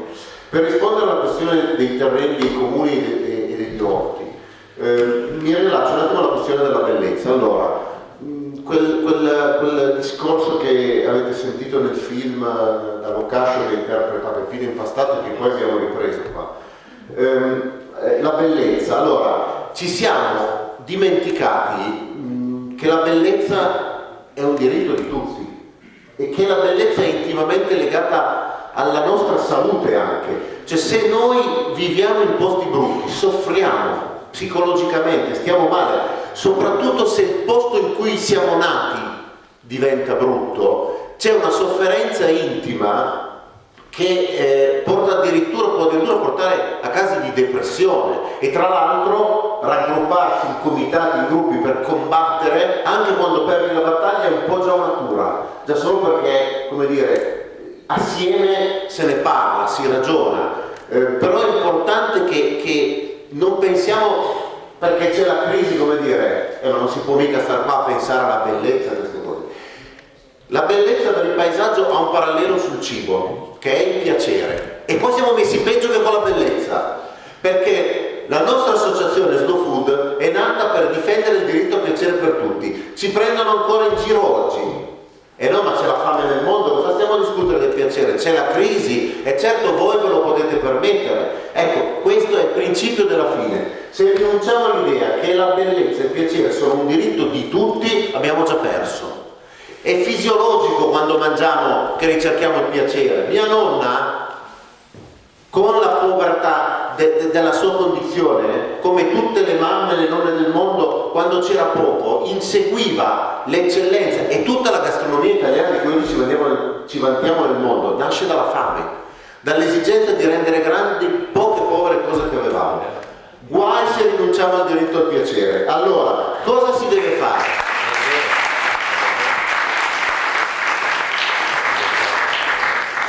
Per rispondere alla questione dei terreni dei comuni e degli orti, mi rilaccio un attimo alla questione della bellezza. Allora, quel discorso che avete sentito nel film da Boccaccio che interpreta Peppino Impastato, che poi abbiamo ripreso qua. La bellezza. Allora, ci siamo dimenticati che la bellezza è un diritto di tutti e che la bellezza è intimamente legata alla nostra salute anche. Cioè, se noi viviamo in posti brutti, soffriamo psicologicamente, stiamo male, soprattutto se il posto in cui siamo nati diventa brutto, c'è una sofferenza intima che può addirittura portare a casi di depressione, e tra l'altro raggrupparsi in comitati, in gruppi per combattere, anche quando perdi la battaglia, è un po' già una cura, già solo perché, come dire, assieme se ne parla, si ragiona, però è importante che non pensiamo, perché c'è la crisi, come dire, ma non si può mica stare qua a pensare alla bellezza di queste cose. La bellezza del paesaggio ha un parallelo sul cibo, che è il piacere, e poi siamo messi peggio che con la bellezza, perché la nostra associazione Slow Food è nata per difendere il diritto al piacere per tutti. Ci prendono ancora in giro oggi. E no, ma c'è la fame nel mondo, cosa stiamo a discutere del piacere? C'è la crisi, e certo voi ve lo potete permettere. Ecco, questo è il principio della fine. Se rinunciamo all'idea che la bellezza e il piacere sono un diritto di tutti, abbiamo già perso. È fisiologico quando mangiamo che ricerchiamo il piacere. Mia nonna, con la povertà della sua condizione, come tutte le mamme e le nonne del mondo, quando c'era poco, inseguiva l'eccellenza, e tutta la gastronomia italiana di cui oggi ci vantiamo nel mondo nasce dalla fame, dall'esigenza di rendere grandi poche povere cose che avevamo. Guai se rinunciamo al diritto al piacere. Allora, cosa si deve fare?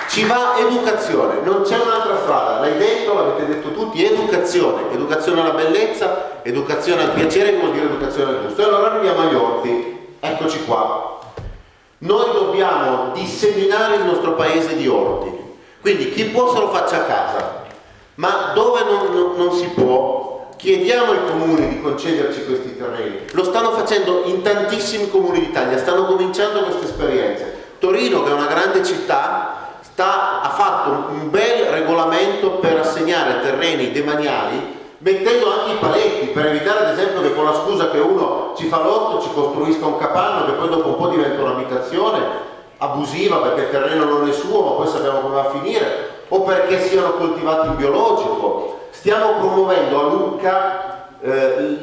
Ci va educazione, non c'è un'altra strada, l'hai detto, l'avete detto tutti, educazione alla bellezza, educazione al piacere, che vuol dire educazione al gusto. E allora arriviamo agli orti, eccoci qua. Noi dobbiamo disseminare il nostro paese di orti, quindi chi può se lo faccia a casa, ma dove non si può, chiediamo ai comuni di concederci questi terreni. Lo stanno facendo in tantissimi comuni d'Italia, stanno cominciando queste esperienze. Torino, che è una grande città, ha fatto un bel regolamento per assegnare terreni demaniali, mettendo anche i paletti, per evitare ad esempio che con la scusa che uno ci fa l'orto ci costruisca un capanno che poi dopo un po' diventa un'abitazione abusiva perché il terreno non è suo, ma poi sappiamo come va a finire, o perché siano coltivati in biologico. Stiamo promuovendo a Lucca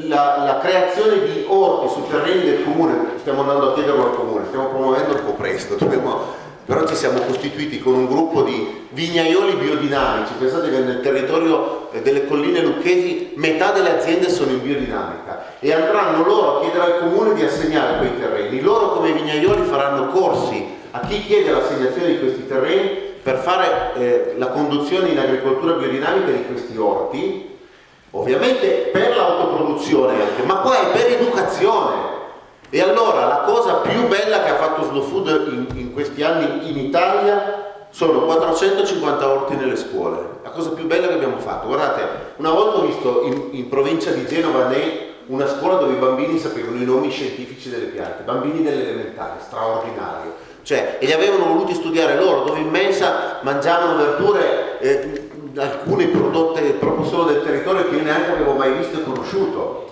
la creazione di orti su terreni del comune. Stiamo andando a chiederlo al comune, stiamo promuovendo un po' presto, però ci siamo costituiti con un gruppo di vignaioli biodinamici. Pensate che nel territorio delle colline lucchesi metà delle aziende sono in biodinamica, e andranno loro a chiedere al comune di assegnare quei terreni. Loro come vignaioli faranno corsi a chi chiede l'assegnazione di questi terreni per fare la conduzione in agricoltura biodinamica di questi orti, ovviamente per l'autoproduzione anche, ma qua è per educazione. E allora la cosa più bella che ha fatto Slow Food in questi anni in Italia sono 450 orti nelle scuole. La cosa più bella che abbiamo fatto. Guardate, una volta ho visto in provincia di Genova una scuola dove i bambini sapevano i nomi scientifici delle piante, bambini delle elementari, straordinario. Cioè, e li avevano voluti studiare loro, dove in mensa mangiavano verdure, alcune prodotte proprio solo del territorio che io neanche avevo mai visto e conosciuto.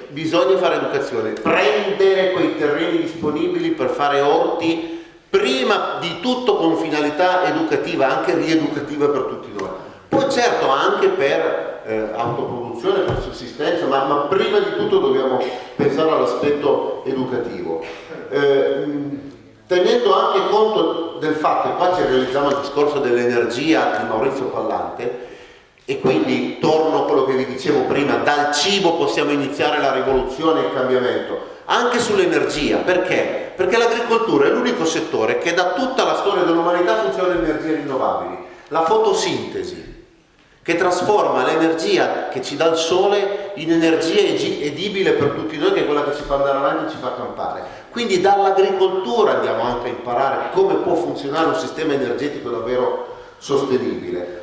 Bisogna fare educazione, prendere quei terreni disponibili per fare orti, prima di tutto con finalità educativa, anche rieducativa per tutti noi. Poi certo anche per autoproduzione, per sussistenza, ma prima di tutto dobbiamo pensare all'aspetto educativo. Tenendo anche conto del fatto, e qua ci realizziamo il discorso dell'energia di Maurizio Pallante, e quindi torno a quello che vi dicevo prima, dal cibo possiamo iniziare la rivoluzione e il cambiamento, anche sull'energia. Perché? Perché l'agricoltura è l'unico settore che da tutta la storia dell'umanità funziona in energie rinnovabili. La fotosintesi, che trasforma l'energia che ci dà il sole in energia edibile per tutti noi, che è quella che ci fa andare avanti e ci fa campare. Quindi dall'agricoltura andiamo anche a imparare come può funzionare un sistema energetico davvero sostenibile.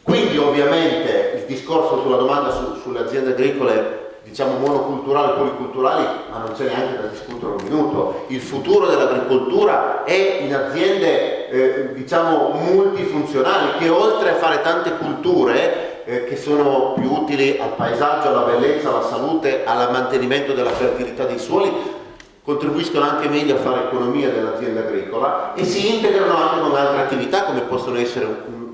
Quindi ovviamente il discorso sulla domanda sulle aziende agricole diciamo monoculturali, policulturali, ma non c'è neanche da discutere un minuto. Il futuro dell'agricoltura è in aziende diciamo multifunzionali, che oltre a fare tante culture che sono più utili al paesaggio, alla bellezza, alla salute, al mantenimento della fertilità dei suoli, contribuiscono anche meglio a fare economia dell'azienda agricola e si integrano anche con altre attività, come possono essere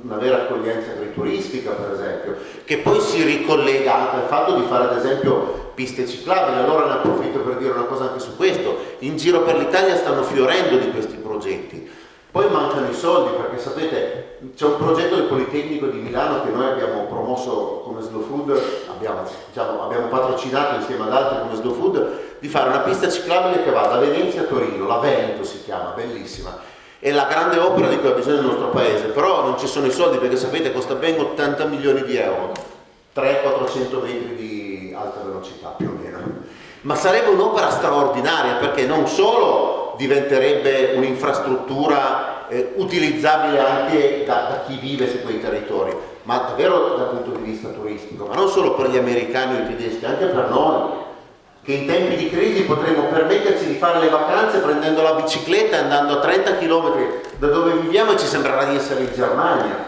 una vera accoglienza agrituristica, per esempio, che poi si ricollega anche al fatto di fare ad esempio piste ciclabili. Allora ne approfitto per dire una cosa anche su questo: in giro per l'Italia stanno fiorendo di questi progetti. Poi mancano i soldi, perché sapete c'è un progetto del Politecnico di Milano che noi abbiamo promosso come Slow Food, abbiamo patrocinato insieme ad altri come Slow Food, di fare una pista ciclabile che va da Venezia a Torino, la Veneto si chiama, bellissima. È la grande opera di cui ha bisogno il nostro paese, però non ci sono i soldi, perché sapete costa ben 80 milioni di euro, 300-400 metri di alta velocità più o meno. Ma sarebbe un'opera straordinaria, perché non solo diventerebbe un'infrastruttura utilizzabile anche da chi vive su quei territori, ma davvero dal punto di vista turistico, ma non solo per gli americani o i tedeschi, anche per noi, che in tempi di crisi potremmo permetterci di fare le vacanze prendendo la bicicletta e andando a 30 km da dove viviamo e ci sembrerà di essere in Germania.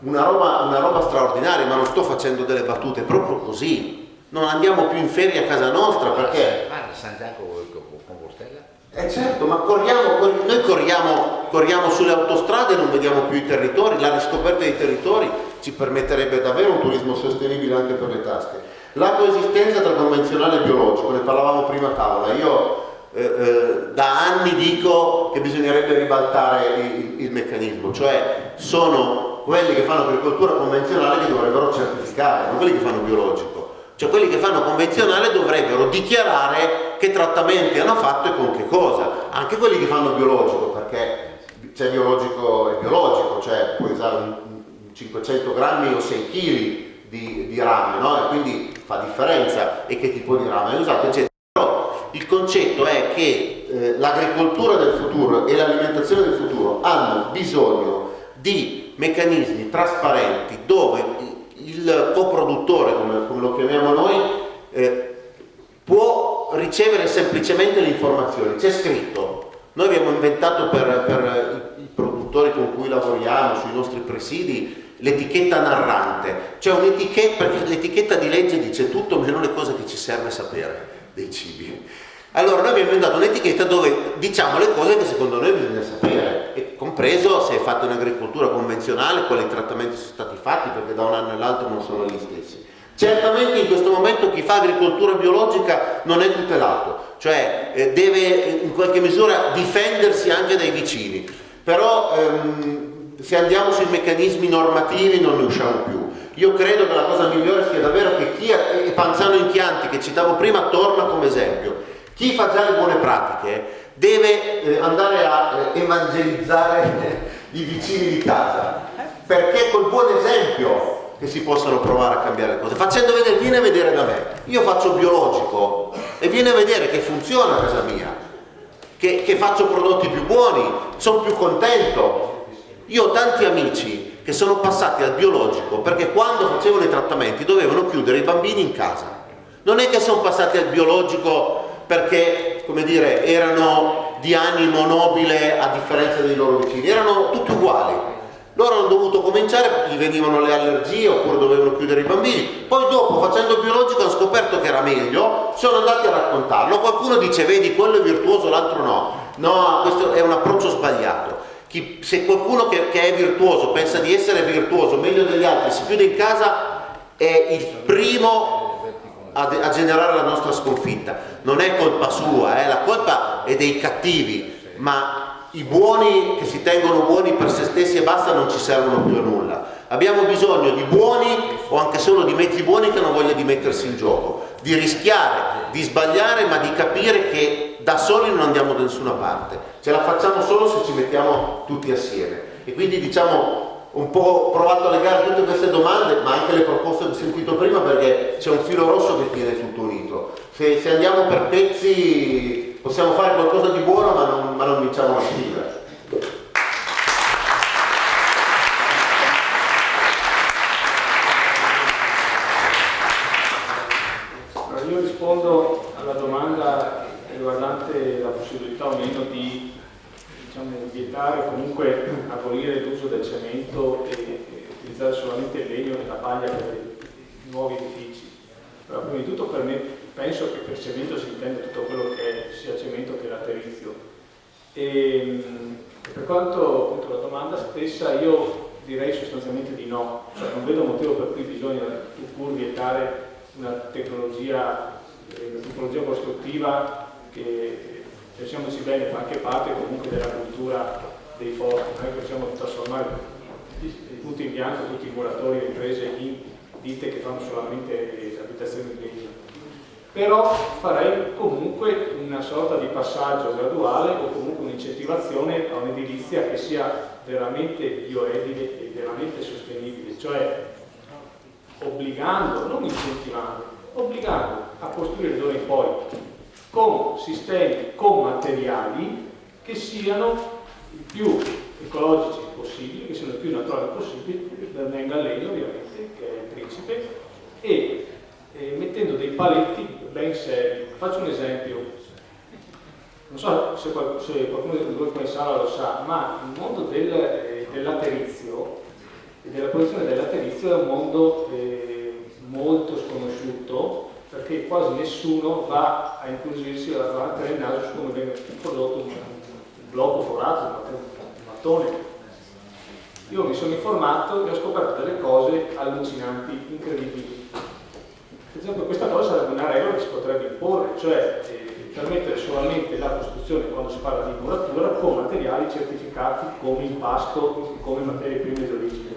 Una roba straordinaria, ma non sto facendo delle battute, proprio così. Non andiamo più in ferie a casa nostra, perché... San Giacomo Compostela? Certo, ma noi corriamo sulle autostrade e non vediamo più i territori. La riscoperta dei territori ci permetterebbe davvero un turismo sostenibile anche per le tasche. La coesistenza tra convenzionale e biologico, ne parlavamo prima a tavola. Io da anni dico che bisognerebbe ribaltare il meccanismo, cioè sono quelli che fanno agricoltura convenzionale che dovrebbero certificare, non quelli che fanno biologico. Cioè quelli che fanno convenzionale dovrebbero dichiarare che trattamenti hanno fatto e con che cosa. Anche quelli che fanno biologico, perché c'è biologico e biologico, cioè puoi usare un 500 grammi o 6 kg di rame, no? E quindi fa differenza e che tipo di rame è usato, eccetera. Però il concetto è che l'agricoltura del futuro e l'alimentazione del futuro hanno bisogno di meccanismi trasparenti dove il coproduttore, come lo chiamiamo noi, può ricevere semplicemente le informazioni. C'è scritto, noi abbiamo inventato per i produttori con cui lavoriamo sui nostri presidi l'etichetta narrante, cioè un'etichetta, perché l'etichetta di legge dice tutto meno le cose che ci serve sapere dei cibi. Allora noi abbiamo inventato un'etichetta dove diciamo le cose che secondo noi bisogna sapere, e compreso se è fatto in agricoltura convenzionale, quali trattamenti sono stati fatti, perché da un anno all'altro non sono gli stessi. Certamente in questo momento chi fa agricoltura biologica non è tutelato, cioè deve in qualche misura difendersi anche dai vicini, però se andiamo sui meccanismi normativi non ne usciamo più. Io credo che la cosa migliore sia davvero che chi è Panzano in Chianti, che citavo prima, torna come esempio. Chi fa già le buone pratiche deve andare a evangelizzare i vicini di casa, perché col buon esempio che si possano provare a cambiare le cose, facendo vedere, vieni a vedere da me, io faccio biologico e vieni a vedere che funziona a casa mia, che faccio prodotti più buoni, sono più contento. Io ho tanti amici che sono passati al biologico perché quando facevano i trattamenti dovevano chiudere i bambini in casa. Non è che sono passati al biologico perché, come dire, erano di animo nobile a differenza dei loro vicini, erano tutti uguali. Loro hanno dovuto cominciare, gli venivano le allergie oppure dovevano chiudere i bambini, poi dopo facendo il biologico hanno scoperto che era meglio, sono andati a raccontarlo. Qualcuno dice, vedi, quello è virtuoso, l'altro no. No, questo è un approccio sbagliato. Se qualcuno che è virtuoso pensa di essere virtuoso meglio degli altri, si chiude in casa, è il primo a generare la nostra sconfitta. Non è colpa sua, la colpa è dei cattivi, ma i buoni che si tengono buoni per se stessi e basta non ci servono più a nulla. Abbiamo bisogno di buoni o anche solo di mezzi buoni che hanno voglia di mettersi in gioco, di rischiare, di sbagliare, ma di capire che da soli non andiamo da nessuna parte. Ce la facciamo solo se ci mettiamo tutti assieme. E quindi diciamo un po' provato a legare tutte queste domande, ma anche le proposte che ho sentito prima, perché c'è un filo rosso che tiene tutto unito. Se andiamo per pezzi possiamo fare qualcosa di buono, ma non vinciamo la sfida. diciamo, vietare o comunque abolire l'uso del cemento e utilizzare solamente il legno e la paglia per i nuovi edifici. Però prima di tutto per me penso che per cemento si intende tutto quello che è sia cemento che laterizio. E per quanto appunto la domanda stessa, io direi sostanzialmente di no, cioè non vedo motivo per cui bisogna pur vietare una tecnologia costruttiva che, pensiamoci bene, fa anche parte comunque della cultura dei porti. Noi possiamo trasformare tutti in bianco, tutti i muratori e imprese in ditte che fanno solamente abitazioni in legno. Però farei comunque una sorta di passaggio graduale o comunque un'incentivazione a un'edilizia che sia veramente bioedile e veramente sostenibile, cioè obbligando, non incentivando, obbligando a costruire d'ora in poi con sistemi, con materiali che siano il più ecologici possibili, che siano il più naturali possibili, venga il legno ovviamente, che è il principe, e mettendo dei paletti ben seri. Faccio un esempio, non so se qualcuno di voi qua in sala lo sa, ma il mondo del laterizio e della produzione del laterizio è un mondo molto sconosciuto, perché quasi nessuno va a incuriosirsi o a mettere il naso su come viene prodotto un blocco forato, un mattone. Io mi sono informato e ho scoperto delle cose allucinanti, incredibili. Per esempio questa cosa sarebbe una regola che si potrebbe imporre, cioè permettere solamente la costruzione, quando si parla di muratura, con materiali certificati come impasto, come materie prime di origine.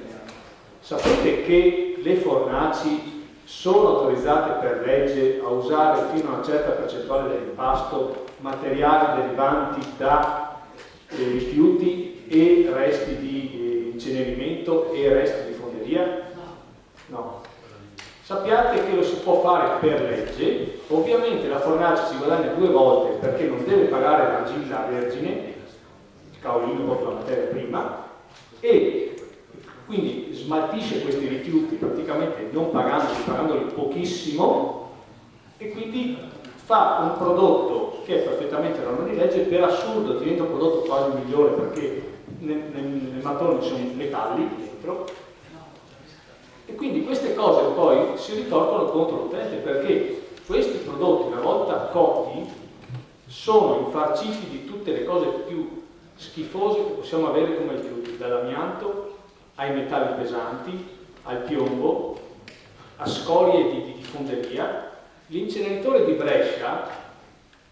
Sapete che le fornaci sono autorizzate per legge a usare fino a una certa percentuale dell'impasto materiali derivanti da rifiuti e resti di incenerimento e resti di fonderia? No. Sappiate che lo si può fare per legge, ovviamente la fornace si guadagna 2 volte perché non deve pagare l'argilla vergine, il caolino proprio la materia prima, e quindi smaltisce questi rifiuti praticamente non pagandoli pochissimo, e quindi fa un prodotto che è perfettamente norma di legge. Per assurdo diventa un prodotto quasi migliore perché nel mattone ci sono metalli dentro, e quindi queste cose poi si ritorcono contro l'utente, perché questi prodotti, una volta cotti, sono infarciti di tutte le cose più schifose che possiamo avere come rifiuti, dall'amianto ai metalli pesanti, al piombo, a scorie di fonderia. L'inceneritore di Brescia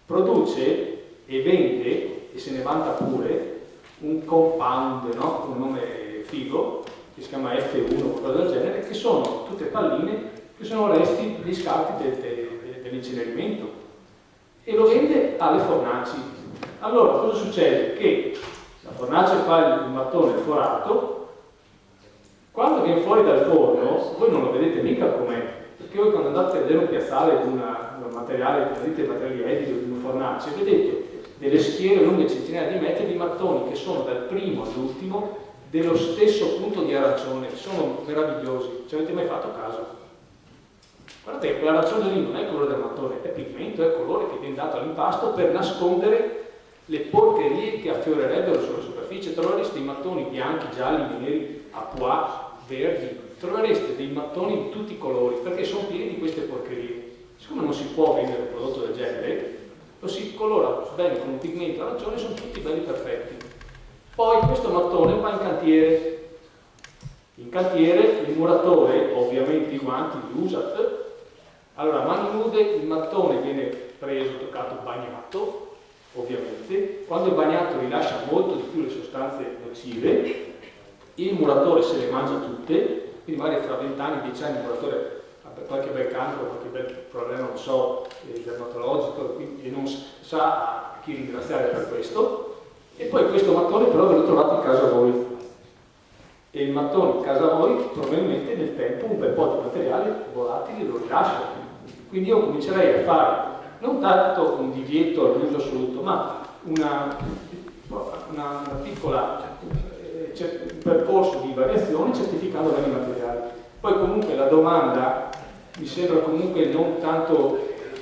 produce e vende, e se ne vanta pure, un compound, no? Con un nome figo, che si chiama F1 o qualcosa del genere, che sono tutte palline che sono resti degli scarti dell'incenerimento, e lo vende alle fornaci. Allora cosa succede? Che la fornace fa il mattone forato, quando viene fuori dal forno voi non lo vedete mica com'è, perché voi quando andate a vedere un piazzale di un materiale, come dite materiali edili o di una fornace, vedete delle schiere lunghe centinaia di metri di mattoni che sono dal primo all'ultimo dello stesso punto di arancione, sono meravigliosi. Ci avete mai fatto caso? Guardate che quell'arancione lì non è il colore del mattone, è pigmento, è il colore che viene dato all'impasto per nascondere le porcherie che affiorerebbero sulla superficie. Trovereste dei mattoni bianchi, gialli, neri, a pois, verdi, trovereste dei mattoni di tutti i colori, perché sono pieni di queste porcherie. Siccome non si può vendere un prodotto del genere, lo si colora bene con un pigmento arancione, sono tutti belli perfetti. Poi questo mattone va in cantiere. In cantiere il muratore, ovviamente i guanti li usa. Allora, a mani nude il mattone viene preso, toccato, bagnato, ovviamente. Quando è bagnato rilascia molto di più le sostanze nocive, il muratore se le mangia tutte, quindi magari fra 20 anni, 10 anni il muratore ha qualche bel cancro, qualche bel problema, non so, dermatologico, e non sa a chi ringraziare per questo. E poi questo mattone però ve lo trovate in casa voi, e il mattone in casa voi probabilmente nel tempo un bel po' di materiale volatile lo rilascia. Quindi io comincerei a fare non tanto un divieto all'uso assoluto, ma una piccola un percorso di variazione certificando bene i materiali. Poi comunque la domanda mi sembra comunque non tanto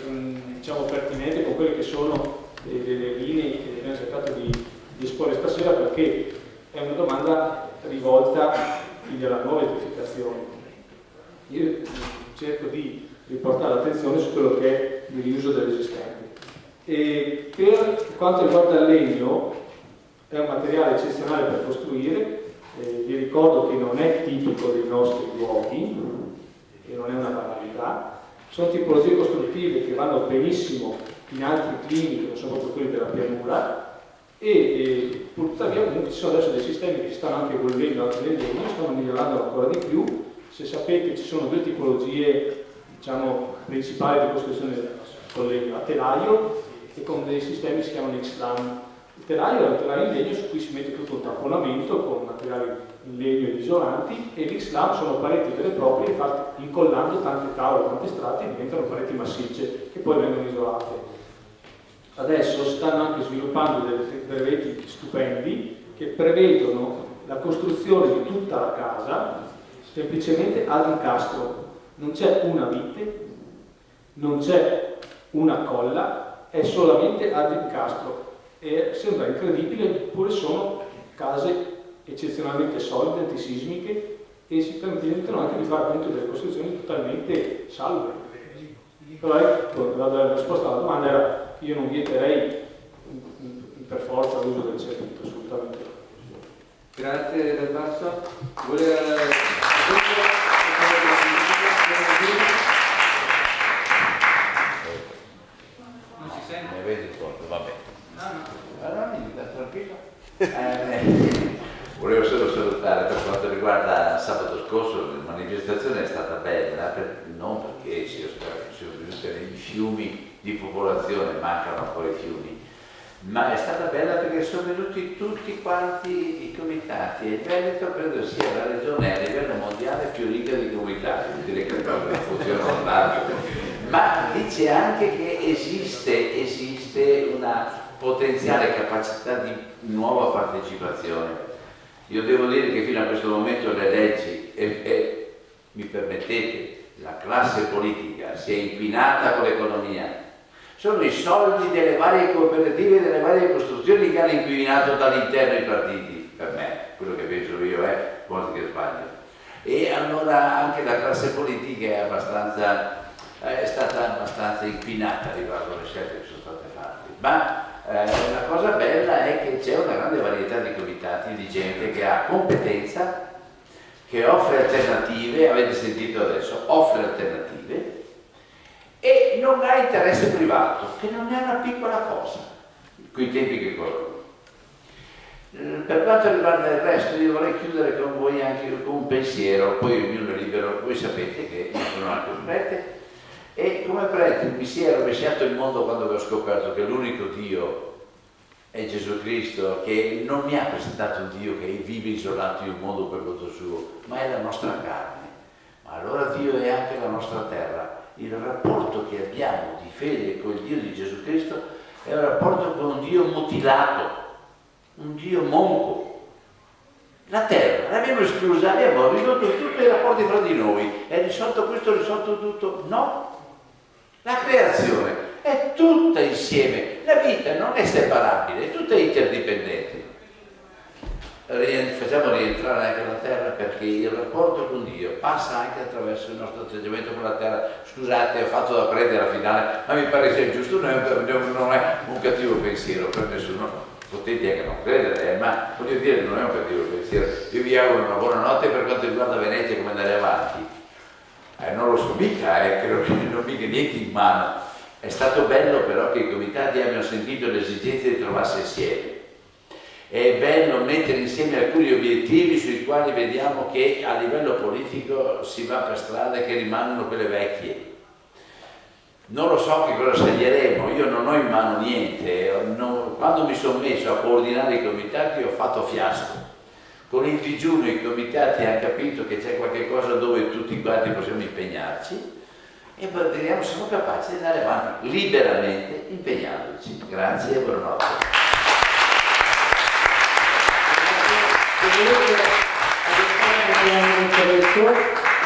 diciamo pertinente con quelle che sono delle linee che abbiamo cercato di esporre stasera. perché è una domanda rivolta quindi alla nuova edificazione. Io cerco di riportare l'attenzione su quello che è il riuso dell'esistente. E per quanto riguarda il legno, è un materiale eccezionale per costruire. Vi ricordo che non è tipico dei nostri luoghi e non è una banalità. Sono tipologie costruttive che vanno benissimo in altri climi che non sono proprio quelli della pianura e tuttavia comunque ci sono adesso dei sistemi che si stanno anche evolvendo anche nel legno, stanno migliorando ancora di più. Se sapete ci sono due tipologie, diciamo, principali di costruzione con legno, a telaio e con dei sistemi che si chiamano X-Lam. Il telaio è un telaio in legno su cui si mette tutto un tapponamento con materiali in legno ed isolanti, e l'X-Lam sono pareti vere e proprie fatte incollando tante tavole, tanti strati, diventano pareti massicce che poi vengono isolate. Adesso stanno anche sviluppando delle reti stupendi che prevedono la costruzione di tutta la casa semplicemente ad incastro. Non c'è una vite, non c'è una colla, è solamente ad incastro. E sembra incredibile, eppure sono case eccezionalmente solide, antisismiche, e si permettono anche di fare appunto delle costruzioni totalmente salve. Però ecco, la risposta alla domanda era: io non vieterei per forza l'uso del cemento, assolutamente no. Grazie Del Basso. Non si sente? Ne vedi tutto, va bene. Allora, tranquillo. Volevo solo salutare per quanto riguarda sabato scorso, la manifestazione è stata bella, non perché si sono venuti dei fiumi di popolazione, mancano ancora i fiumi, ma è stata bella perché sono venuti tutti quanti i comitati, e il Veneto credo sia la regione a livello mondiale più ricca di comitati, vuol dire che le cose non funzionano tanto, ma dice anche che esiste una potenziale capacità di nuova partecipazione. Io devo dire che fino a questo momento le leggi e mi permettete, la classe politica si è inquinata con l'economia. Sono i soldi delle varie cooperative, delle varie costruzioni che hanno inquinato dall'interno i partiti, per me, quello che penso io è, forse che sbaglio. E allora anche la classe politica è stata abbastanza inquinata riguardo alle scelte che sono state fatte. Ma la cosa bella è che c'è una grande varietà di comitati, di gente che ha competenza, che offre alternative, avete sentito adesso, offre alternative, e non ha interesse privato, che non è una piccola cosa, coi tempi che corrono. Per quanto riguarda il resto, io vorrei chiudere con voi anche con un pensiero, poi ognuno è libero, voi sapete che io sono anche un prete, e come prete mi si è rovesciato il mondo quando avevo scoperto che l'unico Dio è Gesù Cristo, che non mi ha presentato un Dio che vive isolato in un mondo per conto suo, ma è la nostra carne. Ma allora Dio è anche la nostra terra. Il rapporto che abbiamo di fede con il Dio di Gesù Cristo è un rapporto con un Dio mutilato, un Dio monco. La terra l'abbiamo esclusa, abbiamo ridotto tutti i rapporti fra di noi, è risolto questo, risolto tutto. No, la creazione è tutta insieme, la vita non è separabile, è tutta interdipendente. Facciamo rientrare anche la terra, perché il rapporto con Dio passa anche attraverso il nostro atteggiamento con la terra. Scusate, ho fatto da prete alla finale, ma mi pare sia giusto, non è un cattivo pensiero per nessuno, potete anche non credere, ma voglio dire, non è un cattivo pensiero. Io vi auguro una buona notte. Per quanto riguarda Venezia, come andare avanti, non lo so mica, credo che non ho mica niente in mano. È stato bello però che i comitati abbiano sentito l'esigenza di trovarsi insieme. È bello mettere insieme alcuni obiettivi sui quali vediamo che a livello politico si va per strade che rimangono quelle vecchie. Non lo so che cosa sceglieremo, io non ho in mano niente. Quando mi sono messo a coordinare i comitati ho fatto fiasco. Con il digiuno i comitati hanno capito che c'è qualche cosa dove tutti quanti possiamo impegnarci, e vediamo se siamo capaci di andare avanti liberamente impegnandoci. Grazie e buonanotte.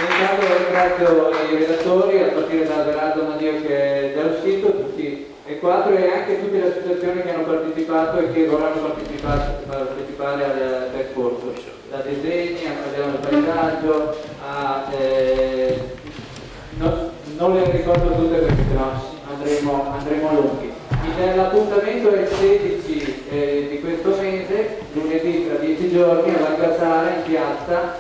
Intanto ringrazio i relatori, a partire da Gerardo Madio che è dello sito, tutti e quattro, e anche tutte le associazioni che hanno partecipato e che vorranno partecipare partecipare al percorso, da disegni a quaderno del paesaggio a non le ricordo tutte perché sennò andremo lunghi. L'appuntamento è il 16 di questo mese, lunedì tra 10 giorni, a Valgassara in piazza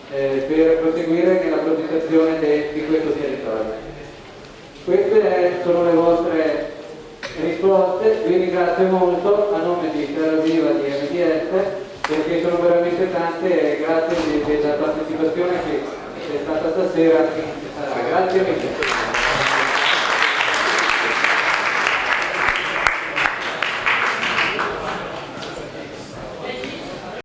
per proseguire nella progettazione di questo territorio. Queste sono le vostre risposte, vi ringrazio molto a nome di Terra Viva di MDS perché sono veramente tante e grazie della partecipazione che c'è stata stasera. Grazie mille.